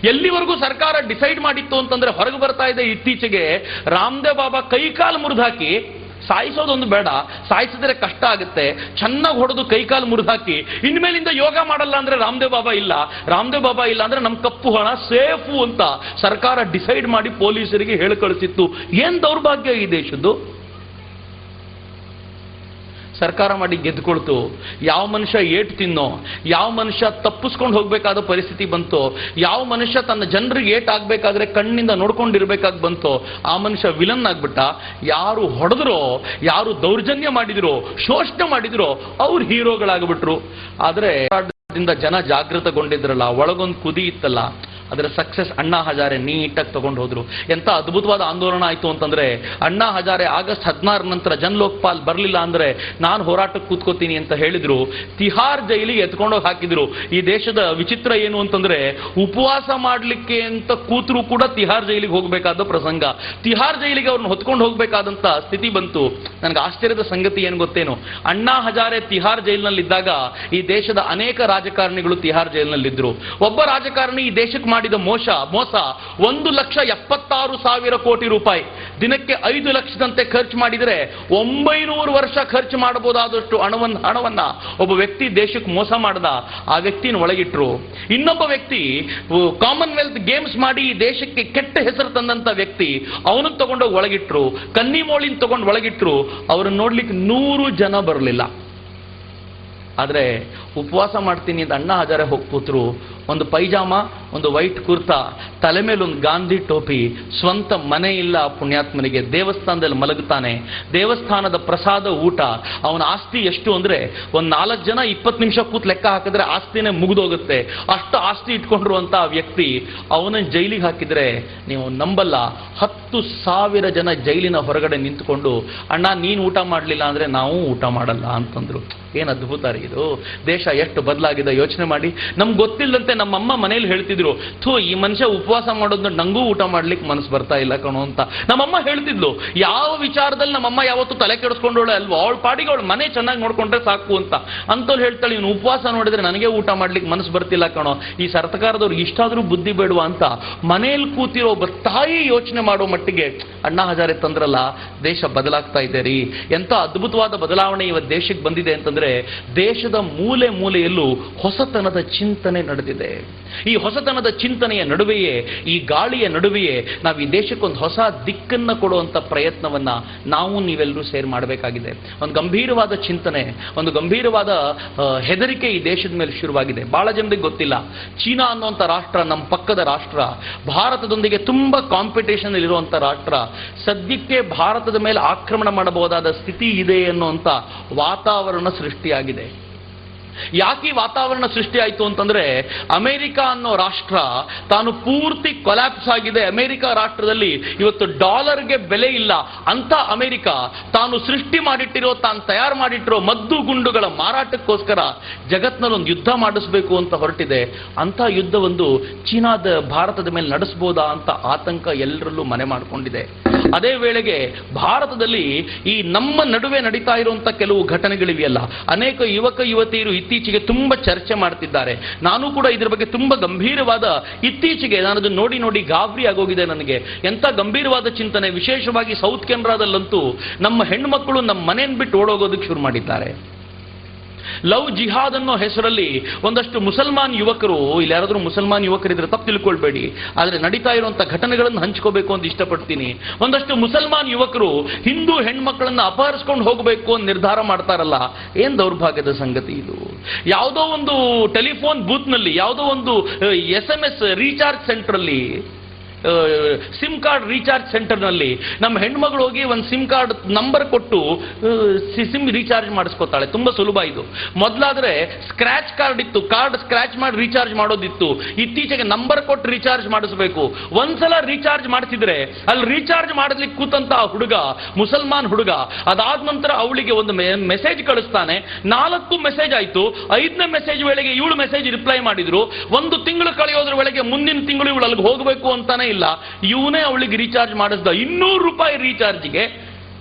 ಎಲ್ಲಿವರೆಗೂ ಸರ್ಕಾರ ಡಿಸೈಡ್ ಮಾಡಿತ್ತು ಅಂತಂದ್ರೆ, ಹೊರಗೆ ಬರ್ತಾ ಇದೆ ಇತ್ತೀಚೆಗೆ, ರಾಮದೇವ್ ಬಾಬಾ ಕೈಕಾಲು ಮುರಿದಾಕಿ, ಸಾಯಿಸೋದೊಂದು ಬೇಡ, ಸಾಯಿಸಿದ್ರೆ ಕಷ್ಟ ಆಗುತ್ತೆ, ಚೆನ್ನಾಗಿ ಹೊಡೆದು ಕೈಕಾಲು ಮುರಿದಾಕಿ ಇನ್ಮೇಲಿಂದ ಯೋಗ ಮಾಡಲ್ಲ ಅಂದ್ರೆ ರಾಮದೇವ್ ಬಾಬಾ ಇಲ್ಲ, ರಾಮದೇವ್ ಬಾಬಾ ಇಲ್ಲ ಅಂದ್ರೆ ನಮ್ ಕಪ್ಪು ಹಣ ಸೇಫು ಅಂತ ಸರ್ಕಾರ ಡಿಸೈಡ್ ಮಾಡಿ ಪೊಲೀಸರಿಗೆ ಹೇಳಿ ಕಳಿಸಿತ್ತು. ಏನ್ ದೌರ್ಭಾಗ್ಯ ಈ ದೇಶದ್ದು. ಸರ್ಕಾರ ಮಾಡಿ ಗೆದ್ದುಕೊಳ್ತು. ಯಾವ ಮನುಷ್ಯ ಏಟು ತಿನ್ನೋ, ಯಾವ ಮನುಷ್ಯ ತಪ್ಪಿಸ್ಕೊಂಡು ಹೋಗ್ಬೇಕಾದ ಪರಿಸ್ಥಿತಿ ಬಂತೋ, ಯಾವ ಮನುಷ್ಯ ತನ್ನ ಜನರಿಗೆ ಏಟ್ ಆಗ್ಬೇಕಾದ್ರೆ ಕಣ್ಣಿಂದ ನೋಡ್ಕೊಂಡಿರ್ಬೇಕಾಗಿ ಬಂತೋ, ಆ ಮನುಷ್ಯ ವಿಲನ್ ಆಗ್ಬಿಟ್ಟ. ಯಾರು ಹೊಡೆದ್ರೋ, ಯಾರು ದೌರ್ಜನ್ಯ ಮಾಡಿದ್ರೋ, ಶೋಷಣೆ ಮಾಡಿದ್ರೋ ಅವ್ರು ಹೀರೋಗಳಾಗ್ಬಿಟ್ರು. ಆದ್ರೆ ಜನ ಜಾಗೃತಗೊಂಡಿದ್ರಲ್ಲ, ಒಳಗೊಂದು ಕುದಿ ಇತ್ತಲ್ಲ, ಅದರ ಸಕ್ಸಸ್ ಅಣ್ಣಾ ಹಜಾರೆ ನೀಟಾಗಿ ತಗೊಂಡು ಹೋದ್ರು. ಎಂತ ಅದ್ಭುತವಾದ ಆಂದೋಲನ ಆಯ್ತು ಅಂತಂದ್ರೆ, ಅಣ್ಣಾ ಹಜಾರೆ ಆಗಸ್ಟ್ 16 ನಂತರ ಜನ್ ಲೋಕ್ಪಾಲ್ ಬರಲಿಲ್ಲ ಅಂದ್ರೆ ನಾನು ಹೋರಾಟಕ್ಕೆ ಕೂತ್ಕೋತೀನಿ ಅಂತ ಹೇಳಿದ್ರು. ತಿಹಾರ್ ಜೈಲಿಗೆ ಎತ್ಕೊಂಡೋಗಿ ಹಾಕಿದ್ರು. ಈ ದೇಶದ ವಿಚಿತ್ರ ಏನು ಅಂತಂದ್ರೆ, ಉಪವಾಸ ಮಾಡ್ಲಿಕ್ಕೆ ಅಂತ ಕೂತರು ಕೂಡ ತಿಹಾರ್ ಜೈಲಿಗೆ ಹೋಗ್ಬೇಕಾದ ಪ್ರಸಂಗ, ತಿಹಾರ್ ಜೈಲಿಗೆ ಅವ್ರನ್ನ ಹೊತ್ಕೊಂಡು ಹೋಗ್ಬೇಕಾದಂತ ಸ್ಥಿತಿ ಬಂತು. ನನಗೆ ಆಶ್ಚರ್ಯದ ಸಂಗತಿ ಏನು ಗೊತ್ತೇನು? ಅಣ್ಣಾ ಹಜಾರೆ ತಿಹಾರ್ ಜೈಲಿನಲ್ಲಿದ್ದಾಗ ಈ ದೇಶದ ಅನೇಕ ರಾಜಕಾರಣಿಗಳು ತಿಹಾರ್ ಜೈಲಿನಲ್ಲಿದ್ರು. ಒಬ್ಬ ರಾಜಕಾರಣಿ ಈ ದೇಶಕ್ಕೆ ಮಾಡಿದ ಮೋಸ 1,76,000 ಕೋಟಿ ರೂಪಾಯಿ, ದಿನಕ್ಕೆ 5 ಲಕ್ಷದಂತೆ ಖರ್ಚು ಮಾಡಿದರೆ 900 ವರ್ಷ ಖರ್ಚು ಮಾಡಬಹುದಾದಷ್ಟು ಹಣವನ್ನ ಒಬ್ಬ ವ್ಯಕ್ತಿ ದೇಶಕ್ಕೆ ಮೋಸ ಮಾಡದ. ಆ ವ್ಯಕ್ತಿನ ಒಳಗಿಟ್ರು. ಇನ್ನೊಬ್ಬ ವ್ಯಕ್ತಿ ಕಾಮನ್ವೆಲ್ತ್ ಗೇಮ್ಸ್ ಮಾಡಿ ಈ ದೇಶಕ್ಕೆ ಕೆಟ್ಟ ಹೆಸರು ತಂದಂತ ವ್ಯಕ್ತಿ, ಅವನನ್ನು ತಗೊಂಡೋಗಿ ಒಳಗಿಟ್ರು. ಕನ್ನಿಮೋಳಿನ ತಗೊಂಡು ಒಳಗಿಟ್ರು. ಅವರನ್ನು ನೋಡ್ಲಿಕ್ಕೆ 100 ಜನ ಬರಲಿಲ್ಲ. ಆದ್ರೆ ಉಪವಾಸ ಮಾಡ್ತೀನಿ ಅಂತ ಅಣ್ಣಾ ಹಜಾರೆ ಹೋಗಿ ಕೂತ್ರು. ಒಂದು ಪೈಜಾಮ, ಒಂದು ವೈಟ್ ಕುರ್ತಾ, ತಲೆ ಮೇಲೆ ಒಂದು ಗಾಂಧಿ ಟೋಪಿ, ಸ್ವಂತ ಮನೆ ಇಲ್ಲ ಪುಣ್ಯಾತ್ಮನಿಗೆ, ದೇವಸ್ಥಾನದಲ್ಲಿ ಮಲಗುತ್ತಾನೆ, ದೇವಸ್ಥಾನದ ಪ್ರಸಾದ ಊಟ. ಅವನ ಆಸ್ತಿ ಎಷ್ಟು ಅಂದ್ರೆ, ಒಂದು 4 ಜನ 20 ನಿಮಿಷ ಕೂತ್ ಲೆಕ್ಕ ಹಾಕಿದ್ರೆ ಆಸ್ತಿನೇ ಮುಗಿದೋಗುತ್ತೆ. ಅಷ್ಟು ಆಸ್ತಿ ಇಟ್ಕೊಂಡಿರುವಂತ ವ್ಯಕ್ತಿ, ಅವನನ್ನು ಜೈಲಿಗೆ ಹಾಕಿದ್ರೆ ನೀವು ನಂಬಲ್ಲ, 10,000 ಜನ ಜೈಲಿನ ಹೊರಗಡೆ ನಿಂತುಕೊಂಡು, ಅಣ್ಣ ನೀನು ಊಟ ಮಾಡಲಿಲ್ಲ ಅಂದ್ರೆ ನಾವು ಊಟ ಮಾಡಲ್ಲ ಅಂತಂದ್ರು. ಏನ್ ಅದ್ಭುತ ರೀ ಇದು. ದೇಶ ಎಷ್ಟು ಬದಲಾಗಿದೆ ಯೋಚನೆ ಮಾಡಿ. ನಮ್ಗೆ ಗೊತ್ತಿಲ್ಲದಂತೆ ನಮ್ಮಮ್ಮ ಮನೇಲಿ ಹೇಳ್ತಿದ್ರು, ಥೂ ಈ ಮನುಷ್ಯ ಉಪವಾಸ ಮಾಡೋದನ್ನ ನಂಗೂ ಊಟ ಮಾಡ್ಲಿಕ್ಕೆ ಮನಸ್ಸು ಬರ್ತಾ ಇಲ್ಲ ಕಣೋ ಅಂತ ನಮ್ಮಮ್ಮ ಹೇಳ್ತಿದ್ಲು. ಯಾವ ವಿಚಾರದಲ್ಲಿ ನಮ್ಮಮ್ಮ ಯಾವತ್ತು ತಲೆ ಕೆಡಿಸ್ಕೊಂಡೋಳೆ ಅಲ್ವೋ, ಅವಳ ಪಾಡಿಗೆ ಅವಳು ಮನೆ ಚೆನ್ನಾಗಿ ನೋಡ್ಕೊಂಡ್ರೆ ಸಾಕು ಅಂತ ಅಂತವ್ರು ಹೇಳ್ತಾಳೆ, ಇವನು ಉಪವಾಸ ನೋಡಿದ್ರೆ ನನಗೆ ಊಟ ಮಾಡ್ಲಿಕ್ಕೆ ಮನಸ್ಸು ಬರ್ತಿಲ್ಲ ಕಣೋ, ಈ ಸರ್ಕಾರದವ್ರಿಗೆ ಇಷ್ಟಾದ್ರೂ ಬುದ್ಧಿ ಬೇಡುವ ಅಂತ ಮನೆಯಲ್ಲಿ ಕೂತಿರೋ ಒಬ್ಬ ತಾಯಿ ಯೋಚನೆ ಮಾಡೋ ಮಟ್ಟಿಗೆ ಅಣ್ಣಾ ಹಜಾರೆ ತಂದ್ರಲ್ಲ, ದೇಶ ಬದಲಾಗ್ತಾ ಇದೆ ರೀ. ಎಂತ ಅದ್ಭುತವಾದ ಬದಲಾವಣೆ ಇವತ್ತು ದೇಶಕ್ಕೆ ಬಂದಿದೆ ಅಂತಂದ್ರೆ, ದೇಶದ ಮೂಲೆ ಮೂಲೆಯಲ್ಲೂ ಹೊಸತನದ ಚಿಂತನೆ ನಡೆದಿದೆ. ಈ ಹೊಸತನದ ಚಿಂತನೆಯ ನಡುವೆಯೇ, ಈ ಗಾಳಿಯ ನಡುವೆಯೇ ನಾವು ಈ ದೇಶಕ್ಕೊಂದು ಹೊಸ ದಿಕ್ಕನ್ನು ಕೊಡುವಂತ ಪ್ರಯತ್ನವನ್ನ ನಾವು ನೀವೆಲ್ಲರೂ ಸೇರಿ ಮಾಡಬೇಕಾಗಿದೆ. ಒಂದು ಗಂಭೀರವಾದ ಚಿಂತನೆ, ಒಂದು ಗಂಭೀರವಾದ ಹೆದರಿಕೆ ಈ ದೇಶದ ಮೇಲೆ ಶುರುವಾಗಿದೆ. ಬಹಳ ಜನರಿಗೆ ಗೊತ್ತಿಲ್ಲ, ಚೀನಾ ಅನ್ನುವಂಥ ರಾಷ್ಟ್ರ ನಮ್ಮ ಪಕ್ಕದ ರಾಷ್ಟ್ರ, ಭಾರತದೊಂದಿಗೆ ತುಂಬಾ ಕಾಂಪಿಟೇಷನ್ ಇರುವಂತ ರಾಷ್ಟ್ರ, ಸದ್ಯಕ್ಕೆ ಭಾರತದ ಮೇಲೆ ಆಕ್ರಮಣ ಮಾಡಬಹುದಾದ ಸ್ಥಿತಿ ಇದೆ ಅನ್ನುವಂಥ ವಾತಾವರಣ ಸೃಷ್ಟಿಯಾಗಿದೆ. ಯಾಕೆ ಈ ವಾತಾವರಣ ಸೃಷ್ಟಿ ಆಯಿತು ಅಂತಂದ್ರೆ, ಅಮೆರಿಕ ಅನ್ನೋ ರಾಷ್ಟ್ರ ತಾನು ಪೂರ್ತಿ ಕೊಲ್ಯಾಪ್ಸ್ ಆಗಿದೆ. ಅಮೆರಿಕ ರಾಷ್ಟ್ರದಲ್ಲಿ ಇವತ್ತು ಡಾಲರ್ಗೆ ಬೆಲೆ ಇಲ್ಲ ಅಂತ ಅಮೆರಿಕ ತಾನು ಸೃಷ್ಟಿ ಮಾಡಿಟ್ಟಿರೋ, ತಾನು ತಯಾರು ಮಾಡಿಟ್ಟಿರೋ ಮದ್ದು ಗುಂಡುಗಳ ಮಾರಾಟಕ್ಕೋಸ್ಕರ ಜಗತ್ನಲ್ಲಿ ಒಂದು ಯುದ್ಧ ಮಾಡಿಸಬೇಕು ಅಂತ ಹೊರಟಿದೆ. ಅಂತ ಯುದ್ಧವೊಂದು ಚೀನಾದ ಭಾರತದ ಮೇಲೆ ನಡೆಸಬಹುದಾ ಅಂತ ಆತಂಕ ಎಲ್ಲರಲ್ಲೂ ಮನೆ ಮಾಡಿಕೊಂಡಿದೆ. ಅದೇ ವೇಳೆಗೆ ಭಾರತದಲ್ಲಿ ಈ ನಮ್ಮ ನಡುವೆ ನಡೀತಾ ಇರುವಂತ ಕೆಲವು ಘಟನೆಗಳಿವೆಯಲ್ಲ, ಅನೇಕ ಯುವಕ ಯುವತಿಯರು ಇತ್ತೀಚೆಗೆ ತುಂಬಾ ಚರ್ಚೆ ಮಾಡ್ತಿದ್ದಾರೆ. ನಾನು ಕೂಡ ಇದ್ರ ಬಗ್ಗೆ ತುಂಬಾ ಗಂಭೀರವಾದ, ಇತ್ತೀಚೆಗೆ ನಾನು ಅದನ್ನು ನೋಡಿ ನೋಡಿ ಗಾಬರಿ ಆಗೋಗಿದೆ ನನಗೆ. ಎಂತ ಗಂಭೀರವಾದ ಚಿಂತನೆ. ವಿಶೇಷವಾಗಿ ಸೌತ್ ಕೆನರಾದಲ್ಲಂತೂ ನಮ್ಮ ಹೆಣ್ಮಕ್ಳು ನಮ್ಮ ಮನೆಯನ್ನು ಬಿಟ್ಟು ಓಡೋಗೋದಕ್ಕೆ ಶುರು ಮಾಡಿದ್ದಾರೆ. ಲವ್ ಜಿಹಾದ್ ಅನ್ನೋ ಹೆಸರಲ್ಲಿ ಒಂದಷ್ಟು ಮುಸಲ್ಮಾನ್ ಯುವಕರು, ಇಲ್ಲಿ ಯಾರಾದ್ರೂ ಮುಸಲ್ಮಾನ್ ಯುವಕರಿದ್ರೆ ತಪ್ಪು ತಿಳ್ಕೊಳ್ಬೇಡಿ, ಆದ್ರೆ ನಡೀತಾ ಇರುವಂತಹ ಘಟನೆಗಳನ್ನು ಹಂಚ್ಕೋಬೇಕು ಅಂತ ಇಷ್ಟಪಡ್ತೀನಿ. ಒಂದಷ್ಟು ಮುಸಲ್ಮಾನ್ ಯುವಕರು ಹಿಂದೂ ಹೆಣ್ಮಕ್ಳನ್ನ ಅಪಹರಿಸ್ಕೊಂಡು ಹೋಗಬೇಕು ಅಂತ ನಿರ್ಧಾರ ಮಾಡ್ತಾರಲ್ಲ, ಏನ್ ದೌರ್ಭಾಗ್ಯದ ಸಂಗತಿ ಇದು. ಯಾವುದೋ ಒಂದು ಟೆಲಿಫೋನ್ ಬೂತ್ ನಲ್ಲಿ, ಯಾವುದೋ ಒಂದು SMS ರೀಚಾರ್ಜ್ ಸೆಂಟರ್ ಅಲ್ಲಿ, ಸಿಮ್ ಕಾರ್ಡ್ ರೀಚಾರ್ಜ್ ಸೆಂಟರ್ ನಲ್ಲಿ ನಮ್ಮ ಹೆಣ್ಮಗಳು ಹೋಗಿ ಒಂದು ಸಿಮ್ ಕಾರ್ಡ್ ನಂಬರ್ ಕೊಟ್ಟು ಸಿಮ್ ರೀಚಾರ್ಜ್ ಮಾಡಿಸ್ಕೊತಾಳೆ. ತುಂಬಾ ಸುಲಭ ಇದು. ಮೊದಲಾದ್ರೆ ಸ್ಕ್ರಾಚ್ ಕಾರ್ಡ್ ಇತ್ತು, ಕಾರ್ಡ್ ಸ್ಕ್ರಾಚ್ ಮಾಡಿ ರೀಚಾರ್ಜ್ ಮಾಡೋದಿತ್ತು. ಇತ್ತೀಚೆಗೆ ನಂಬರ್ ಕೊಟ್ಟು ರೀಚಾರ್ಜ್ ಮಾಡಿಸ್ಬೇಕು. ಒಂದ್ಸಲ ರೀಚಾರ್ಜ್ ಮಾಡಿಸಿದ್ರೆ ಅಲ್ಲಿ ರೀಚಾರ್ಜ್ ಮಾಡಲಿಕ್ಕೆ ಕೂತಂತ ಹುಡುಗ, ಮುಸಲ್ಮಾನ್ ಹುಡುಗ, ಅದಾದ ನಂತರ ಅವಳಿಗೆ ಒಂದು ಮೆಸೇಜ್ ಕಳಿಸ್ತಾನೆ. 4 ಮೆಸೇಜ್ ಆಯ್ತು. 5ನೇ ಮೆಸೇಜ್ ವೇಳೆಗೆ ಇವಳು ಮೆಸೇಜ್ ರಿಪ್ಲೈ ಮಾಡಿದ್ರು. 1 ತಿಂಗಳು ಕಳೆಯೋದ್ರ ವೇಳೆಗೆ ಮುಂದಿನ ತಿಂಗಳು ಇವಳು ಅಲ್ಲಿಗೆ ಹೋಗಬೇಕು ಅಂತಾನೆ ಇಲ್ಲ, ಇವನೇ ಅವಳಿಗೆ ರೀಚಾರ್ಜ್ ಮಾಡಿಸ್ದ. 200 ರೂಪಾಯಿ ರೀಚಾರ್ಜ್ಗೆ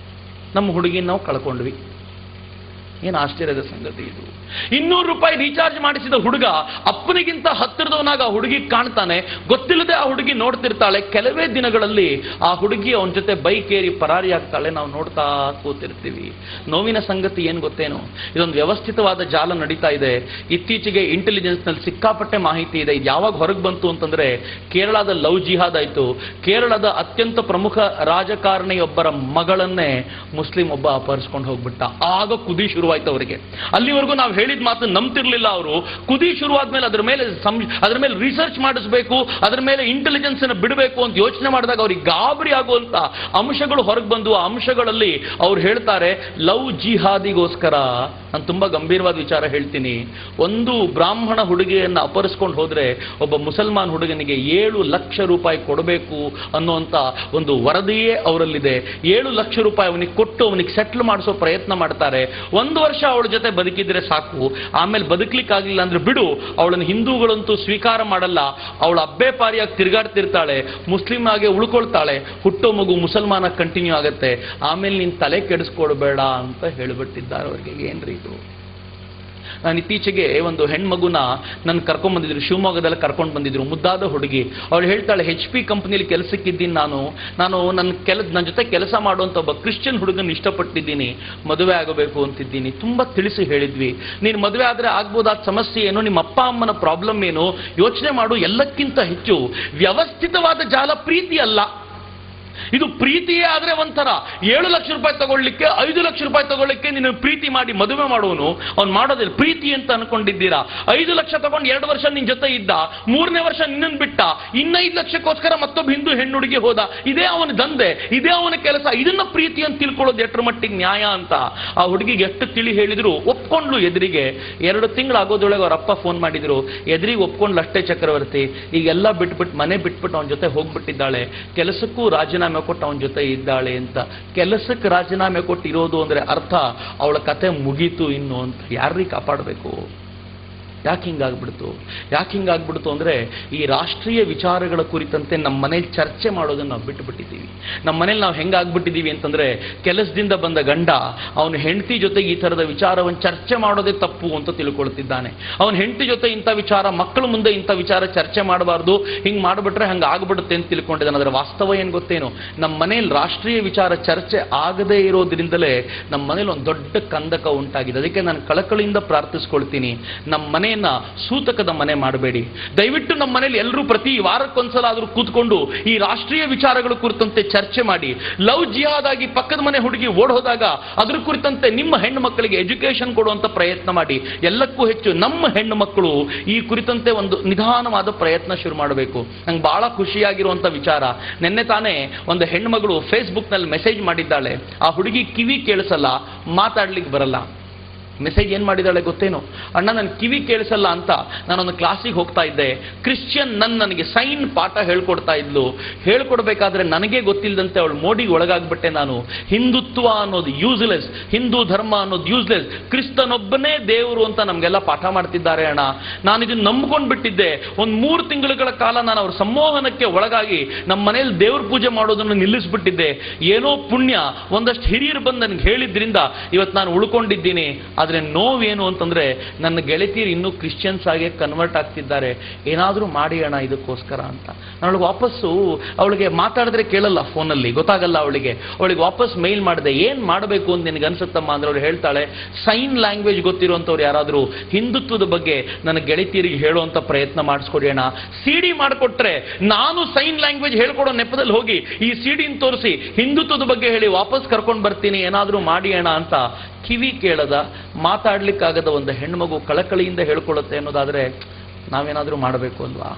ನಮ್ಮ ಹುಡುಗಿನ ನಾವು ಕಳ್ಕೊಂಡ್ವಿ. ಏನು ಆಶ್ಚರ್ಯದ ಸಂಗತಿ ಇದು. 200 ರೂಪಾಯಿ ರೀಚಾರ್ಜ್ ಮಾಡಿಸಿದ ಹುಡುಗ ಅಪ್ಪನಿಗಿಂತ ಹತ್ತಿರದವನಾಗ ಆ ಹುಡುಗಿ ಕಾಣ್ತಾನೆ. ಗೊತ್ತಿಲ್ಲದೆ ಆ ಹುಡುಗಿ ನೋಡ್ತಿರ್ತಾಳೆ. ಕೆಲವೇ ದಿನಗಳಲ್ಲಿ ಆ ಹುಡುಗಿ ಅವನ ಜೊತೆ ಬೈಕ್ ಏರಿ ಪರಾರಿ ಆಗ್ತಾಳೆ. ನಾವು ನೋಡ್ತಾ ಕೂತಿರ್ತೀವಿ. ನೋವಿನ ಸಂಗತಿ ಏನ್ ಗೊತ್ತೇನು, ಇದೊಂದು ವ್ಯವಸ್ಥಿತವಾದ ಜಾಲ ನಡೀತಾ ಇದೆ. ಇತ್ತೀಚೆಗೆ ಇಂಟೆಲಿಜೆನ್ಸ್ ನಲ್ಲಿ ಸಿಕ್ಕಾಪಟ್ಟೆ ಮಾಹಿತಿ ಇದೆ. ಯಾವಾಗ ಹೊರಗೆ ಬಂತು ಅಂತಂದ್ರೆ, ಕೇರಳದ ಲವ್ ಜಿಹಾದ್ ಆಯ್ತು. ಕೇರಳದ ಅತ್ಯಂತ ಪ್ರಮುಖ ರಾಜಕಾರಣಿಯೊಬ್ಬರ ಮಗಳನ್ನೇ ಮುಸ್ಲಿಂ ಒಬ್ಬ ಅಪಹರಿಸ್ಕೊಂಡು ಹೋಗ್ಬಿಟ್ಟ. ಆಗ ಕುದಿ ಶುರುವಾಯ್ತು ಅವರಿಗೆ. ಅಲ್ಲಿವರೆಗೂ ನಾವು ಹೇಳಿದ ಮಾತು ನಂಬ್ತಿರ್ಲಿಲ್ಲ ಅವರು. ಕುದಿ ಶುರುವಾದ್ಮೇಲೆ ಅದರ ಮೇಲೆ ರಿಸರ್ಚ್ ಮಾಡಿಸಬೇಕು, ಅದರ ಮೇಲೆ ಇಂಟೆಲಿಜೆನ್ಸ್ ಅನ್ನು ಬಿಡಬೇಕು ಅಂತ ಯೋಚನೆ ಮಾಡಿದಾಗ ಅವ್ರಿಗೆ ಗಾಬರಿ ಆಗುವಂತ ಅಂಶಗಳು ಹೊರಗೆ ಬಂದು, ಆ ಅಂಶಗಳಲ್ಲಿ ಅವ್ರು ಹೇಳ್ತಾರೆ, ಲವ್ ಜಿಹಾದಿಗೋಸ್ಕರ ನಾನು ತುಂಬಾ ಗಂಭೀರವಾದ ವಿಚಾರ ಹೇಳ್ತೀನಿ. ಒಂದು ಬ್ರಾಹ್ಮಣ ಹುಡುಗಿಯನ್ನು ಅಪಹರಿಸ್ಕೊಂಡು ಹೋದ್ರೆ ಒಬ್ಬ ಮುಸಲ್ಮಾನ್ ಹುಡುಗನಿಗೆ 7 ಲಕ್ಷ ರೂಪಾಯಿ ಕೊಡಬೇಕು ಅನ್ನುವಂತ ಒಂದು ವರದಿಯೇ ಅವರಲ್ಲಿದೆ. 7 ಲಕ್ಷ ರೂಪಾಯಿ ಅವನಿಗೆ ಕೊಟ್ಟು ಅವನಿಗೆ ಸೆಟ್ಲ್ ಮಾಡಿಸೋ ಪ್ರಯತ್ನ ಮಾಡ್ತಾರೆ. 1 ವರ್ಷ ಅವಳ ಜೊತೆ ಬದುಕಿದ್ರೆ ಸಾಕು, ಆಮೇಲೆ ಬದುಕಲಿಕ್ಕಾಗಲಿಲ್ಲ ಅಂದ್ರೆ ಬಿಡು, ಅವಳನ್ನು ಹಿಂದೂಗಳಂತೂ ಸ್ವೀಕಾರ ಮಾಡಲ್ಲ, ಅವಳ ಅಬ್ಬೆ ಪಾರಿಯಾಗಿ ತಿರುಗಾಡ್ತಿರ್ತಾಳೆ, ಮುಸ್ಲಿಂ ಆಗಿ ಉಳ್ಕೊಳ್ತಾಳೆ, ಹುಟ್ಟೋ ಮಗು ಮುಸಲ್ಮಾನ ಕಂಟಿನ್ಯೂ ಆಗತ್ತೆ, ಆಮೇಲೆ ನೀನ್ ತಲೆ ಕೆಡಿಸ್ಕೊಡ್ಬೇಡ ಅಂತ ಹೇಳ್ಬಿಟ್ಟಿದ್ದಾರೆ ಅವ್ರಿಗೆ. ಏನ್ರಿ ಇದು. ನಾನು ಇತ್ತೀಚೆಗೆ ಒಂದು ಹೆಣ್ಮಗುನ ನನ್ನ ಕರ್ಕೊಂಡ್ ಬಂದಿದ್ರು, ಶಿವಮೊಗ್ಗದಲ್ಲಿ ಕರ್ಕೊಂಡು ಬಂದಿದ್ರು, ಮುದ್ದಾದ ಹುಡುಗಿ. ಅವಳು ಹೇಳ್ತಾಳೆ, HP ಕಂಪನಿಯಲ್ಲಿ ಕೆಲಸಕ್ಕಿದ್ದೀನಿ, ನಾನು ನನ್ನ ಜೊತೆ ಕೆಲಸ ಮಾಡುವಂತ ಒಬ್ಬ ಕ್ರಿಶ್ಚಿಯನ್ ಹುಡುಗನ ಇಷ್ಟಪಟ್ಟಿದ್ದೀನಿ, ಮದುವೆ ಆಗಬೇಕು ಅಂತಿದ್ದೀನಿ. ತುಂಬಾ ತಿಳಿಸಿ ಹೇಳಿದ್ವಿ, ನೀನು ಮದುವೆ ಆದ್ರೆ ಆಗ್ಬೋದಾದ ಸಮಸ್ಯೆ ಏನು, ನಿಮ್ಮ ಅಪ್ಪ ಅಮ್ಮನ ಪ್ರಾಬ್ಲಮ್ ಏನು ಯೋಚನೆ ಮಾಡು. ಎಲ್ಲಕ್ಕಿಂತ ಹೆಚ್ಚು ವ್ಯವಸ್ಥಿತವಾದ ಜಾಲ ಪ್ರೀತಿ ಅಲ್ಲ. ಇದು ಪ್ರೀತಿಯೇ ಆದ್ರೆ ಒಂಥರ 7 ಲಕ್ಷ ರೂಪಾಯಿ ತಗೊಳ್ಳಿಕ್ಕೆ, 5 ಲಕ್ಷ ರೂಪಾಯಿ ತಗೊಳ್ಳಿಕ್ಕೆ ನೀನು ಪ್ರೀತಿ ಮಾಡಿ ಮದುವೆ ಮಾಡುವನು ಅವ್ನು ಮಾಡೋದಿಲ್ಲ. ಪ್ರೀತಿ ಅಂತ ಅನ್ಕೊಂಡಿದ್ದೀರಾ? 5 ಲಕ್ಷ ತಗೊಂಡು 2 ವರ್ಷ ನಿನ್ ಜೊತೆ ಇದ್ದ, 3ನೇ ವರ್ಷ ನಿನ್ನನ್ನು ಬಿಟ್ಟ, ಇನ್ನ 5 ಲಕ್ಷಕ್ಕೋಸ್ಕರ ಮತ್ತೊಬ್ಬ ಹಿಂದೂ ಹೆಣ್ಣುಡುಗಿ ಹೋದ. ಇದೇ ಅವನ ದಂಧೆ, ಇದೇ ಅವನ ಕೆಲಸ. ಇದನ್ನ ಪ್ರೀತಿ ಅಂತ ತಿಳ್ಕೊಳ್ಳೋದು ಎಷ್ಟರ ಮಟ್ಟಿಗೆ ನ್ಯಾಯ ಅಂತ ಆ ಹುಡುಗಿಗೆ ಎಷ್ಟು ತಿಳಿ ಹೇಳಿದ್ರು ಒಪ್ಕೊಂಡ್ಲು. ಎದುರಿಗೆ 2 ತಿಂಗಳು ಆಗೋದ್ರೊಳಗೆ ಅವ್ರ ಅಪ್ಪ ಫೋನ್ ಮಾಡಿದ್ರು, ಎದುರಿಗೆ ಒಪ್ಕೊಂಡ್ಲು ಅಷ್ಟೇ ಚಕ್ರವರ್ತಿ. ಈಗೆಲ್ಲ ಬಿಟ್ಬಿಟ್ಟು ಮನೆ ಬಿಟ್ಬಿಟ್ಟು ಅವನ ಜೊತೆ ಹೋಗ್ಬಿಟ್ಟಿದ್ದಾಳೆ, ಕೆಲಸಕ್ಕೂ ರಾಜೀನಾಮೆ ಕೊಟ್ಟು ಅವನ ಜೊತೆ ಇದ್ದಾಳೆ ಅಂತ. ಕೆಲಸಕ್ಕೆ ರಾಜೀನಾಮೆ ಕೊಟ್ಟು ಇರೋದು ಅಂದ್ರೆ ಅರ್ಥ ಅವಳ ಕತೆ ಮುಗೀತು ಇನ್ನು ಅಂತ. ಯಾರೀ ಕಾಪಾಡಬೇಕು? ಯಾಕೆ ಹಿಂಗಾಗ್ಬಿಡ್ತು ಅಂದರೆ ಈ ರಾಷ್ಟ್ರೀಯ ವಿಚಾರಗಳ ಕುರಿತಂತೆ ನಮ್ಮ ಮನೇಲಿ ಚರ್ಚೆ ಮಾಡೋದನ್ನು ನಾವು ಬಿಟ್ಟುಬಿಟ್ಟಿದ್ದೀವಿ. ನಮ್ಮ ಮನೇಲಿ ನಾವು ಹೆಂಗಾಗ್ಬಿಟ್ಟಿದ್ದೀವಿ ಅಂತಂದರೆ, ಕೆಲಸದಿಂದ ಬಂದ ಗಂಡ ಅವನ ಹೆಂಡತಿ ಜೊತೆಗೆ ಈ ಥರದ ವಿಚಾರವನ್ನು ಚರ್ಚೆ ಮಾಡೋದೇ ತಪ್ಪು ಅಂತ ತಿಳ್ಕೊಳ್ತಿದ್ದಾನೆ. ಅವನ ಹೆಂಡತಿ ಜೊತೆ ಇಂಥ ವಿಚಾರ, ಮಕ್ಕಳ ಮುಂದೆ ಇಂಥ ವಿಚಾರ ಚರ್ಚೆ ಮಾಡಬಾರ್ದು, ಹಿಂಗೆ ಮಾಡಿಬಿಟ್ರೆ ಹಂಗೆ ಆಗ್ಬಿಡುತ್ತೆ ಅಂತ ತಿಳ್ಕೊಂಡಿದ್ದಾನೆ. ಅದರ ವಾಸ್ತವ ಏನು ಗೊತ್ತೇನು? ನಮ್ಮ ಮನೇಲಿ ರಾಷ್ಟ್ರೀಯ ವಿಚಾರ ಚರ್ಚೆ ಆಗದೇ ಇರೋದ್ರಿಂದಲೇ ನಮ್ಮ ಮನೇಲಿ ಒಂದು ದೊಡ್ಡ ಕಂದಕ ಉಂಟಾಗಿದೆ. ಅದಕ್ಕೆ ನಾನು ಕಳಕಳಿಯಿಂದ ಪ್ರಾರ್ಥಿಸ್ಕೊಳ್ತೀನಿ, ನಮ್ಮ ಮನೆಯನ್ನ ಸೂತಕದ ಮನೆ ಮಾಡಬೇಡಿ. ದಯವಿಟ್ಟು ನಮ್ಮ ಮನೇಲಿ ಎಲ್ಲರೂ ಪ್ರತಿ ವಾರಕ್ಕೊಂದ್ಸಲ ಆದರೂ ಕೂತ್ಕೊಂಡು ಈ ರಾಷ್ಟ್ರೀಯ ವಿಚಾರಗಳ ಕುರಿತಂತೆ ಚರ್ಚೆ ಮಾಡಿ. ಲವ್ ಜಿಹಾದ್ ಆಗಿ ಪಕ್ಕದ ಮನೆ ಹುಡುಗಿ ಓಡೋದಾಗ ಅದ್ರ ಕುರಿತಂತೆ ನಿಮ್ಮ ಹೆಣ್ಣು ಮಕ್ಕಳಿಗೆ ಎಜುಕೇಶನ್ ಕೊಡುವಂತ ಪ್ರಯತ್ನ ಮಾಡಿ. ಎಲ್ಲಕ್ಕೂ ಹೆಚ್ಚು ನಮ್ಮ ಹೆಣ್ಣು ಮಕ್ಕಳು ಈ ಕುರಿತಂತೆ ಒಂದು ನಿಧಾನವಾದ ಪ್ರಯತ್ನ ಶುರು ಮಾಡಬೇಕು. ನಂಗೆ ಬಹಳ ಖುಷಿಯಾಗಿರುವಂತ ವಿಚಾರ, ನಿನ್ನೆ ತಾನೇ ಒಂದು ಹೆಣ್ಮಗಳು ಫೇಸ್ಬುಕ್ ನಲ್ಲಿ ಮೆಸೇಜ್ ಮಾಡಿದ್ದಾಳೆ. ಆ ಹುಡುಗಿ ಕಿವಿ ಕೇಳಿಸಲ್ಲ, ಮಾತಾಡ್ಲಿಕ್ಕೆ ಬರಲ್ಲ. ಮೆಸೇಜ್ ಏನು ಮಾಡಿದಾಳೆ ಗೊತ್ತೇನು? ಅಣ್ಣ, ನನ್ನ ಕಿವಿ ಕೇಳಿಸಲ್ಲ ಅಂತ ನಾನೊಂದು ಕ್ಲಾಸಿಗೆ ಹೋಗ್ತಾ ಇದ್ದೆ. ಕ್ರಿಶ್ಚಿಯನ್ ನನಗೆ ಸೈನ್ ಪಾಠ ಹೇಳ್ಕೊಡ್ತಾ ಇದ್ಲು. ಹೇಳ್ಕೊಡ್ಬೇಕಾದ್ರೆ ನನಗೆ ಗೊತ್ತಿಲ್ಲದಂತೆ ಅವಳು ಮೋಡಿಗೆ ಒಳಗಾಗ್ಬಿಟ್ಟೆ ನಾನು. ಹಿಂದುತ್ವ ಅನ್ನೋದು ಯೂಸ್ಲೆಸ್, ಹಿಂದೂ ಧರ್ಮ ಅನ್ನೋದು ಯೂಸ್ಲೆಸ್, ಕ್ರಿಸ್ತನೊಬ್ಬನೇ ದೇವರು ಅಂತ ನಮಗೆಲ್ಲ ಪಾಠ ಮಾಡ್ತಿದ್ದಾರೆ ಅಣ್ಣ. ನಾನು ಇದನ್ನು ನಂಬ್ಕೊಂಡು ಬಿಟ್ಟಿದ್ದೆ. ಒಂದು 3 ತಿಂಗಳುಗಳ ಕಾಲ ನಾನು ಅವ್ರ ಸಂಮೋಹನಕ್ಕೆ ಒಳಗಾಗಿ ನಮ್ಮ ಮನೇಲಿ ದೇವ್ರ ಪೂಜೆ ಮಾಡೋದನ್ನು ನಿಲ್ಲಿಸ್ಬಿಟ್ಟಿದ್ದೆ. ಏನೋ ಪುಣ್ಯ, ಒಂದಷ್ಟು ಹಿರಿಯರು ಬಂದು ನನಗೆ ಹೇಳಿದ್ರಿಂದ ಇವತ್ತು ನಾನು ಉಳ್ಕೊಂಡಿದ್ದೀನಿ. ಆದರೆ ನೋವೇನು ಅಂತಂದ್ರೆ, ನನ್ನ ಗೆಳತಿಯರು ಇನ್ನೂ ಕ್ರಿಶ್ಚಿಯನ್ಸ್ ಆಗಿ ಕನ್ವರ್ಟ್ ಆಗ್ತಿದ್ದಾರೆ. ಏನಾದರೂ ಮಾಡಿ ಅಣ್ಣ ಇದಕ್ಕೋಸ್ಕರ ಅಂತ. ನಾನು ವಾಪಸ್ಸು ಅವಳಿಗೆ ಮಾತಾಡಿದ್ರೆ ಕೇಳಲ್ಲ, ಫೋನಲ್ಲಿ ಗೊತ್ತಾಗಲ್ಲ ಅವಳಿಗೆ ವಾಪಸ್ ಮೇಲ್ ಮಾಡಿದೆ. ಏನು ಮಾಡಬೇಕು ಅಂತ ನಿನಗೆ ಅನ್ಸುತ್ತಮ್ಮ ಅಂದ್ರೆ ಅವಳು ಹೇಳ್ತಾಳೆ, ಸೈನ್ ಲ್ಯಾಂಗ್ವೇಜ್ ಗೊತ್ತಿರುವಂಥವ್ರು ಯಾರಾದರೂ ಹಿಂದುತ್ವದ ಬಗ್ಗೆ ನನ್ನ ಗೆಳತಿಯರಿಗೆ ಹೇಳುವಂಥ ಪ್ರಯತ್ನ ಮಾಡಿಸ್ಕೊಡಿ ಅಣ್ಣ. ಸಿಡಿ ಮಾಡಿಕೊಟ್ರೆ ನಾನು ಸೈನ್ ಲ್ಯಾಂಗ್ವೇಜ್ ಹೇಳ್ಕೊಡೋ ನೆಪದಲ್ಲಿ ಹೋಗಿ ಈ ಸಿಡಿನ ತೋರಿಸಿ ಹಿಂದುತ್ವದ ಬಗ್ಗೆ ಹೇಳಿ ವಾಪಸ್ ಕರ್ಕೊಂಡು ಬರ್ತೀನಿ, ಏನಾದರೂ ಮಾಡಿ ಅಣ್ಣ ಅಂತ ಕಿವಿ ಕೇಳದ, ಮಾತಾಡ್ಲಿಕ್ಕಾಗದ ಒಂದು ಹೆಣ್ಮಗು ಕಳಕಳಿಯಿಂದ ಹೇಳ್ಕೊಳ್ಳುತ್ತೆ ಅನ್ನೋದಾದ್ರೆ ನಾವೇನಾದರೂ ಮಾಡಬೇಕು ಅಲ್ವಾ?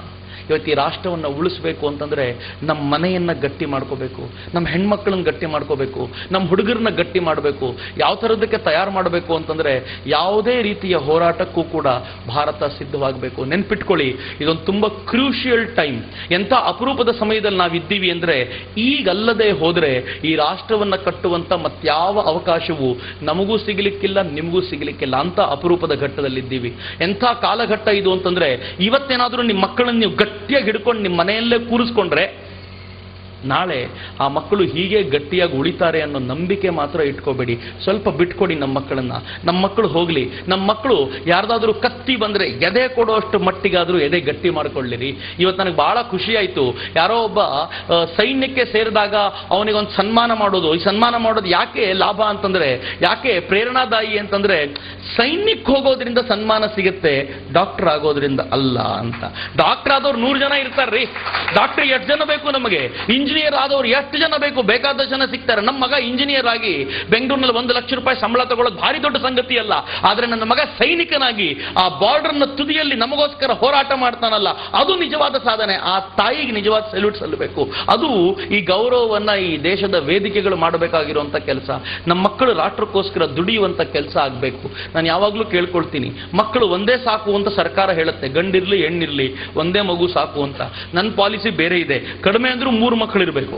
ಇವತ್ತು ಈ ರಾಷ್ಟ್ರವನ್ನು ಉಳಿಸ್ಬೇಕು ಅಂತಂದ್ರೆ ನಮ್ಮ ಮನೆಯನ್ನ ಗಟ್ಟಿ ಮಾಡ್ಕೋಬೇಕು, ನಮ್ಮ ಹೆಣ್ಮಕ್ಳನ್ನ ಗಟ್ಟಿ ಮಾಡ್ಕೋಬೇಕು, ನಮ್ಮ ಹುಡುಗರನ್ನ ಗಟ್ಟಿ ಮಾಡಬೇಕು. ಯಾವ ಥರದಕ್ಕೆ ತಯಾರು ಮಾಡಬೇಕು ಅಂತಂದ್ರೆ, ಯಾವುದೇ ರೀತಿಯ ಹೋರಾಟಕ್ಕೂ ಕೂಡ ಭಾರತ ಸಿದ್ಧವಾಗಬೇಕು. ನೆನ್ಪಿಟ್ಕೊಳ್ಳಿ, ಇದೊಂದು ತುಂಬ ಕ್ರೂಷಿಯಲ್ ಟೈಮ್. ಎಂಥ ಅಪರೂಪದ ಸಮಯದಲ್ಲಿ ನಾವಿದ್ದೀವಿ ಅಂದ್ರೆ, ಈಗಲ್ಲದೆ ಹೋದ್ರೆ ಈ ರಾಷ್ಟ್ರವನ್ನು ಕಟ್ಟುವಂತ ಮತ್ಯಾವ ಅವಕಾಶವೂ ನಮಗೂ ಸಿಗಲಿಕ್ಕಿಲ್ಲ, ನಿಮಗೂ ಸಿಗಲಿಕ್ಕಿಲ್ಲ. ಅಂತ ಅಪರೂಪದ ಘಟ್ಟದಲ್ಲಿದ್ದೀವಿ. ಎಂಥ ಕಾಲಘಟ್ಟ ಇದು ಅಂತಂದ್ರೆ, ಇವತ್ತೇನಾದರೂ ನಿಮ್ಮ ಮಕ್ಕಳನ್ನು ನೀವು ಗಟ್ಟಿಯಾಗಿ ಹಿಡ್ಕೊಂಡು ನಿಮ್ಮ ಮನೆಯಲ್ಲೇ ಕೂರಿಸ್ಕೊಂಡ್ರೆ ನಾಳೆ ಆ ಮಕ್ಕಳು ಹೀಗೆ ಗಟ್ಟಿಯಾಗಿ ಉಳಿತಾರೆ ಅನ್ನೋ ನಂಬಿಕೆ ಮಾತ್ರ ಇಟ್ಕೋಬೇಡಿ. ಸ್ವಲ್ಪ ಬಿಟ್ಕೊಡಿ ನಮ್ಮ ಮಕ್ಕಳನ್ನ. ನಮ್ಮ ಮಕ್ಕಳು ಹೋಗ್ಲಿ. ನಮ್ಮ ಮಕ್ಕಳು ಯಾರ್ದಾದ್ರೂ ಕತ್ತಿ ಬಂದ್ರೆ ಎದೆ ಕೊಡೋಷ್ಟು ಮಟ್ಟಿಗಾದ್ರೂ ಎದೆ ಗಟ್ಟಿ ಮಾಡ್ಕೊಳ್ಳಿರಿ. ಇವತ್ತು ನನಗೆ ಬಹಳ ಖುಷಿ ಆಯ್ತು, ಯಾರೋ ಒಬ್ಬ ಸೈನ್ಯಕ್ಕೆ ಸೇರಿದಾಗ ಅವನಿಗೊಂದು ಸನ್ಮಾನ ಮಾಡೋದು. ಈ ಸನ್ಮಾನ ಮಾಡೋದು ಯಾಕೆ ಲಾಭ ಅಂತಂದ್ರೆ, ಯಾಕೆ ಪ್ರೇರಣಾದಾಯಿ ಅಂತಂದ್ರೆ, ಸೈನ್ಯಕ್ಕೆ ಹೋಗೋದ್ರಿಂದ ಸನ್ಮಾನ ಸಿಗುತ್ತೆ, ಡಾಕ್ಟರ್ ಆಗೋದ್ರಿಂದ ಅಲ್ಲ ಅಂತ. ಡಾಕ್ಟರ್ ಆದವ್ರು 100 ಜನ ಇರ್ತಾರ್ರಿ. ಡಾಕ್ಟರ್ ಎಷ್ಟು ಜನ ಬೇಕು ನಮಗೆ? ಇಂಜಿನಿಯರ್ ಆದವ್ರು ಎಷ್ಟು ಜನ ಬೇಕು? ಬೇಕಾದಷ್ಟು ಜನ ಸಿಗ್ತಾರೆ. ನಮ್ಮ ಮಗ ಇಂಜಿನಿಯರ್ ಆಗಿ ಬೆಂಗಳೂರಿನಲ್ಲಿ 1 ಲಕ್ಷ ರೂಪಾಯಿ ಸಂಬಳ ತಗೊಳ್ಳೋದು ಭಾರಿ ದೊಡ್ಡ ಸಂಗತಿ ಅಲ್ಲ. ಆದ್ರೆ ನನ್ನ ಮಗ ಸೈನಿಕನಾಗಿ ಆ ಬಾರ್ಡರ್ನ ತುದಿಯಲ್ಲಿ ನಮಗೋಸ್ಕರ ಹೋರಾಟ ಮಾಡ್ತಾನಲ್ಲ, ಅದು ನಿಜವಾದ ಸಾಧನೆ. ಆ ತಾಯಿಗೆ ನಿಜವಾದ ಸಲ್ಯೂಟ್ ಸಲ್ಲಬೇಕು. ಅದು ಈ ಗೌರವವನ್ನ ಈ ದೇಶದ ವೇದಿಕೆಗಳು ಮಾಡಬೇಕಾಗಿರುವಂತ ಕೆಲಸ. ನಮ್ಮ ಮಕ್ಕಳು ರಾಷ್ಟ್ರಕ್ಕೋಸ್ಕರ ದುಡಿಯುವಂತ ಕೆಲಸ ಆಗಬೇಕು. ನಾನು ಯಾವಾಗಲೂ ಕೇಳ್ಕೊಳ್ತೀನಿ, ಮಕ್ಕಳು ಒಂದೇ ಸಾಕು ಅಂತ ಸರ್ಕಾರ ಹೇಳುತ್ತೆ, ಗಂಡಿರ್ಲಿ ಹೆಣ್ಣಿರ್ಲಿ ಒಂದೇ ಮಗು ಸಾಕು ಅಂತ. ನನ್ನ ಪಾಲಿಸಿ ಬೇರೆ ಇದೆ. ಕಡಿಮೆ ಅಂದ್ರೂ 3 ಮಕ್ಕಳು ಇರಬೇಕು.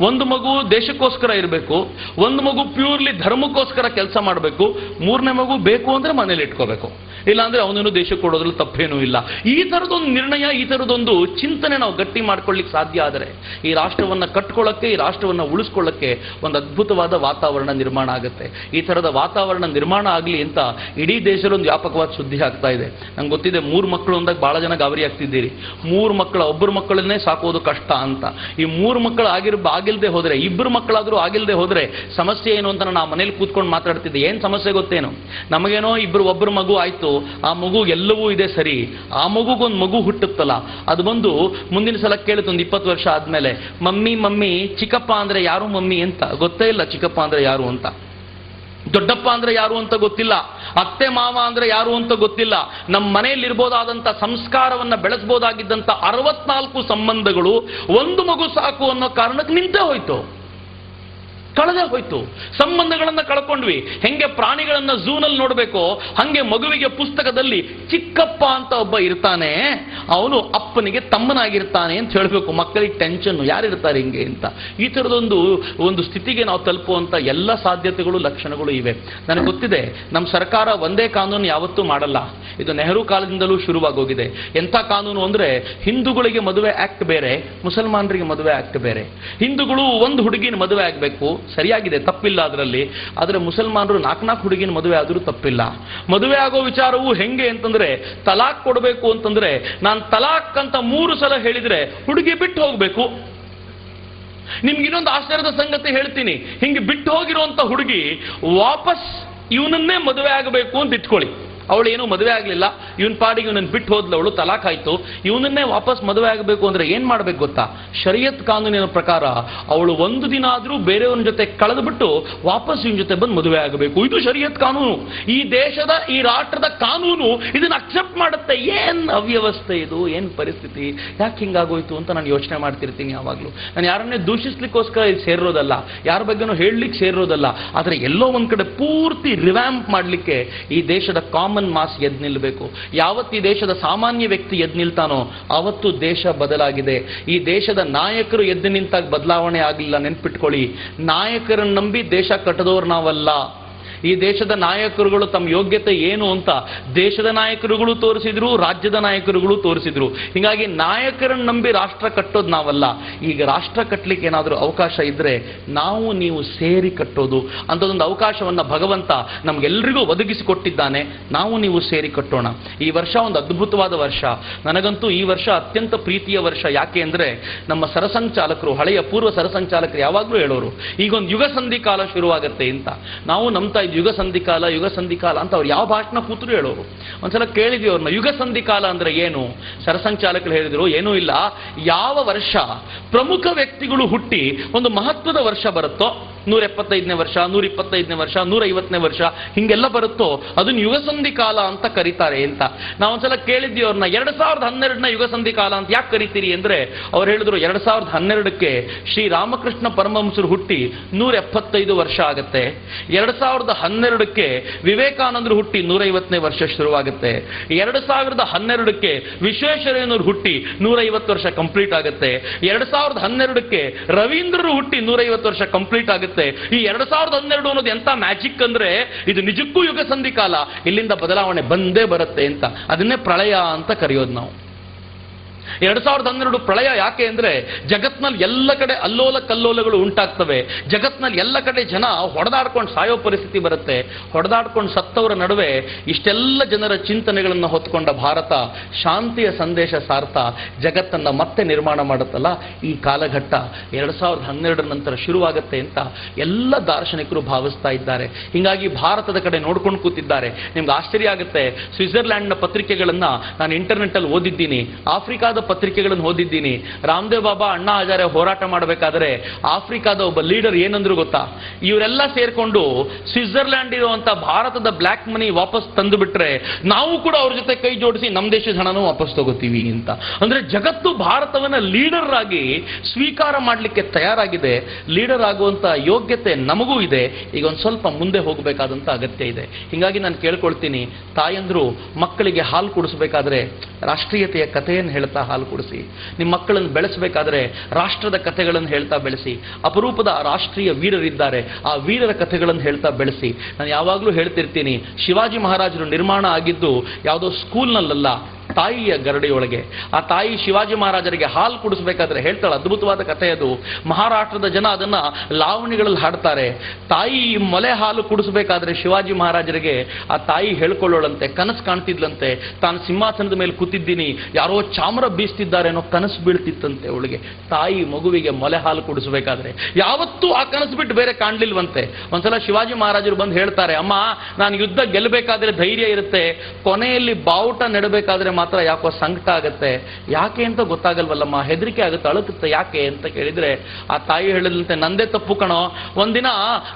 ಒಂದು ಮಗು ದೇಶಕ್ಕೋಸ್ಕರ ಇರಬೇಕು, ಒಂದು ಮಗು ಪ್ಯೂರ್ಲಿ ಧರ್ಮಕ್ಕೋಸ್ಕರ ಕೆಲಸ ಮಾಡಬೇಕು, 3ನೇ ಮಗು ಬೇಕು ಅಂದ್ರೆ ಮನೇಲಿ ಇಟ್ಕೋಬೇಕು. ಇಲ್ಲಾಂದ್ರೆ ಅವನನ್ನು ದೇಶಕ್ಕೆ ಕೊಡೋದ್ರಲ್ಲಿ ತಪ್ಪೇನೂ ಇಲ್ಲ. ಈ ಥರದೊಂದು ನಿರ್ಣಯ, ಈ ಥರದೊಂದು ಚಿಂತನೆ ನಾವು ಗಟ್ಟಿ ಮಾಡ್ಕೊಳ್ಳಿಕ್ಕೆ ಸಾಧ್ಯ ಆದರೆ ಈ ರಾಷ್ಟ್ರವನ್ನ ಕಟ್ಕೊಳ್ಳೋಕ್ಕೆ, ಈ ರಾಷ್ಟ್ರವನ್ನ ಉಳಿಸ್ಕೊಳ್ಳೋಕ್ಕೆ ಒಂದು ಅದ್ಭುತವಾದ ವಾತಾವರಣ ನಿರ್ಮಾಣ ಆಗುತ್ತೆ. ಈ ಥರದ ವಾತಾವರಣ ನಿರ್ಮಾಣ ಆಗಲಿ ಅಂತ ಇಡೀ ದೇಶದೊಂದು ವ್ಯಾಪಕವಾದ ಸುದ್ದಿ ಆಗ್ತಾ ಇದೆ. ನಂಗೆ ಗೊತ್ತಿದೆ, 3 ಮಕ್ಕಳು ಅಂದಾಗ ಬಹಳ ಜನ ಗಾಬರಿ ಆಗ್ತಿದ್ದೀರಿ. 3 ಮಕ್ಕಳು, ಒಬ್ಬರು ಮಕ್ಕಳನ್ನೇ ಸಾಕೋದು ಕಷ್ಟ ಅಂತ. ಈ 3 ಮಕ್ಕಳು ಆಗಿಲ್ದೆ ಹೋದ್ರೆ, 2 ಮಕ್ಕಳಾದ್ರೂ ಆಗಿಲ್ದೆ ಹೋದ್ರೆ ಸಮಸ್ಯೆ ಏನು ಅಂತ ನಾನು ಆ ಮನೇಲಿ ಕೂತ್ಕೊಂಡು ಮಾತಾಡ್ತಿದ್ದೆ. ಏನ್ ಸಮಸ್ಯೆ ಗೊತ್ತೇನು? ನಮಗೇನೋ ಒಬ್ಬರು ಮಗು ಆಯ್ತು, ಆ ಮಗು ಎಲ್ಲವೂ ಇದೆ ಸರಿ, ಆ ಮಗುಗೊಂದು ಮಗು ಹುಟ್ಟುತ್ತಲ್ಲ, ಅದು ಬಂದು ಮುಂದಿನ ಸಲ ಕೇಳುತ್ತೆ ಒಂದು 20 ವರ್ಷ ಆದ್ಮೇಲೆ, ಮಮ್ಮಿ ಚಿಕ್ಕಪ್ಪ ಅಂದ್ರೆ ಯಾರು ಮಮ್ಮಿ ಅಂತ ಗೊತ್ತೇ ಇಲ್ಲ. ಚಿಕ್ಕಪ್ಪ ಅಂದ್ರೆ ಯಾರು ಅಂತ, ದೊಡ್ಡಪ್ಪ ಅಂದ್ರೆ ಯಾರು ಅಂತ ಗೊತ್ತಿಲ್ಲ, ಅತ್ತೆ ಮಾವ ಅಂದ್ರೆ ಯಾರು ಅಂತ ಗೊತ್ತಿಲ್ಲ. ನಮ್ಮ ಮನೆಯಲ್ಲಿ ಇರ್ಬೋದಾದಂತ ಸಂಸ್ಕಾರವನ್ನ ಬೆಳೆಸಬಹುದಾಗಿದ್ದಂತ 64 ಸಂಬಂಧಗಳು ಒಂದು ಮಗು ಸಾಕು ಅನ್ನೋ ಕಾರಣಕ್ಕೆ ನಿಂತೇ ಹೋಯ್ತು. ಕಳೆದೇ ಹೋಯ್ತು. ಸಂಬಂಧಗಳನ್ನ ಕಳ್ಕೊಂಡ್ವಿ. ಹೆಂಗೆ ಪ್ರಾಣಿಗಳನ್ನ ಝೂನಲ್ಲಿ ನೋಡ್ಬೇಕೋ ಹಂಗೆ ಮಗುವಿಗೆ ಪುಸ್ತಕದಲ್ಲಿ ಚಿಕ್ಕಪ್ಪ ಅಂತ ಒಬ್ಬ ಇರ್ತಾನೆ, ಅವನು ಅಪ್ಪನಿಗೆ ತಮ್ಮನಾಗಿರ್ತಾನೆ ಅಂತ ಹೇಳ್ಬೇಕು. ಮಕ್ಕಳಿಗೆ ಟೆನ್ಷನ್, ಯಾರಿರ್ತಾರೆ ಹಿಂಗೆ ಅಂತ. ಈ ಥರದೊಂದು ಸ್ಥಿತಿಗೆ ನಾವು ತಲುಪುವಂತ ಎಲ್ಲ ಸಾಧ್ಯತೆಗಳು ಲಕ್ಷಣಗಳು ಇವೆ. ನನಗೆ ಗೊತ್ತಿದೆ, ನಮ್ಮ ಸರ್ಕಾರ ಒಂದೇ ಕಾನೂನು ಯಾವತ್ತೂ ಮಾಡಲ್ಲ. ಇದು ನೆಹರು ಕಾಲದಿಂದಲೂ ಶುರುವಾಗೋಗಿದೆ. ಎಂಥ ಕಾನೂನು ಅಂದ್ರೆ, ಹಿಂದೂಗಳಿಗೆ ಮದುವೆ ಆಕ್ಟ್ ಬೇರೆ, ಮುಸಲ್ಮಾನರಿಗೆ ಮದುವೆ ಆಕ್ಟ್ ಬೇರೆ. ಹಿಂದೂಗಳು ಒಂದು ಹುಡುಗಿನ ಮದುವೆ ಆಗಬೇಕು, ಸರಿಯಾಗಿದೆ, ತಪ್ಪಿಲ್ಲ ಅದರಲ್ಲಿ. ಆದರೆ ಮುಸಲ್ಮಾನರು 4 ಹುಡುಗಿನ ಮದುವೆ ಆದರೂ ತಪ್ಪಿಲ್ಲ. ಮದುವೆ ಆಗೋ ವಿಚಾರವು ಹೆಂಗೆ ಅಂತಂದ್ರೆ, ತಲಾಕ್ ಕೊಡಬೇಕು ಅಂತಂದ್ರೆ ನಾನು ತಲಾಕ್ ಅಂತ 3 ಸಲ ಹೇಳಿದ್ರೆ ಹುಡುಗಿ ಬಿಟ್ಟು ಹೋಗ್ಬೇಕು. ನಿಮ್ಗೆ ಇನ್ನೊಂದು ಆಶ್ಚರ್ಯದ ಸಂಗತಿ ಹೇಳ್ತೀನಿ. ಹಿಂಗೆ ಬಿಟ್ಟು ಹೋಗಿರುವಂತ ಹುಡುಗಿ ವಾಪಸ್ ಇವನನ್ನೇ ಮದುವೆ ಆಗಬೇಕು ಅಂತ ಇಟ್ಕೊಳ್ಳಿ. ಅವಳು ಏನೂ ಮದುವೆ ಆಗಲಿಲ್ಲ, ಇವನ್ ಪಾಡಿಗೆ ಇವನನ್ನು ಬಿಟ್ಟು ಹೋದ್ಲು, ಅವಳು ತಲಾಕ್ ಆಯ್ತು, ಇವನನ್ನೇ ವಾಪಸ್ ಮದುವೆ ಆಗಬೇಕು ಅಂದ್ರೆ ಏನ್ ಮಾಡ್ಬೇಕು ಗೊತ್ತಾ? ಶರಿಯತ್ ಕಾನೂನಿನ ಪ್ರಕಾರ ಅವಳು 1 ದಿನ ಆದ್ರೂ ಬೇರೆಯವನ ಜೊತೆ ಕಳೆದು ಬಿಟ್ಟು ವಾಪಸ್ ಇವನ್ ಜೊತೆ ಬಂದು ಮದುವೆ ಆಗಬೇಕು. ಇದು ಶರಿಯತ್ ಕಾನೂನು. ಈ ದೇಶದ, ಈ ರಾಷ್ಟ್ರದ ಕಾನೂನು ಇದನ್ನ ಅಕ್ಸೆಪ್ಟ್ ಮಾಡುತ್ತೆ. ಏನ್ ಅವ್ಯವಸ್ಥೆ ಇದು, ಏನ್ ಪರಿಸ್ಥಿತಿ, ಯಾಕೆ ಹಿಂಗಾಗೋಯ್ತು ಅಂತ ನಾನು ಯೋಚನೆ ಮಾಡ್ತಿರ್ತೀನಿ ಯಾವಾಗ್ಲೂ. ನಾನು ಯಾರನ್ನೇ ದೂಷಿಸ್ಲಿಕ್ಕೋಸ್ಕರ ಇಲ್ಲಿ ಸೇರಿರೋದಲ್ಲ, ಯಾರ ಬಗ್ಗೆನೂ ಹೇಳಲಿಕ್ಕೆ ಸೇರಿರೋದಲ್ಲ. ಆದ್ರೆ ಎಲ್ಲೋ ಒಂದ್ ಕಡೆ ಪೂರ್ತಿ ರಿವ್ಯಾಂಪ್ ಮಾಡ್ಲಿಕ್ಕೆ ಈ ದೇಶದ ಕಾಮನ್ ಮಾಸ್ ಎದ್ದು ನಿಲ್ಲಬೇಕು. ಯಾವತ್ತು ಈ ದೇಶದ ಸಾಮಾನ್ಯ ವ್ಯಕ್ತಿ ಎದ್ದು ನಿಲ್ತಾನೋ ಅವತ್ತು ದೇಶ ಬದಲಾಗಿದೆ. ಈ ದೇಶದ ನಾಯಕರು ಎದ್ದು ನಿಂತಾಗ ಬದಲಾವಣೆ ಆಗಲಿಲ್ಲ. ನೆನ್ಪಿಟ್ಕೊಳ್ಳಿ, ನಾಯಕರನ್ನು ನಂಬಿ ದೇಶ ಕಟ್ಟದವ್ರು ನಾವಲ್ಲ. ಈ ದೇಶದ ನಾಯಕರುಗಳು ತಮ್ಮ ಯೋಗ್ಯತೆ ಏನು ಅಂತ ದೇಶದ ನಾಯಕರುಗಳು ತೋರಿಸಿದ್ರು, ರಾಜ್ಯದ ನಾಯಕರುಗಳು ತೋರಿಸಿದ್ರು. ಹೀಗಾಗಿ ನಾಯಕರನ್ನು ನಂಬಿ ರಾಷ್ಟ್ರ ಕಟ್ಟೋದು ನಾವಲ್ಲ. ಈಗ ರಾಷ್ಟ್ರ ಕಟ್ಟಲಿಕ್ಕೆ ಏನಾದರೂ ಅವಕಾಶ ಇದ್ರೆ ನಾವು ನೀವು ಸೇರಿ ಕಟ್ಟೋದು ಅಂಥದ್ದೊಂದು ಅವಕಾಶವನ್ನ ಭಗವಂತ ನಮ್ಗೆಲ್ರಿಗೂ ಒದಗಿಸಿಕೊಟ್ಟಿದ್ದಾನೆ. ನಾವು ನೀವು ಸೇರಿ ಕಟ್ಟೋಣ. ಈ ವರ್ಷ ಒಂದು ಅದ್ಭುತವಾದ ವರ್ಷ. ನನಗಂತೂ ಈ ವರ್ಷ ಅತ್ಯಂತ ಪ್ರೀತಿಯ ವರ್ಷ. ಯಾಕೆ ಅಂದ್ರೆ, ನಮ್ಮ ಸರಸಂಚಾಲಕರು, ಹಳೆಯ ಪೂರ್ವ ಸರಸಂಚಾಲಕರು ಯಾವಾಗಲೂ ಹೇಳೋರು, ಈಗೊಂದು ಯುಗ ಸಂಧಿ ಕಾಲ ಶುರುವಾಗತ್ತೆ ಅಂತ. ನಾವು ನಂಬ್ತಾ ಯುಗ ಸಂಧಿಕಾಲ, ಯುಗ ಸಂಧಿಕಾಲ ಅಂತ ಅವ್ರು ಯಾವ ಭಾಷಣ ಕೂತರು ಹೇಳೋರು. ಒಂದ್ಸಲ ಕೇಳಿದ್ವಿ ಅವ್ರನ್ನ, ಯುಗ ಸಂಧಿಕಾಲ ಅಂದ್ರೆ ಏನು? ಸರಸಂಚಾಲಕರು ಹೇಳಿದ್ರು, ಏನೂ ಇಲ್ಲ, ಯಾವ ವರ್ಷ ಪ್ರಮುಖ ವ್ಯಕ್ತಿಗಳು ಹುಟ್ಟಿ ಒಂದು ಮಹತ್ವದ ವರ್ಷ ಬರುತ್ತೋ, 175ನೇ ವರ್ಷ, 125ನೇ ವರ್ಷ, 150ನೇ ವರ್ಷ ಹಿಂಗೆಲ್ಲ ಬರುತ್ತೋ ಅದನ್ನ ಯುಗ ಸಂಧಿ ಕಾಲ ಅಂತ ಕರೀತಾರೆ ಅಂತ. ನಾವೊಂದ್ಸಲ ಕೇಳಿದ್ವಿ ಅವ್ರನ್ನ, 2012ನ ಯುಗ ಸಂಧಿ ಕಾಲ ಅಂತ ಯಾಕೆ ಕರಿತೀರಿ ಅಂದ್ರೆ, ಅವ್ರು ಹೇಳಿದ್ರು 2012ಕ್ಕೆ ಶ್ರೀ ರಾಮಕೃಷ್ಣ ಪರಮಹಂಸರು ಹುಟ್ಟಿ 175 ವರ್ಷ ಆಗತ್ತೆ. 2012ಕ್ಕೆ ವಿವೇಕಾನಂದರು ಹುಟ್ಟಿ 150ನೇ ವರ್ಷ ಶುರುವಾಗುತ್ತೆ. 2012ಕ್ಕೆ ವಿಶ್ವೇಶ್ವರಯ್ಯನವರು ಹುಟ್ಟಿ 150 ವರ್ಷ ಕಂಪ್ಲೀಟ್ ಆಗುತ್ತೆ. 2012ಕ್ಕೆ ರವೀಂದ್ರರು ಹುಟ್ಟಿ 150 ವರ್ಷ ಕಂಪ್ಲೀಟ್ ಆಗುತ್ತೆ. ಈ 2012 ಅನ್ನೋದು ಎಂತ ಮ್ಯಾಜಿಕ್ ಅಂದ್ರೆ, ಇದು ನಿಜಕ್ಕೂ ಯುಗ ಸಂಧಿ ಕಾಲ. ಇಲ್ಲಿಂದ ಬದಲಾವಣೆ ಬಂದೇ ಬರುತ್ತೆ ಅಂತ. ಅದನ್ನೇ ಪ್ರಳಯ ಅಂತ ಕರೆಯೋದು ನಾವು. 2012 ಪ್ರಳಯ ಯಾಕೆ ಅಂದ್ರೆ, ಜಗತ್ನಲ್ಲಿ ಎಲ್ಲ ಕಡೆ ಅಲ್ಲೋಲ ಕಲ್ಲೋಲಗಳು ಉಂಟಾಗ್ತವೆ. ಜಗತ್ನಲ್ಲಿ ಎಲ್ಲ ಕಡೆ ಜನ ಹೊಡೆದಾಡ್ಕೊಂಡು ಸಾಯೋ ಪರಿಸ್ಥಿತಿ ಬರುತ್ತೆ. ಹೊಡೆದಾಡ್ಕೊಂಡು ಸತ್ತವರ ನಡುವೆ ಇಷ್ಟೆಲ್ಲ ಜನರ ಚಿಂತನೆಗಳನ್ನು ಹೊತ್ಕೊಂಡ ಭಾರತ ಶಾಂತಿಯ ಸಂದೇಶ ಸಾರ್ತಾ ಜಗತ್ತನ್ನ ಮತ್ತೆ ನಿರ್ಮಾಣ ಮಾಡುತ್ತಲ್ಲ, ಈ ಕಾಲಘಟ್ಟ 2012 ನಂತರ ಶುರುವಾಗುತ್ತೆ ಅಂತ ಎಲ್ಲ ದಾರ್ಶನಿಕರು ಭಾವಿಸ್ತಾ ಇದ್ದಾರೆ. ಹೀಗಾಗಿ ಭಾರತದ ಕಡೆ ನೋಡ್ಕೊಂಡು ಕೂತಿದ್ದಾರೆ. ನಿಮ್ಗೆ ಆಶ್ಚರ್ಯ ಆಗುತ್ತೆ, ಸ್ವಿಟ್ಜರ್ಲ್ಯಾಂಡ್ನ ಪತ್ರಿಕೆಗಳನ್ನ ನಾನು ಇಂಟರ್ನೆಟ್ ಅಲ್ಲಿ ಓದಿದ್ದೀನಿ, ಆಫ್ರಿಕಾದ ಪತ್ರಿಕೆಗಳನ್ನು ಓದಿದ್ದೀನಿ. ರಾಮದೇವ್ ಬಾಬಾ, ಅಣ್ಣಾ ಹಜಾರೆ ಹೋರಾಟ ಮಾಡಬೇಕಾದ್ರೆ ಆಫ್ರಿಕಾದ ಒಬ್ಬ ಲೀಡರ್ ಏನಂದ್ರು ಗೊತ್ತಾ? ಇವರೆಲ್ಲ ಸೇರ್ಕೊಂಡು ಸ್ವಿಟ್ಜರ್ಲ್ಯಾಂಡ್ ಇರುವಂತ ಭಾರತದ ಬ್ಲಾಕ್ ಮನಿ ವಾಪಸ್ ತಂದು ಬಿಟ್ರೆ ನಾವು ಕೂಡ ಅವ್ರ ಜೊತೆ ಕೈ ಜೋಡಿಸಿ ನಮ್ಮ ದೇಶದ ಹಣನೂ ವಾಪಸ್ ತಗೋತೀವಿ ಅಂತ. ಅಂದ್ರೆ ಜಗತ್ತು ಭಾರತವನ್ನ ಲೀಡರ್ ಆಗಿ ಸ್ವೀಕಾರ ಮಾಡಲಿಕ್ಕೆ ತಯಾರಾಗಿದೆ. ಲೀಡರ್ ಆಗುವಂತ ಯೋಗ್ಯತೆ ನಮಗೂ ಇದೆ. ಈಗ ಒಂದು ಸ್ವಲ್ಪ ಮುಂದೆ ಹೋಗಬೇಕಾದಂತ ಅಗತ್ಯ ಇದೆ. ಹೀಗಾಗಿ ನಾನು ಕೇಳ್ಕೊಳ್ತೀನಿ, ತಾಯಂದ್ರು ಮಕ್ಕಳಿಗೆ ಹಾಲು ಕುಡಿಸಬೇಕಾದ್ರೆ ರಾಷ್ಟ್ರೀಯತೆಯ ಕಥೆಯನ್ನು ಹೇಳ್ತಾ ಹಾಲು ಕುಡಿಸಿ. ನಿಮ್ಮ ಮಕ್ಕಳನ್ನು ಬೆಳೆಸಬೇಕಾದ್ರೆ ರಾಷ್ಟ್ರದ ಕಥೆಗಳನ್ನು ಹೇಳ್ತಾ ಬೆಳೆಸಿ. ಅಪರೂಪದ ರಾಷ್ಟ್ರೀಯ ವೀರರಿದ್ದಾರೆ, ಆ ವೀರರ ಕಥೆಗಳನ್ನು ಹೇಳ್ತಾ ಬೆಳೆಸಿ. ನಾನು ಯಾವಾಗಲೂ ಹೇಳ್ತಿರ್ತೀನಿ, ಶಿವಾಜಿ ಮಹಾರಾಜರು ನಿರ್ಮಾಣ ಆಗಿದ್ದು ಯಾವುದೋ ಸ್ಕೂಲ್ನಲ್ಲ, ತಾಯಿಯ ಗರಡಿಯೊಳಗೆ. ಆ ತಾಯಿ ಶಿವಾಜಿ ಮಹಾರಾಜರಿಗೆ ಹಾಲು ಕುಡಿಸ್ಬೇಕಾದ್ರೆ ಹೇಳ್ತಾಳೆ, ಅದ್ಭುತವಾದ ಕಥೆ ಅದು. ಮಹಾರಾಷ್ಟ್ರದ ಜನ ಅದನ್ನ ಲಾವಣಿಗಳಲ್ಲಿ ಹಾಡ್ತಾರೆ. ತಾಯಿ ಮೊಲೆ ಹಾಲು ಕುಡಿಸ್ಬೇಕಾದ್ರೆ ಶಿವಾಜಿ ಮಹಾರಾಜರಿಗೆ ಆ ತಾಯಿ ಹೇಳ್ಕೊಳ್ಳೋಳಂತೆ, ಕನಸು ಕಾಣ್ತಿದ್ಲಂತೆ, ತಾನು ಸಿಂಹಾಸನದ ಮೇಲೆ ಕೂತಿದ್ದೀನಿ, ಯಾರೋ ಚಾಮರ ಬೀಸ್ತಿದ್ದಾರೆ ಅನ್ನೋ ಕನಸು ಬೀಳ್ತಿತ್ತಂತೆ ಅವಳಿಗೆ. ತಾಯಿ ಮಗುವಿಗೆ ಮೊಲೆ ಹಾಲು ಕುಡಿಸ್ಬೇಕಾದ್ರೆ ಯಾವತ್ತೂ ಆ ಕನಸು ಬಿಟ್ಟು ಬೇರೆ ಕಾಣ್ಲಿಲ್ವಂತೆ. ಒಂದ್ಸಲ ಶಿವಾಜಿ ಮಹಾರಾಜರು ಬಂದು ಹೇಳ್ತಾರೆ, ಅಮ್ಮ ನಾನು ಯುದ್ಧ ಗೆಲ್ಲಬೇಕಾದ್ರೆ ಧೈರ್ಯ ಇರುತ್ತೆ, ಕೊನೆಯಲ್ಲಿ ಬಾವುಟ ನೆಡಬೇಕಾದ್ರೆ ಮಾತ್ರ ಯಾಕೋ ಸಂಕಟ ಆಗತ್ತೆ. ಯಾಕೆ ಅಂತ ಗೊತ್ತಾಗಲ್ವಲ್ಲಮ್ಮ, ಹೆದರಿಕೆ ಆಗುತ್ತೆ, ಅಳುತ್ತೆ, ಯಾಕೆ ಅಂತ ಕೇಳಿದ್ರೆ ಆ ತಾಯಿ ಹೇಳಿದಂತೆ, ನಂದೇ ತಪ್ಪು ಕಣೋ, ಒಂದಿನ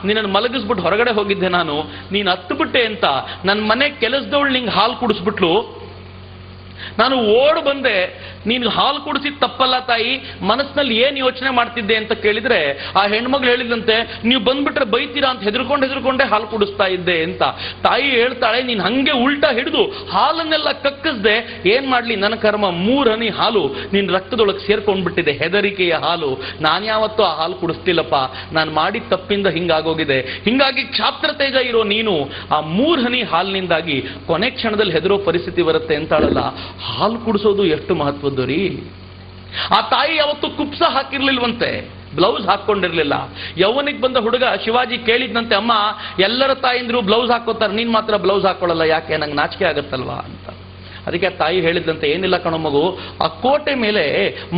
ನಿನ್ನನ್ನು ಮಲಗಿಸ್ಬಿಟ್ಟು ಹೊರಗಡೆ ಹೋಗಿದ್ದೆ ನಾನು, ನೀನು ಹತ್ತು ಬಿಟ್ಟೆ ಅಂತ ನನ್ನ ಮನೆ ಕೆಲಸದವಳು ನಿಂಗೆ ಹಾಲು ಕುಡಿಸ್ಬಿಟ್ಲು, ನಾನು ಓಡ್ ಬಂದೆ, ನೀನು ಹಾಲು ಕುಡಿಸಿದ ತಪ್ಪಲ್ಲ ತಾಯಿ, ಮನಸ್ಸಿನಲ್ಲಿ ಏನ್ ಯೋಚನೆ ಮಾಡ್ತಿದ್ದೆ ಅಂತ ಕೇಳಿದ್ರೆ ಆ ಹೆಣ್ಮಗಳು ಹೇಳಿದಂತೆ, ನೀವು ಬಂದ್ಬಿಟ್ರೆ ಬೈತೀರಾ ಅಂತ ಹೆದರ್ಕೊಂಡೇ ಹಾಲು ಕುಡಿಸ್ತಾ ಇದ್ದೆ ಅಂತ. ತಾಯಿ ಹೇಳ್ತಾಳೆ, ನೀನ್ ಹಂಗೆ ಉಲ್ಟಾ ಹಿಡಿದು ಹಾಲನ್ನೆಲ್ಲ ಕಕ್ಕಿಸ್ದೆ, ಏನ್ ಮಾಡ್ಲಿ ನನ್ನ ಕರ್ಮ, 3 ಹನಿ ಹಾಲು ನಿನ್ ರಕ್ತದೊಳಗೆ ಸೇರ್ಕೊಂಡ್ಬಿಟ್ಟಿದೆ, ಹೆದರಿಕೆಯ ಹಾಲು. ನಾನ್ಯಾವತ್ತೂ ಆ ಹಾಲು ಕುಡಿಸ್ತಿಲ್ಲಪ್ಪ, ನಾನು ಮಾಡಿದ ತಪ್ಪಿಂದ ಹಿಂಗಾಗೋಗಿದೆ. ಹಿಂಗಾಗಿ ಕ್ಷಾತ್ರ ತೇಜ ಇರೋ ನೀನು ಆ 3 ಹನಿ ಹಾಲಿನಿಂದಾಗಿ ಕೊನೆ ಕ್ಷಣದಲ್ಲಿ ಹೆದರೋ ಪರಿಸ್ಥಿತಿ ಬರುತ್ತೆ ಅಂತಾಳಲ್ಲ. ಹಾಲು ಕುಡಿಸೋದು ಎಷ್ಟು ಮಹತ್ವದ್ದು ರೀ. ಆ ತಾಯಿ ಯಾವತ್ತು ಕುಪ್ಸ ಹಾಕಿರ್ಲಿಲ್ವಂತೆ, ಬ್ಲೌಸ್ ಹಾಕೊಂಡಿರ್ಲಿಲ್ಲ. ಯೌವನಿಗೆ ಬಂದ ಹುಡುಗ ಶಿವಾಜಿ ಕೇಳಿದ್ನಂತೆ, ಅಮ್ಮ ಎಲ್ಲರ ತಾಯಿಂದ್ರು ಬ್ಲೌಸ್ ಹಾಕೋತಾರೆ, ನೀನ್ ಮಾತ್ರ ಬ್ಲೌಸ್ ಹಾಕೊಳ್ಳಲ್ಲ ಯಾಕೆ, ನಂಗೆ ನಾಚಿಕೆ ಆಗತ್ತಲ್ವಾ ಅಂತ. ಅದಕ್ಕೆ ಆ ತಾಯಿ ಹೇಳಿದಂತೆ, ಏನಿಲ್ಲ ಕಣೋ ಮಗು, ಆ ಕೋಟೆ ಮೇಲೆ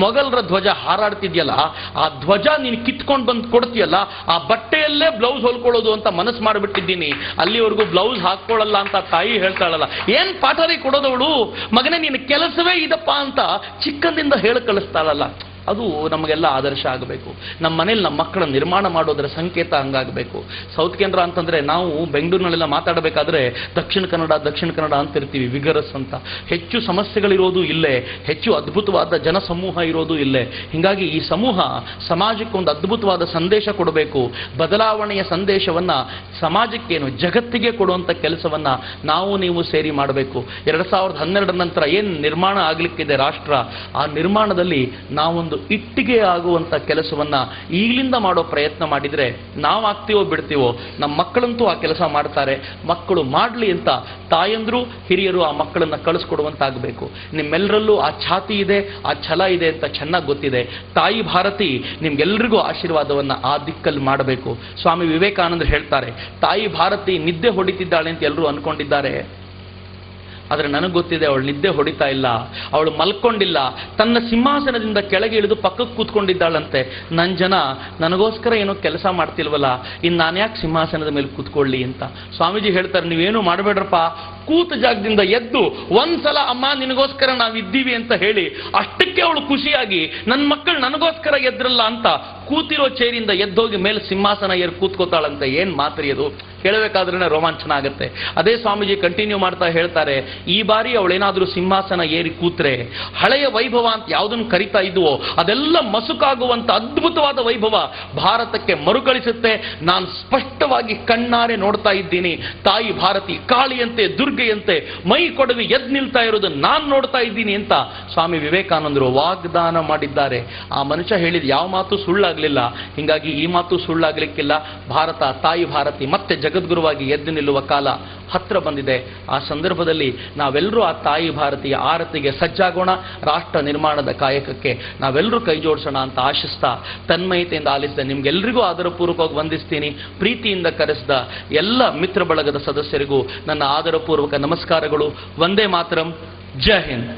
ಮೊಘಲರ ಧ್ವಜ ಹಾರಾಡ್ತಿದ್ಯಲ್ಲ, ಆ ಧ್ವಜ ನೀನು ಕಿತ್ಕೊಂಡು ಬಂದು ಕೊಡ್ತೀಯಲ್ಲ, ಆ ಬಟ್ಟೆಯಲ್ಲೇ ಬ್ಲೌಸ್ ಹೊಲ್ಕೊಳ್ಳೋದು ಅಂತ ಮನಸ್ಸು ಮಾಡಿಬಿಟ್ಟಿದ್ದೀನಿ, ಅಲ್ಲಿವರೆಗೂ ಬ್ಲೌಸ್ ಹಾಕೊಳ್ಳಲ್ಲ ಅಂತ ತಾಯಿ ಹೇಳ್ತಾಳಲ್ಲ. ಏನ್ ಪಾಠರಿ ಕೊಡೋದವಳು, ಮಗನೇ ನಿನ್ನ ಕೆಲಸವೇ ಇದಪ್ಪ ಅಂತ ಚಿಕ್ಕಂದಿಂದ ಹೇಳಿ ಕಳಿಸ್ತಾಳಲ್ಲ. ಅದು ನಮಗೆಲ್ಲ ಆದರ್ಶ ಆಗಬೇಕು. ನಮ್ಮ ಮನೇಲಿ ನಮ್ಮ ಮಕ್ಕಳ ನಿರ್ಮಾಣ ಮಾಡೋದರ ಸಂಕೇತ ಹಂಗಾಗಬೇಕು. ಸೌತ್ ಕೇಂದ್ರ ಅಂತಂದ್ರೆ ನಾವು ಬೆಂಗಳೂರಿನಲ್ಲೆಲ್ಲ ಮಾತಾಡಬೇಕಾದ್ರೆ ದಕ್ಷಿಣ ಕನ್ನಡ ಅಂತಿರ್ತೀವಿ, ವಿಗರಸ್ ಅಂತ. ಹೆಚ್ಚು ಸಮಸ್ಯೆಗಳಿರೋದು ಇಲ್ಲೇ, ಹೆಚ್ಚು ಅದ್ಭುತವಾದ ಜನಸಮೂಹ ಇರೋದು ಇಲ್ಲೇ. ಹೀಗಾಗಿ ಈ ಸಮೂಹ ಸಮಾಜಕ್ಕೆ ಒಂದು ಅದ್ಭುತವಾದ ಸಂದೇಶ ಕೊಡಬೇಕು. ಬದಲಾವಣೆಯ ಸಂದೇಶವನ್ನ ಸಮಾಜಕ್ಕೇನು ಜಗತ್ತಿಗೆ ಕೊಡುವಂತ ಕೆಲಸವನ್ನ ನಾವು ನೀವು ಸೇರಿ ಮಾಡಬೇಕು. 2012 ನಂತರ ಏನ್ ನಿರ್ಮಾಣ ಆಗ್ಲಿಕ್ಕಿದೆ ರಾಷ್ಟ್ರ, ಆ ನಿರ್ಮಾಣದಲ್ಲಿ ನಾವೊಂದು ಇಟ್ಟಿಗೆ ಆಗುವಂತ ಕೆಲಸವನ್ನ ಈಗಲಿಂದ ಮಾಡೋ ಪ್ರಯತ್ನ ಮಾಡಿದ್ರೆ ನಾವು ಆಗ್ತೀವೋ ಬಿಡ್ತೀವೋ, ನಮ್ಮ ಮಕ್ಕಳಂತೂ ಆ ಕೆಲಸ ಮಾಡ್ತಾರೆ. ಮಕ್ಕಳು ಮಾಡ್ಲಿ ಅಂತ ತಾಯಂದ್ರು ಹಿರಿಯರು ಆ ಮಕ್ಕಳನ್ನ ಕಳಿಸ್ಕೊಡುವಂತಾಗಬೇಕು. ನಿಮ್ಮೆಲ್ಲರಲ್ಲೂ ಆ ಛಾತಿ ಇದೆ, ಆ ಛಲ ಇದೆ ಅಂತ ಚೆನ್ನಾಗಿ ಗೊತ್ತಿದೆ. ತಾಯಿ ಭಾರತಿ ನಿಮ್ಗೆಲ್ರಿಗೂ ಆಶೀರ್ವಾದವನ್ನ ಆ ದಿಕ್ಕಲ್ಲಿ ಮಾಡಬೇಕು. ಸ್ವಾಮಿ ವಿವೇಕಾನಂದರು ಹೇಳ್ತಾರೆ, ತಾಯಿ ಭಾರತಿ ನಿದ್ದೆ ಹೊಡಿತಿದ್ದಾಳೆ ಅಂತ ಎಲ್ಲರೂ ಅನ್ಕೊಂಡಿದ್ದಾರೆ. ಆದರೆ ನನಗೆ ಗೊತ್ತಿದೆ, ಅವಳು ನಿದ್ದೆ ಹೊಡಿತಾ ಇಲ್ಲ, ಅವಳು ಮಲ್ಕೊಂಡಿಲ್ಲ, ತನ್ನ ಸಿಂಹಾಸನದಿಂದ ಕೆಳಗೆ ಇಳಿದು ಪಕ್ಕಕ್ಕೆ ಕೂತ್ಕೊಂಡಿದ್ದಾಳಂತೆ. ನನ್ನ ಜನ ನನಗೋಸ್ಕರ ಏನೋ ಕೆಲಸ ಮಾಡ್ತಿಲ್ವಲ್ಲ, ಇನ್ನು ನಾನು ಯಾಕೆ ಸಿಂಹಾಸನದ ಮೇಲೆ ಕೂತ್ಕೊಳ್ಳಿ ಅಂತ. ಸ್ವಾಮೀಜಿ ಹೇಳ್ತಾರೆ, ನೀವೇನು ಮಾಡಬೇಡ್ರಪ್ಪ, ಕೂತ ಜಾಗದಿಂದ ಎದ್ದು ಒಂದ್ಸಲ ಅಮ್ಮ ನಿನಗೋಸ್ಕರ ನಾವಿದ್ದೀವಿ ಅಂತ ಹೇಳಿ, ಅಷ್ಟಕ್ಕೆ ಅವಳು ಖುಷಿಯಾಗಿ ನನ್ನ ಮಕ್ಕಳು ನನಗೋಸ್ಕರ ಎದ್ರಲ್ಲ ಅಂತ ಕೂತಿರೋ ಚೇರಿಂದ ಎದ್ದೋಗಿ ಮೇಲೆ ಸಿಂಹಾಸನ ಏರ್ ಕೂತ್ಕೋತಾಳಂತೆ. ಏನ್ ಮಾತ್ರಿ ಅದು, ಹೇಳಬೇಕಾದ್ರೆ ರೋಮಾಂಚನ ಆಗುತ್ತೆ. ಅದೇ ಸ್ವಾಮೀಜಿ ಕಂಟಿನ್ಯೂ ಮಾಡ್ತಾ ಹೇಳ್ತಾರೆ, ಈ ಬಾರಿ ಅವಳೇನಾದ್ರೂ ಸಿಂಹಾಸನ ಏರಿ ಕೂತ್ರೆ ಹಳೆಯ ವೈಭವ ಅಂತ ಯಾವುದನ್ನು ಕರಿತಾ ಇದ್ವೋ ಅದೆಲ್ಲ ಮಸುಕಾಗುವಂತ ಅದ್ಭುತವಾದ ವೈಭವ ಭಾರತಕ್ಕೆ ಮರುಕಳಿಸುತ್ತೆ. ನಾನು ಸ್ಪಷ್ಟವಾಗಿ ಕಣ್ಣಾರೆ ನೋಡ್ತಾ ಇದ್ದೀನಿ. ತಾಯಿ ಭಾರತಿ ಕಾಳಿಯಂತೆ ದುರ್ಗೆಯಂತೆ ಮೈ ಕೊಡವಿ ಎದ್ ನಿಲ್ತಾ ಇರೋದು ನಾನು ನೋಡ್ತಾ ಇದ್ದೀನಿ ಅಂತ ಸ್ವಾಮಿ ವಿವೇಕಾನಂದರು ವಾಗ್ದಾನ ಮಾಡಿದ್ದಾರೆ. ಆ ಮನುಷ್ಯ ಹೇಳಿದ ಯಾವ ಮಾತು ಸುಳ್ಳಾಗ್ಲಿಲ್ಲ. ಹಿಂಗಾಗಿ ಈ ಮಾತು ಸುಳ್ಳಾಗ್ಲಿಕ್ಕಿಲ್ಲ. ಭಾರತ, ತಾಯಿ ಭಾರತಿ ಮತ್ತೆ ಜಗದ್ಗುರುವಾಗಿ ಎದ್ದು ನಿಲ್ಲುವ ಕಾಲ ಹತ್ರ ಬಂದಿದೆ. ಆ ಸಂದರ್ಭದಲ್ಲಿ ನಾವೆಲ್ಲರೂ ಆ ತಾಯಿ ಭಾರತೀಯ ಆರತಿಗೆ ಸಜ್ಜಾಗೋಣ. ರಾಷ್ಟ್ರ ನಿರ್ಮಾಣದ ಕಾಯಕಕ್ಕೆ ನಾವೆಲ್ಲರೂ ಕೈ ಜೋಡಿಸೋಣ ಅಂತ ಆಶಿಸ್ತಾ ತನ್ಮಯತೆಯಿಂದ ಆಲಿಸಿದ ನಿಮ್ಗೆಲ್ರಿಗೂ ಆದರಪೂರ್ವಕವಾಗಿ ವಂದಿಸ್ತೀನಿ. ಪ್ರೀತಿಯಿಂದ ಕರೆಸಿದ ಎಲ್ಲ ಮಿತ್ರ ಬಳಗದ ಸದಸ್ಯರಿಗೂ ನನ್ನ ಆದರಪೂರ್ವಕ ನಮಸ್ಕಾರಗಳು. ವಂದೇ ಮಾತರಂ. ಜೈ ಹಿಂದ್.